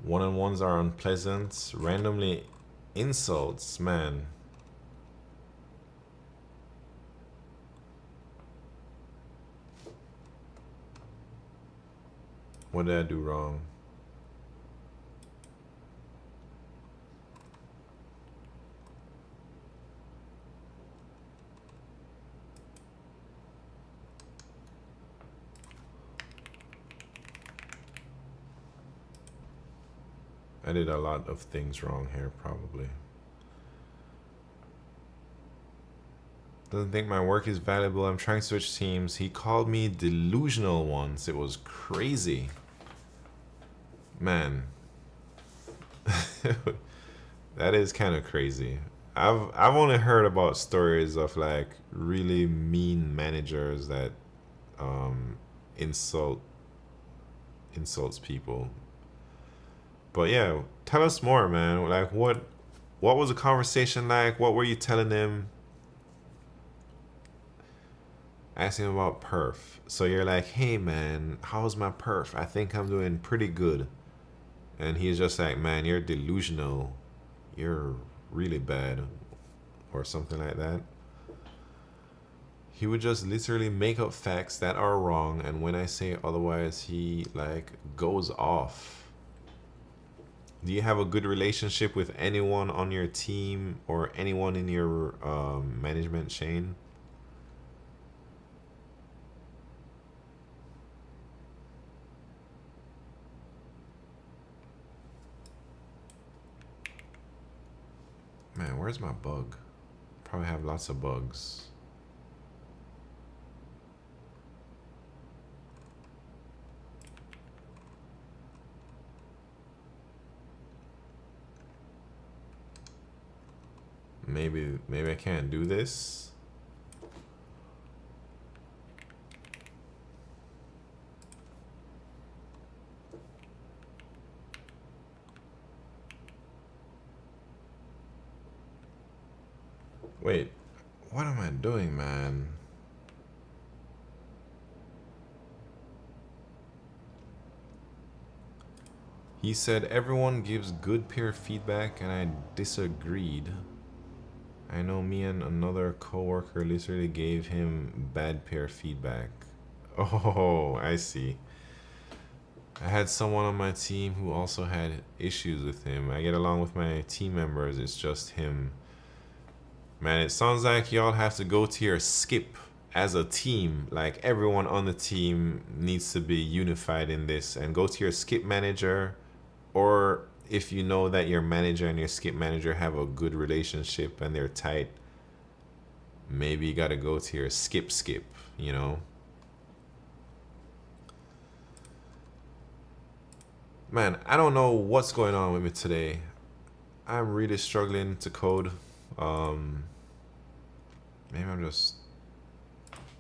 One-on-ones are unpleasant. Randomly insults, man. What did I do wrong? I did a lot of things wrong here, probably. Doesn't think my work is valuable. I'm trying to switch teams. He called me delusional once. It was crazy. Man. That is kind of crazy. I've only heard about stories of like really mean managers that insults people. But yeah, tell us more, man. Like what was the conversation like? What were you telling him? asking about perf. So you're like, hey man, how's my perf? I think I'm doing pretty good. And he's just like, man, you're delusional. You're really bad. Or something like that. He would just literally make up facts that are wrong, and when I say otherwise, he like goes off. Do you have a good relationship with anyone on your team or anyone in your management chain? Man, where's my bug? Probably have lots of bugs. Maybe I can't do this. Wait, what am I doing, man? He said everyone gives good peer feedback, and I disagreed. I know me and another coworker literally gave him bad peer feedback. Oh, I see. I had someone on my team who also had issues with him. I get along with my team members, it's just him. Man, it sounds like y'all have to go to your skip as a team. Like everyone on the team needs to be unified in this and go to your skip manager, or if you know that your manager and your skip manager have a good relationship and they're tight, maybe you gotta go to your skip, you know? Man, I don't know what's going on with me today. I'm really struggling to code. Maybe I'm just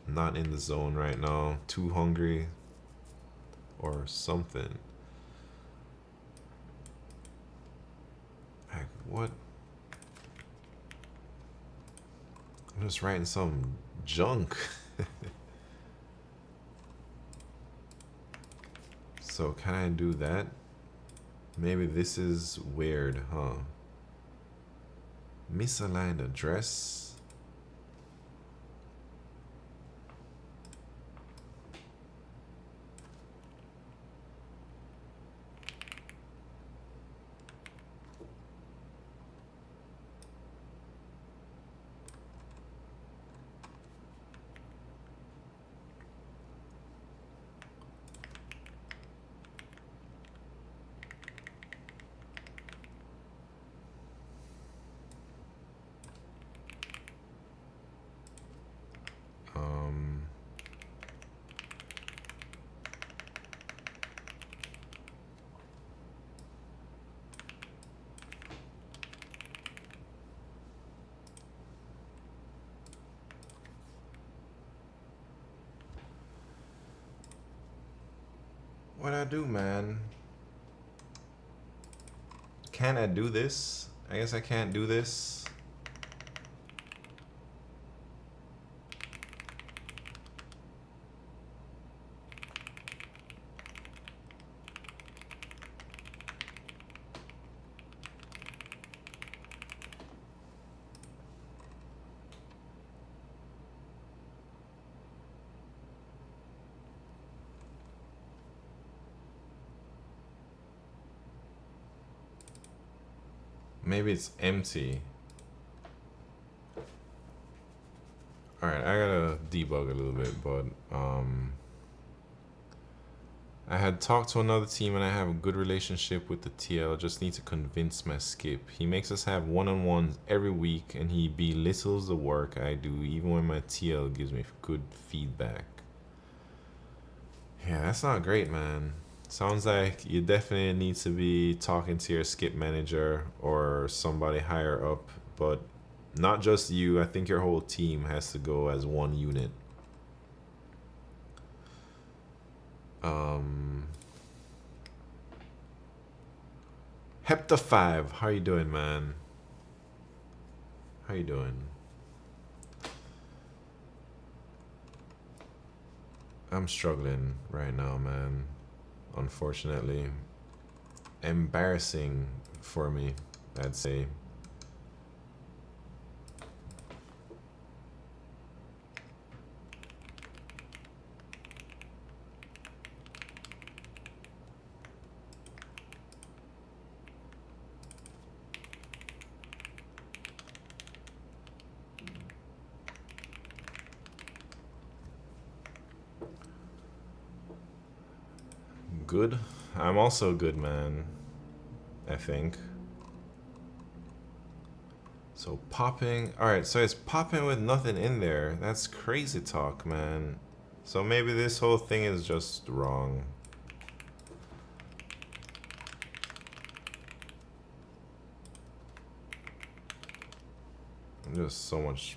not in the zone right now, too hungry or something. Like, what? I'm just writing some junk. So can I do that? Maybe this is weird, huh? Misaligned address. What I do, man? Can I do this? I guess I can't do this. Maybe it's empty. Alright, I gotta debug a little bit, but I had talked to another team and I have a good relationship with the TL. Just need to convince my skip. He makes us have one-on-ones every week and he belittles the work I do even when my TL gives me good feedback. Yeah, that's not great, man. Sounds like you definitely need to be talking to your skip manager or somebody higher up, but not just you. I think your whole team has to go as one unit. Hepta5, how you doing, man? How you doing? I'm struggling right now, man. Unfortunately. Embarrassing for me, I'd say. Good. I'm also good, man. I think. So popping. Alright, so it's popping with nothing in there. That's crazy talk, man. So maybe this whole thing is just wrong. Just so much.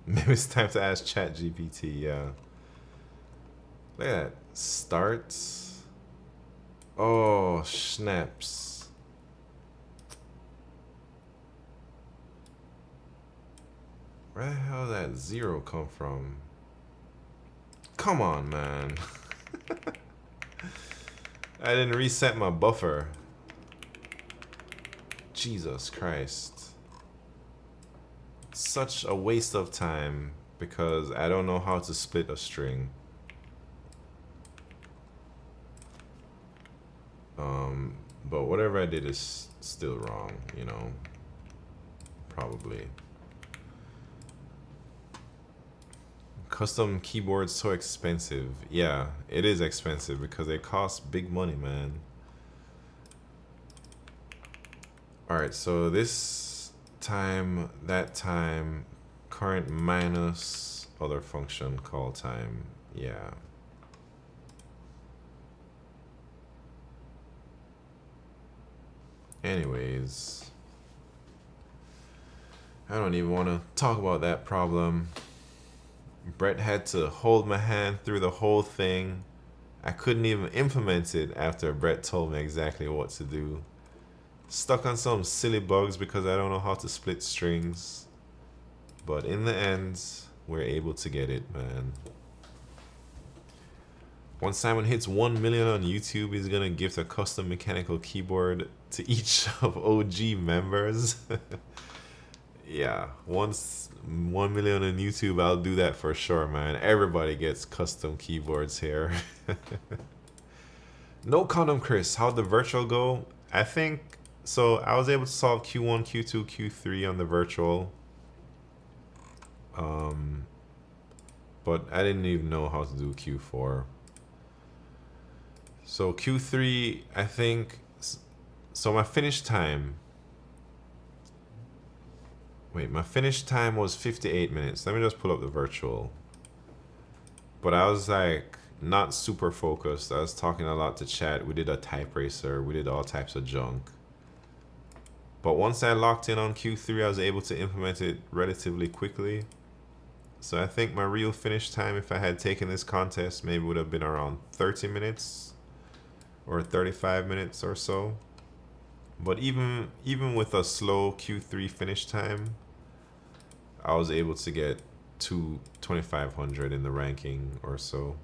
Maybe it's time to ask ChatGPT, yeah. Look at that. Starts. Oh, snaps. Where the hell did that 0 come from? Come on, man. I didn't reset my buffer. Jesus Christ. Such a waste of time because I don't know how to split a string. But whatever I did is still wrong, you know. Probably. Custom keyboards so expensive. Yeah, it is expensive because they cost big money, man. Alright, so this time, that time, current minus other function call time. Yeah. Anyways, I don't even want to talk about that problem. Brett had to hold my hand through the whole thing. I couldn't even implement it after Brett told me exactly what to do. Stuck on some silly bugs because I don't know how to split strings. But in the end, we're able to get it, man. Once Simon hits 1 million on YouTube, he's gonna gift a custom mechanical keyboard to each of OG members. Yeah, once 1 million on YouTube, I'll do that for sure, man. Everybody gets custom keyboards here. No condom, Chris. How'd the virtual go? I think so. I was able to solve Q1, Q2, Q3 on the virtual. But I didn't even know how to do Q4. So Q3, I think. So my finish time. Wait, my finish time was 58 minutes. Let me just pull up the virtual. But I was like not super focused. I was talking a lot to chat. We did a type racer. We did all types of junk. But once I locked in on Q3, I was able to implement it relatively quickly. So I think my real finish time, if I had taken this contest, maybe would have been around 30 minutes or 35 minutes or so. But even with a slow Q3 finish time, I was able to get to 2500 in the ranking or so.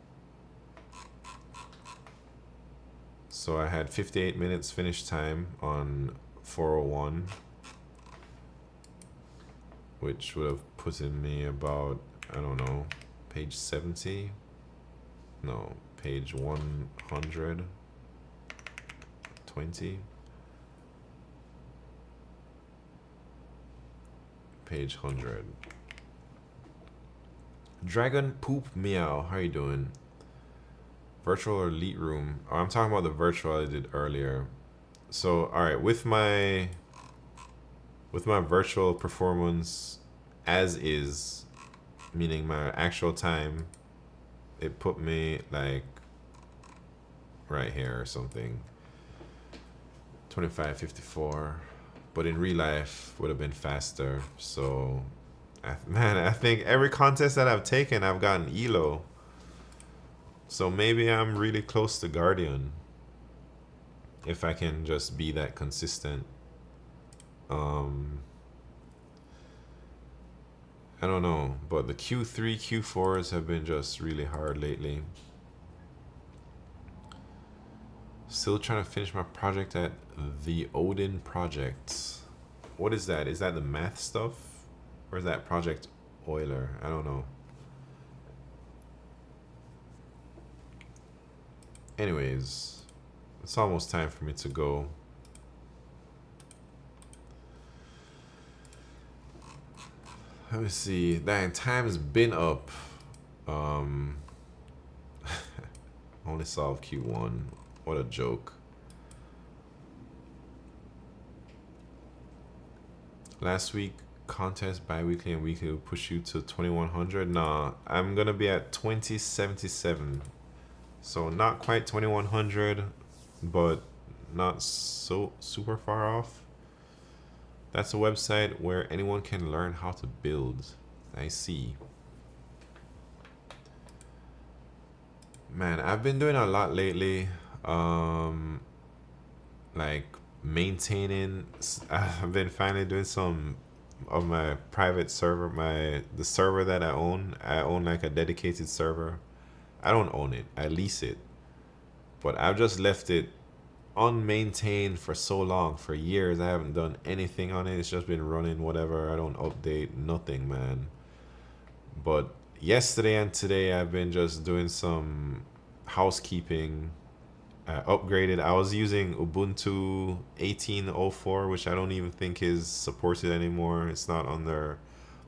So I had 58 minutes finish time on 401, which would have put in me about, I don't know, page 70? No, page 120? Page 100. Dragon Poop Meow, how you doing? Virtual or LeetRoom? Oh, I'm talking about the virtual I did earlier. So, alright, with my virtual performance as is, meaning my actual time, it put me like right here or something. 25:54. But in real life would have been faster. So man, I think every contest that I've taken, I've gotten ELO. So maybe I'm really close to Guardian if I can just be that consistent. I don't know, but the Q3, Q4s have been just really hard lately. Still trying to finish my project at the Odin project. What is that? Is that the math stuff? Or is that Project Euler? I don't know. Anyways, it's almost time for me to go. Let me see. Dang, time's been up. Only solved Q1. What a joke. Last week, contest bi-weekly and weekly will push you to 2100. Nah, I'm gonna be at 2077. So not quite 2100, but not so super far off. That's a website where anyone can learn how to build. I see. Man, I've been doing a lot lately. Like maintaining. I've been finally doing some of my private server, the server that I own. I own like a dedicated server. I don't own it. I lease it. But I've just left it unmaintained for so long, for years. I haven't done anything on it. It's just been running whatever. I don't update nothing, man. But yesterday and today I've been just doing some housekeeping. Upgraded. I was using Ubuntu 18.04, which I don't even think is supported anymore. It's not on their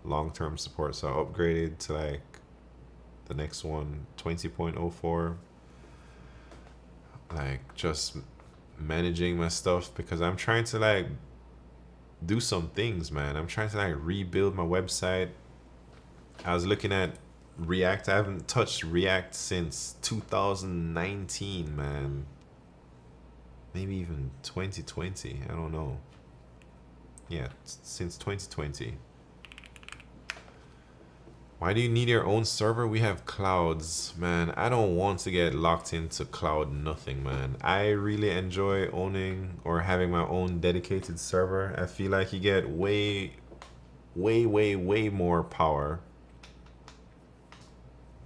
long-term support, so I upgraded to like the next one, 20.04. Like just managing my stuff because I'm trying to like do some things, man. I'm trying to like rebuild my website. I was looking at React. I haven't touched React since 2019, man. Maybe even 2020. I don't know. Yeah, since 2020. Why do you need your own server? We have clouds, man. I don't want to get locked into cloud nothing, man. I really enjoy owning or having my own dedicated server. I feel like you get way more power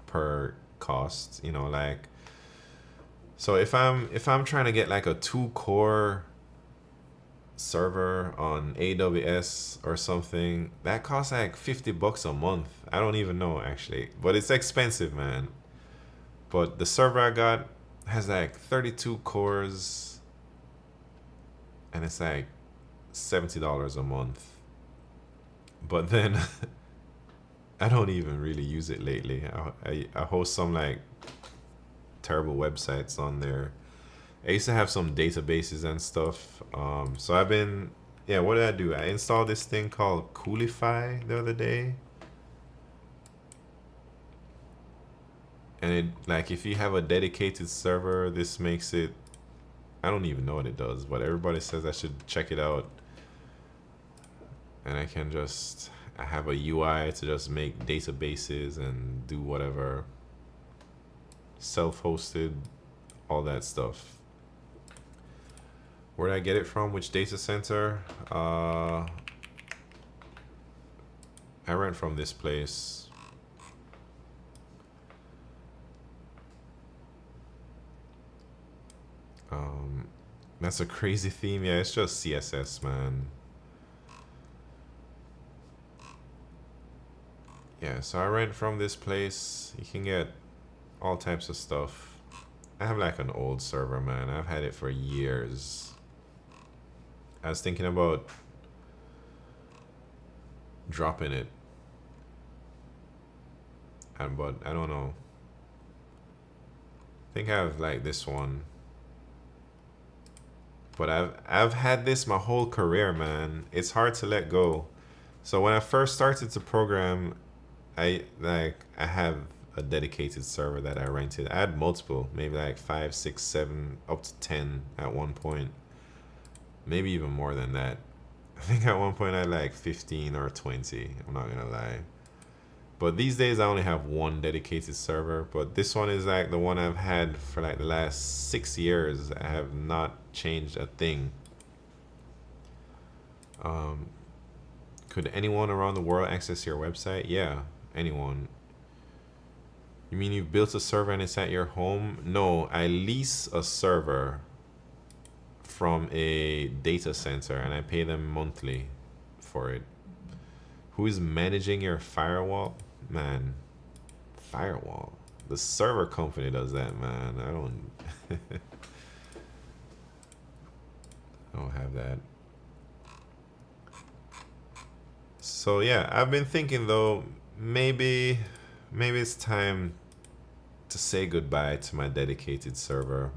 per cost, you know, like. So if I'm trying to get like a 2-core server on AWS or something, that costs like $50 a month. I don't even know actually, but it's expensive, man. But the server I got has like 32 cores and it's like $70 a month. But then I don't even really use it lately. I host some like terrible websites on there. I used to have some databases and stuff. So I've been, yeah, what did I do? I installed this thing called Coolify the other day. And it, like, if you have a dedicated server, this makes it, I don't even know what it does, but everybody says I should check it out. And I can just, I have a UI to just make databases and do whatever. Self-hosted, all that stuff. Where did I get it from? Which data center? I rent from this place. That's a crazy theme. Yeah, it's just CSS, man. Yeah, so I rent from this place. You can get all types of stuff. I have like an old server, man. I've had it for years. I was thinking about dropping it, but I don't know. I think I have like this one, but I've had this my whole career, man. It's hard to let go. So when I first started to program, I have a dedicated server that I rented. I had multiple, maybe like 5, 6, 7, up to 10 at one point. Maybe even more than that. I think at one point I had like 15 or 20. I'm not gonna lie. But these days I only have one dedicated server. But this one is like the one I've had for like the last 6 years. I have not changed a thing. Could anyone around the world access your website? Yeah, anyone. You mean you've built a server and it's at your home? No, I lease a server from a data center and I pay them monthly for it. Who is managing your firewall? Man, firewall. The server company does that, man. I don't I don't have that. So yeah, I've been thinking though, maybe it's time to say goodbye to my dedicated server.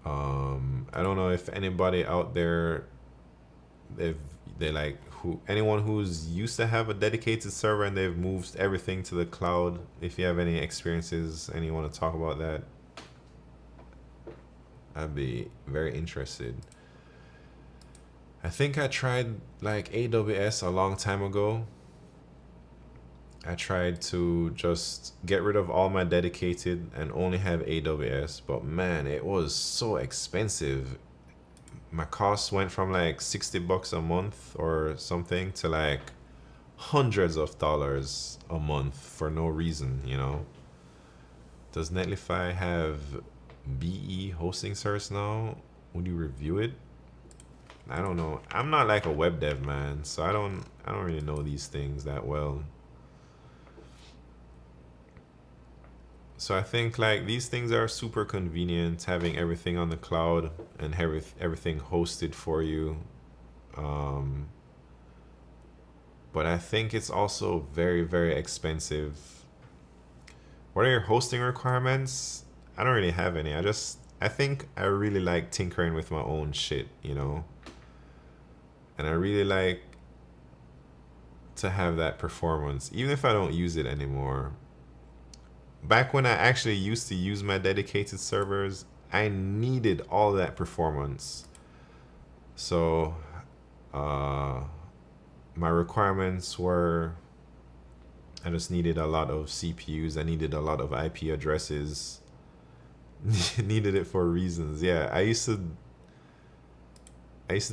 I don't know if anybody out there, anyone who's used to have a dedicated server and they've moved everything to the cloud. If you have any experiences and you want to talk about that, I'd be very interested. I think I tried like AWS a long time ago. I tried to just get rid of all my dedicated and only have AWS, but man, it was so expensive. My costs went from like $60 a month or something to like hundreds of dollars a month for no reason, you know. Does Netlify have BE hosting service now? Would you review it? I don't know. I'm not like a web dev, man, so I don't really know these things that well. So I think like these things are super convenient, having everything on the cloud and everything hosted for you. But I think it's also very, very expensive. What are your hosting requirements? I don't really have any. I think I really like tinkering with my own shit, you know? And I really like to have that performance, even if I don't use it anymore. Back when I actually used to use my dedicated servers, I needed all that performance. So my requirements were, I just needed a lot of CPUs, I needed a lot of IP addresses, needed it for reasons. Yeah, I used to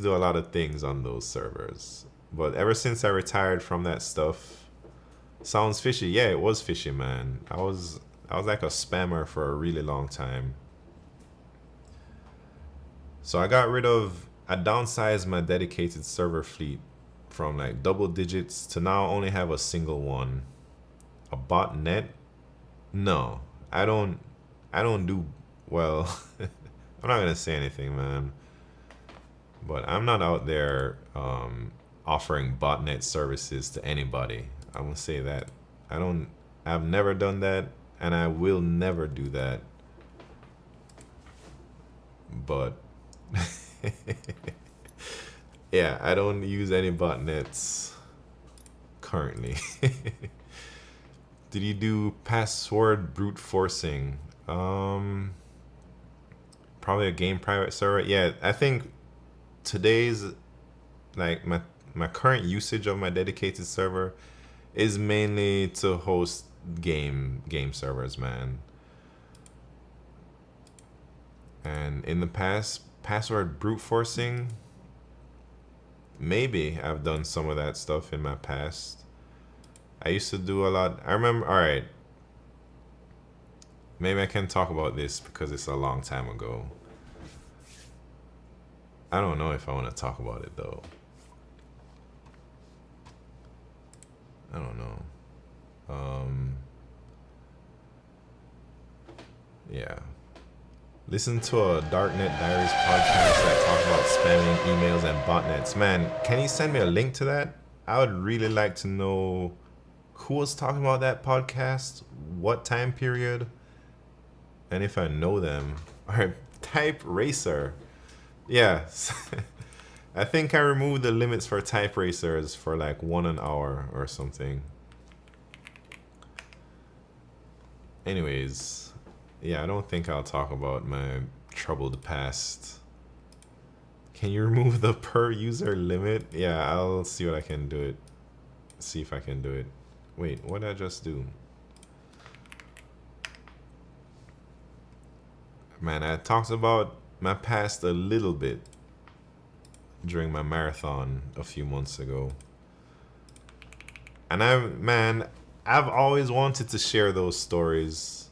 do a lot of things on those servers. But ever since I retired from that stuff, sounds fishy. Yeah, it was fishy, man. I was like a spammer for a really long time. So I downsized my dedicated server fleet from like double digits to now only have a single one. A botnet? No, I don't do well. I'm not gonna say anything, man. But I'm not out there offering botnet services to anybody. I'm gonna say that. I've never done that, and I will never do that. But yeah, I don't use any botnets currently. Did you do password brute forcing? Probably a game private server. Yeah, I think today's like my current usage of my dedicated server is mainly to host game servers, man. And in the past, password brute forcing, maybe I've done some of that stuff in my past. I used to do a lot. I remember, all right, maybe I can talk about this because it's a long time ago. I don't know if I want to talk about it though. I don't know. Yeah. Listen to a Darknet Diaries podcast that talks about spamming emails and botnets. Man, can you send me a link to that? I would really like to know who was talking about that podcast, what time period, and if I know them. All right, Type Racer. Yeah. I think I removed the limits for type racers for like 1 an hour or something. Anyways, yeah, I don't think I'll talk about my troubled past. Can you remove the per user limit? Yeah, I'll see what I can do it. See if I can do it. Wait, what did I just do? Man, I talked about my past a little bit. during my marathon a few months ago. And man, I've always wanted to share those stories.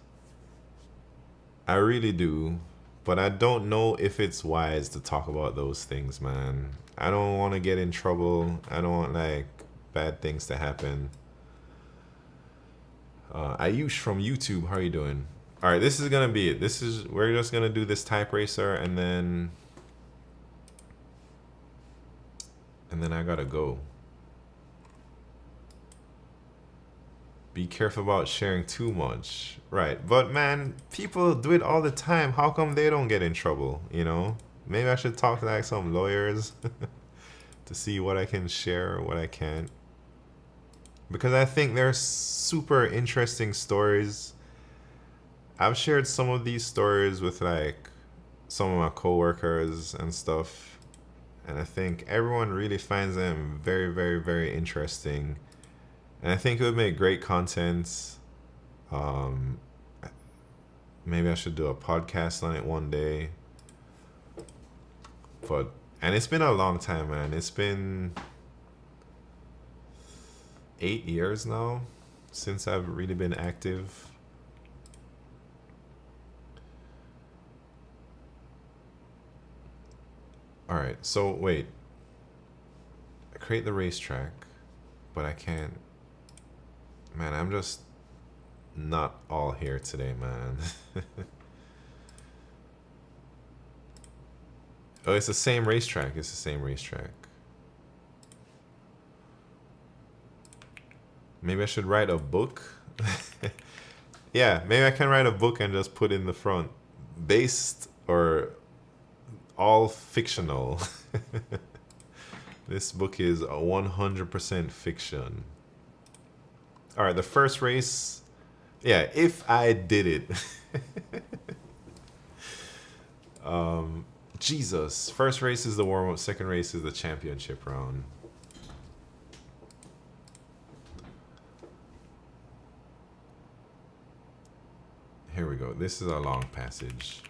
I really do. But I don't know if it's wise to talk about those things, man. I don't want to get in trouble. I don't want, like, bad things to happen. Ayush from YouTube, how are you doing? All right, this is gonna be it. We're just gonna do this type racer, and then I gotta go. Be careful about sharing too much, right? But man, people do it all the time. How come they don't get in trouble? You know, maybe I should talk to like some lawyers to see what I can share or what I can't. Because I think they're super interesting stories. I've shared some of these stories with like some of my coworkers and stuff, and I think everyone really finds them very, very, very interesting. And I think it would make great content. Maybe I should do a podcast on it one day. And it's been a long time, man. It's been 8 years now since I've really been active. All right, so wait. I create the racetrack, but I can't. Man, I'm just not all here today, man. Oh, it's the same racetrack. It's the same racetrack. Maybe I should write a book. Yeah, maybe I can write a book and just put in the front. Based or all fictional. This book is 100% fiction. All right, the first race. Yeah, if I did it. Jesus. First race is the warm-up. Second race is the championship round. Here we go. This is a long passage.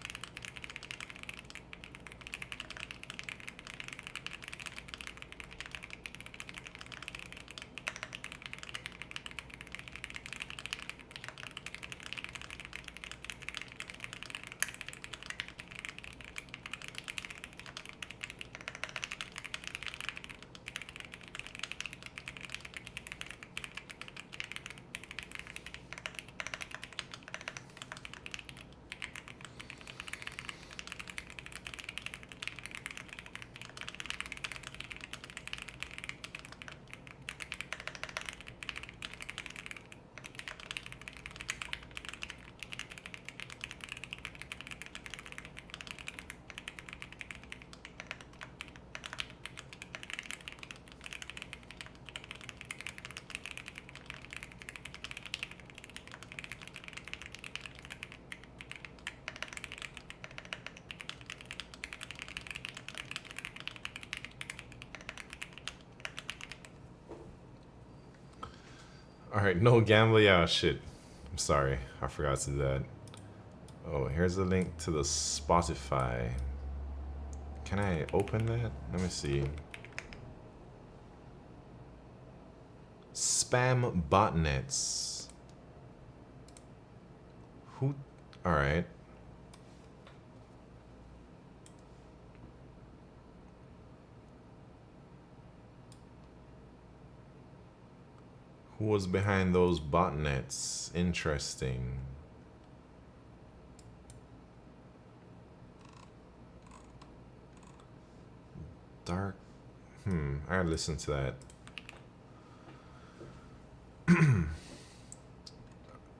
Alright, no gambling. Yeah, shit. I'm sorry. I forgot to do that. Oh, here's a link to the Spotify. Can I open that? Let me see. Spam botnets. Who? Alright. Who was behind those botnets? Interesting. Dark. I gotta listen to that.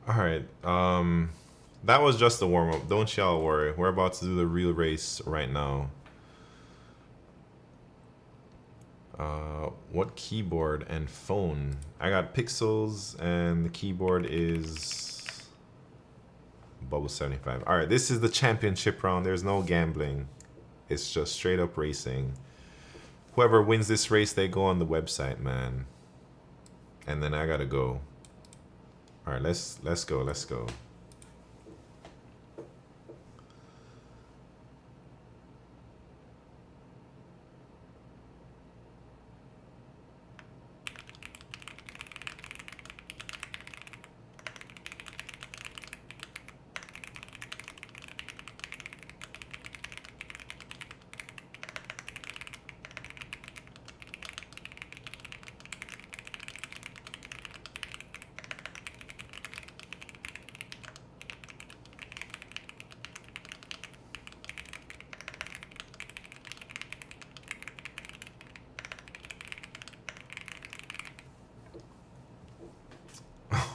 Alright. That was just the warm-up. Don't y'all worry. We're about to do the real race right now. What keyboard and phone? I got Pixels and the keyboard is Bubble 75. Alright, this is the championship round. There's no gambling. It's just straight up racing. Whoever wins this race, they go on the website, man. And then I gotta go. Alright, let's go, let's go.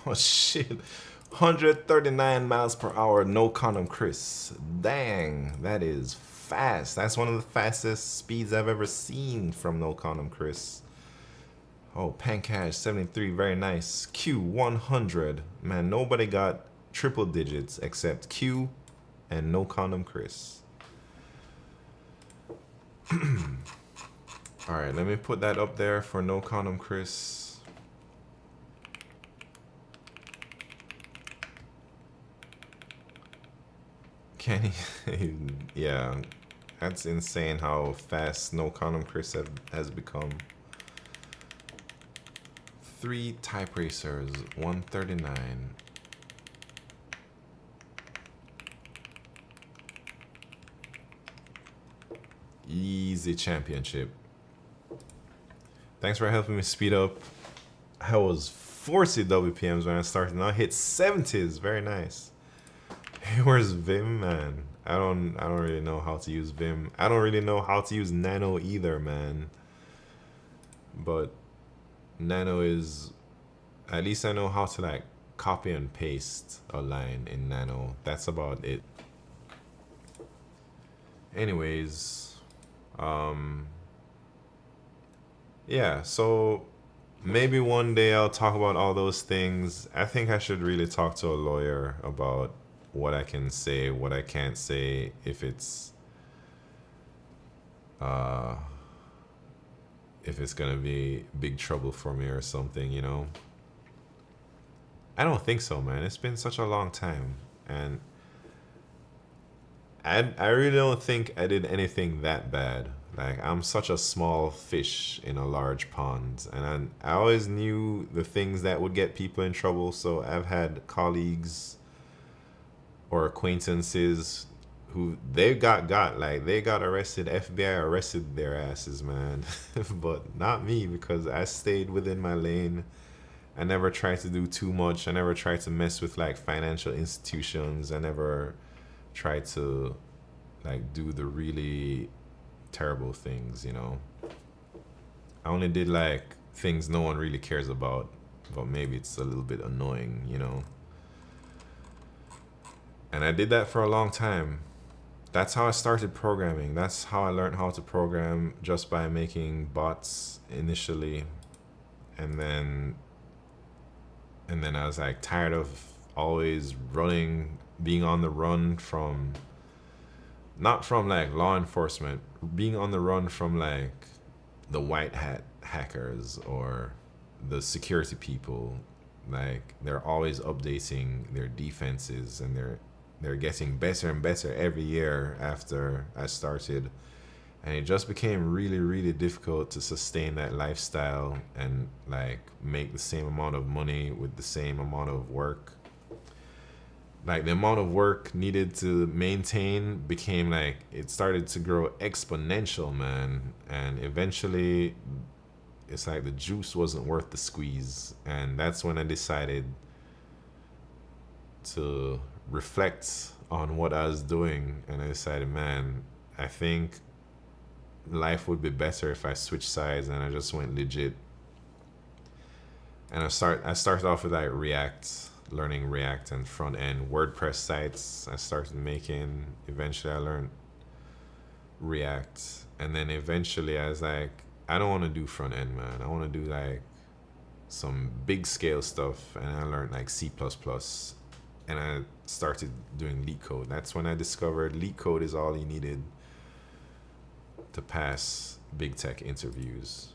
Oh shit. 139 miles per hour, no condom Chris. Dang, that is fast. That's one of the fastest speeds I've ever seen from no condom Chris. Oh, Pancash 73, very nice. Q 100. Man, nobody got triple digits except Q and no condom Chris. Alright, let me put that up there for no condom Chris. Kenny, yeah, that's insane how fast no condom Chris has become. 3 type racers, 139. Easy championship. Thanks for helping me speed up. I was 40 WPMs when I started. Now I hit 70s. Very nice. Hey, where's Vim, man? I don't really know how to use Vim. I don't really know how to use Nano either, man. But Nano is, at least I know how to like copy and paste a line in Nano. That's about it. Anyways, yeah, so maybe one day I'll talk about all those things. I think I should really talk to a lawyer about what I can say, what I can't say, if it's gonna be big trouble for me or something, you know. I don't think so, man. It's been such a long time, and I really don't think I did anything that bad. Like, I'm such a small fish in a large pond, and I always knew the things that would get people in trouble. So I've had colleagues or acquaintances who they got arrested. FBI arrested their asses, man. But not me, because I stayed within my lane. I never tried to do too much. I never tried to mess with like financial institutions. I never tried to like do the really terrible things, you know. I only did like things no one really cares about, but maybe it's a little bit annoying, you know. And I did that for a long time. That's how I started programming. That's how I learned how to program, just by making bots initially. And then I was like tired of always running, being on the run from, not from like law enforcement, being on the run from like the white hat hackers or the security people. Like, they're always updating their defenses, and they're getting better and better every year after I started. And it just became really, really difficult to sustain that lifestyle and like make the same amount of money with the same amount of work. Like, the amount of work needed to maintain became like, it started to grow exponential, man. And eventually it's like the juice wasn't worth the squeeze. And that's when I decided to reflect on what I was doing. And I decided, man, I think life would be better if I switched sides. And I just went legit. And I started off with like learning React and front end WordPress sites. I started making. Eventually I learned React, and then eventually I was like, I don't want to do front end, man. I want to do like some big scale stuff. And I learned like C++, and I started doing LeetCode. That's when I discovered LeetCode is all you needed to pass big tech interviews.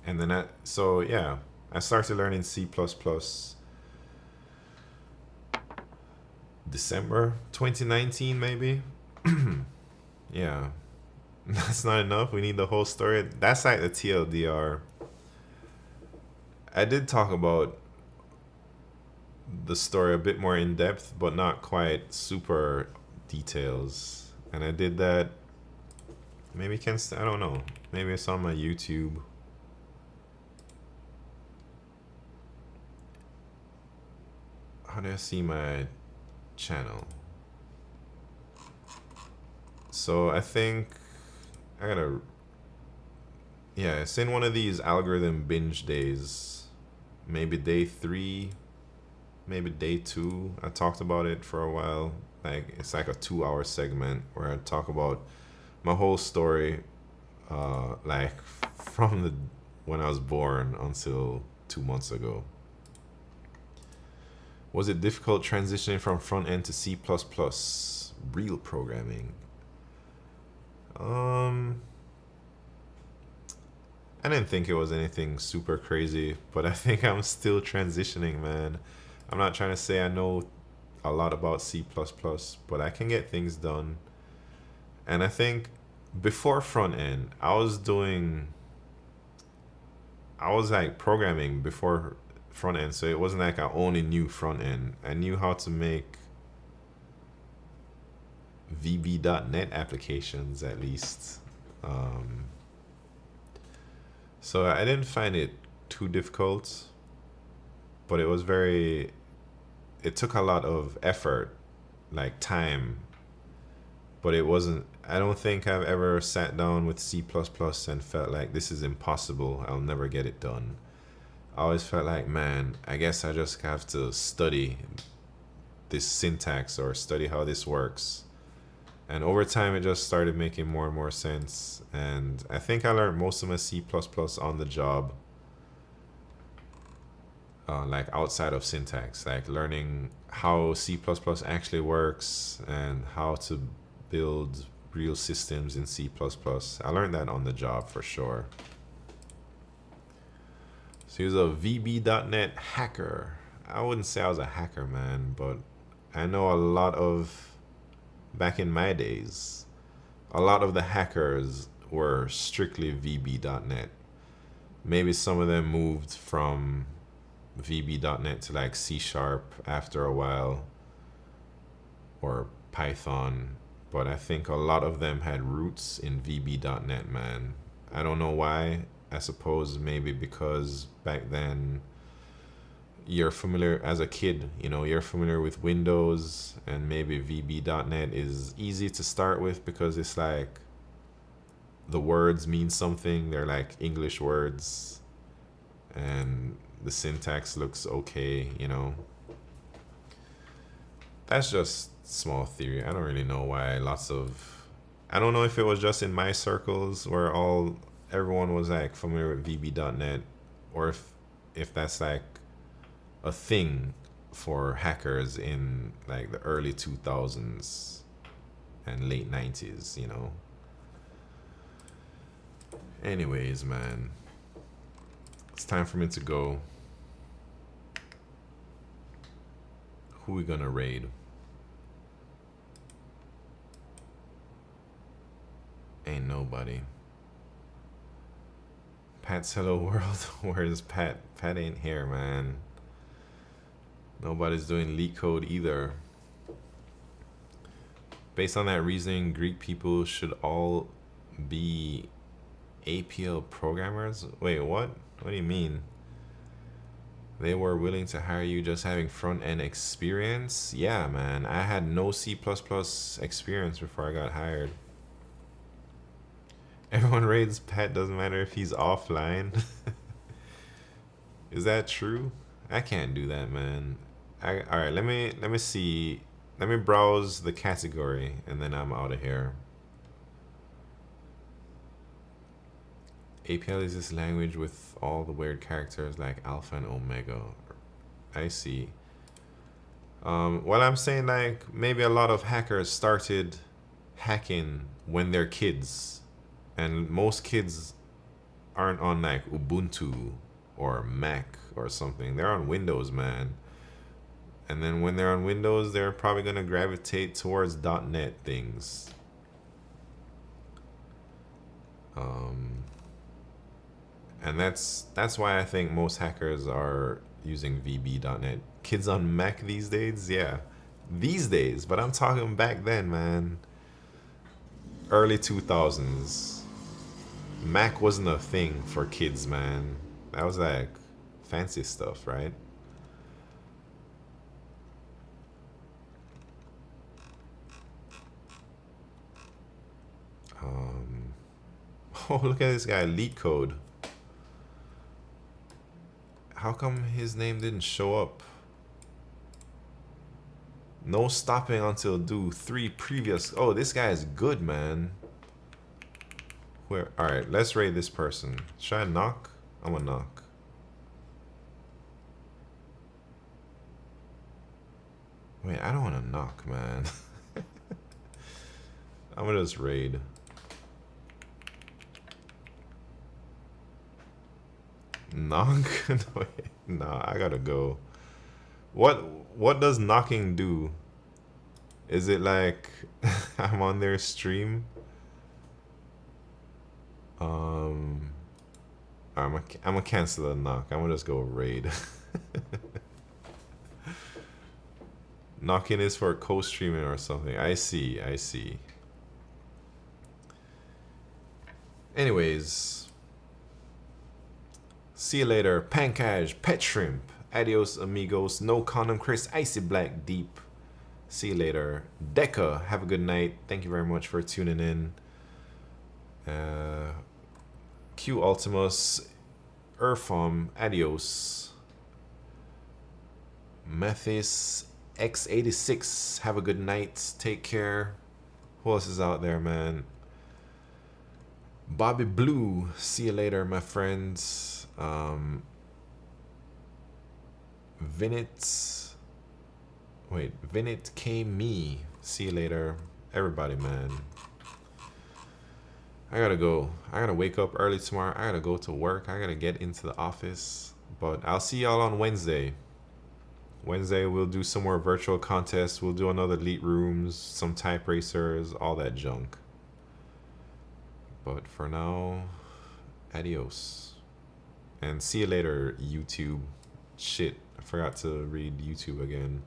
And then I started learning C++ December 2019, maybe. Yeah. That's not enough. We need the whole story. That's like the TLDR. I did talk about the story a bit more in depth, but not quite super details. And I did that. Maybe I don't know. Maybe it's on my YouTube. How do I see my channel? So I think I gotta, yeah, it's in one of these algorithm binge days maybe day 3, maybe day 2. I talked about it for a while. Like it's like a 2-hour segment where I talk about my whole story, like from the when I was born until 2 months ago. Was it difficult transitioning from front end to C++? Real programming. I didn't think it was anything super crazy, but I think I'm still transitioning, man. I'm not trying to say I know a lot about C++, but I can get things done. And I think before front end, I was like programming before front end, so it wasn't like I only knew front end. I knew how to make VB.NET applications at least. So I didn't find it too difficult, but it took a lot of effort, like time, but I don't think I've ever sat down with C++ and felt like this is impossible, I'll never get it done. I always felt like, man, I guess I just have to study this syntax or study how this works. And over time, it just started making more and more sense. And I think I learned most of my C++ on the job, like outside of syntax, like learning how C++ actually works and how to build real systems in C++. I learned that on the job for sure. So he was a VB.NET hacker. I wouldn't say I was a hacker, man, but I know a lot of, back in my days, a lot of the hackers were strictly VB.NET. Maybe some of them moved from VB.NET to like C# after a while, or Python, but I think a lot of them had roots in VB.NET, man. I don't know why. I suppose maybe because back then you're familiar as a kid, you're familiar with Windows, and maybe VB.NET is easy to start with because it's like the words mean something. They're like English words and the syntax looks okay, That's just small theory. I don't really know why I don't know if it was just in my circles where everyone was like familiar with VB.NET, or if that's like a thing for hackers in like the early 2000s and late 90s, Anyways, man, it's time for me to go. Who we gonna raid? Ain't nobody. Pat's Hello World. Where's Pat? Pat ain't here, man. Nobody's doing LeetCode either. Based on that reasoning, Greek people should all be APL programmers? Wait, what? What do you mean? They were willing to hire you just having front-end experience? Yeah, man. I had no C++ experience before I got hired. Everyone raids Pat, doesn't matter if he's offline. Is that true? I can't do that, man. Alright, let me see. Let me browse the category and then I'm out of here. APL is this language with all the weird characters like alpha and omega. I see. Well, I'm saying like maybe a lot of hackers started hacking when they're kids, and most kids aren't on like Ubuntu or Mac or something. They're on Windows, man. And then when they're on Windows, they're probably gonna gravitate towards .NET things. And that's why I think most hackers are using VB.NET. Kids on Mac these days, yeah. These days, but I'm talking back then, man. Early 2000s. Mac wasn't a thing for kids, man. That was like fancy stuff, right? Oh, look at this guy, LeetCode. How come his name didn't show up? No stopping until due. 3 previous. Oh, this guy is good, man. Where? All right, let's raid this person. Should I knock? I'm gonna knock. Wait, I don't want to knock, man. I'm gonna just raid. Knock? No, I gotta go. What does knocking do? Is it like I'm on their stream? I'm gonna cancel the knock. I'm gonna just go raid. Knocking is for co-streaming or something. I see. Anyways, see you later. Pankaj, Pet Shrimp, adios amigos, No Condom Chris, Icy Black Deep. See you later. Deca, have a good night. Thank you very much for tuning in. Q Ultimus, Urfom, adios. Methis, X86, have a good night. Take care. Who else is out there, man? Bobby Blue, see you later, my friends. Vinit K Me, see you later. Everybody, man. I gotta go. I gotta wake up early tomorrow. I gotta go to work. I gotta get into the office. But I'll see y'all on Wednesday. Wednesday, we'll do some more virtual contests. We'll do another LeetRooms, some type racers, all that junk. But for now, adios. And see you later, YouTube. Shit, I forgot to read YouTube again.